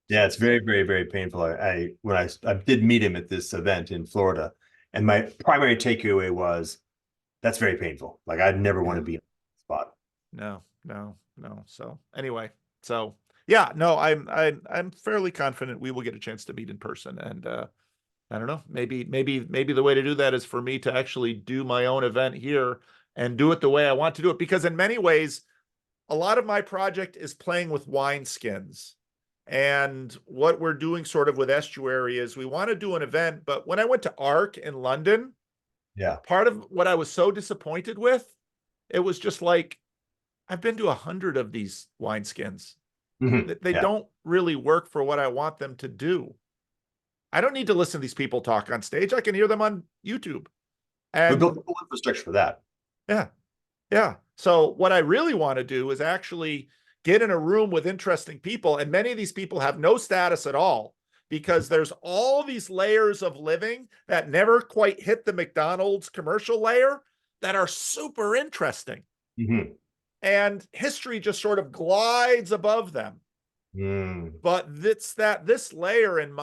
Yeah, it's
So,
very, very, very painful. When I did meet him at this event in Florida, and my primary takeaway was that's very painful. Like, I'd never want to be in that spot.
no. So anyway, yeah, no, I'm fairly confident we will get a chance to meet in person. And I don't know, maybe the way to do that is for me to actually do my own event here and do it the way I want to do it. Because in many ways, a lot of my project is playing with wineskins. And what we're doing sort of with Estuary is we want to do an event. But when I went to ARC in London,
Yeah.
part of what I was so disappointed with, it was just like, I've been to 100 of these wineskins. They
Yeah.
don't really work for what I want them to do. I don't need to listen to these people talk on stage. I can hear them on YouTube.
We built
And
the whole infrastructure for that.
yeah. So what I really want to do is actually get in a room with interesting people. And many of these people have no status at all, because there's all these layers of living that never quite hit the McDonald's commercial layer that are super interesting. And history just sort of glides above them. But it's this layer in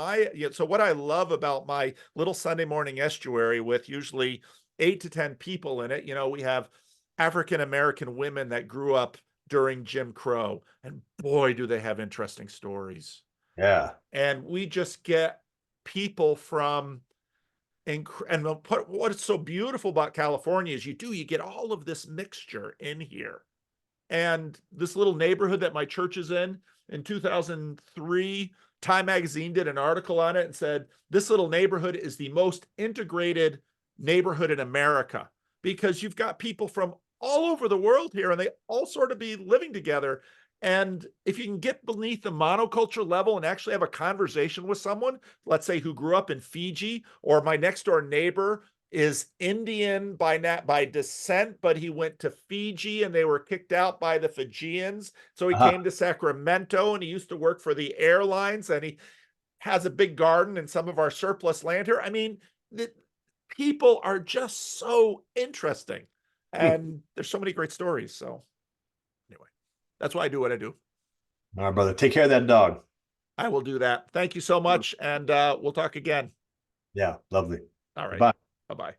so what I love about my little Sunday morning Estuary, with usually 8 to 10 people in it, we have African American women that grew up during Jim Crow, and boy, do they have interesting stories.
Yeah.
And we just get people from, and what's so beautiful about California is you get all of this mixture in here. And this little neighborhood that my church is in 2003, Time Magazine did an article on it and said, this little neighborhood is the most integrated neighborhood in America, because you've got people from all over the world here, and they all sort of be living together. And if you can get beneath the monoculture level and actually have a conversation with someone, let's say who grew up in Fiji, or my next door neighbor is Indian by descent, but he went to Fiji and they were kicked out by the Fijians. So he came to Sacramento, and he used to work for the airlines, and he has a big garden and some of our surplus land here. I mean, the people are just so interesting, and there's so many great stories. So anyway, that's why I do what I do.
All right, brother. Take care of that dog.
I will do that. Thank you so much. And we'll talk again.
Yeah, lovely.
All right.
Bye.
Bye-bye.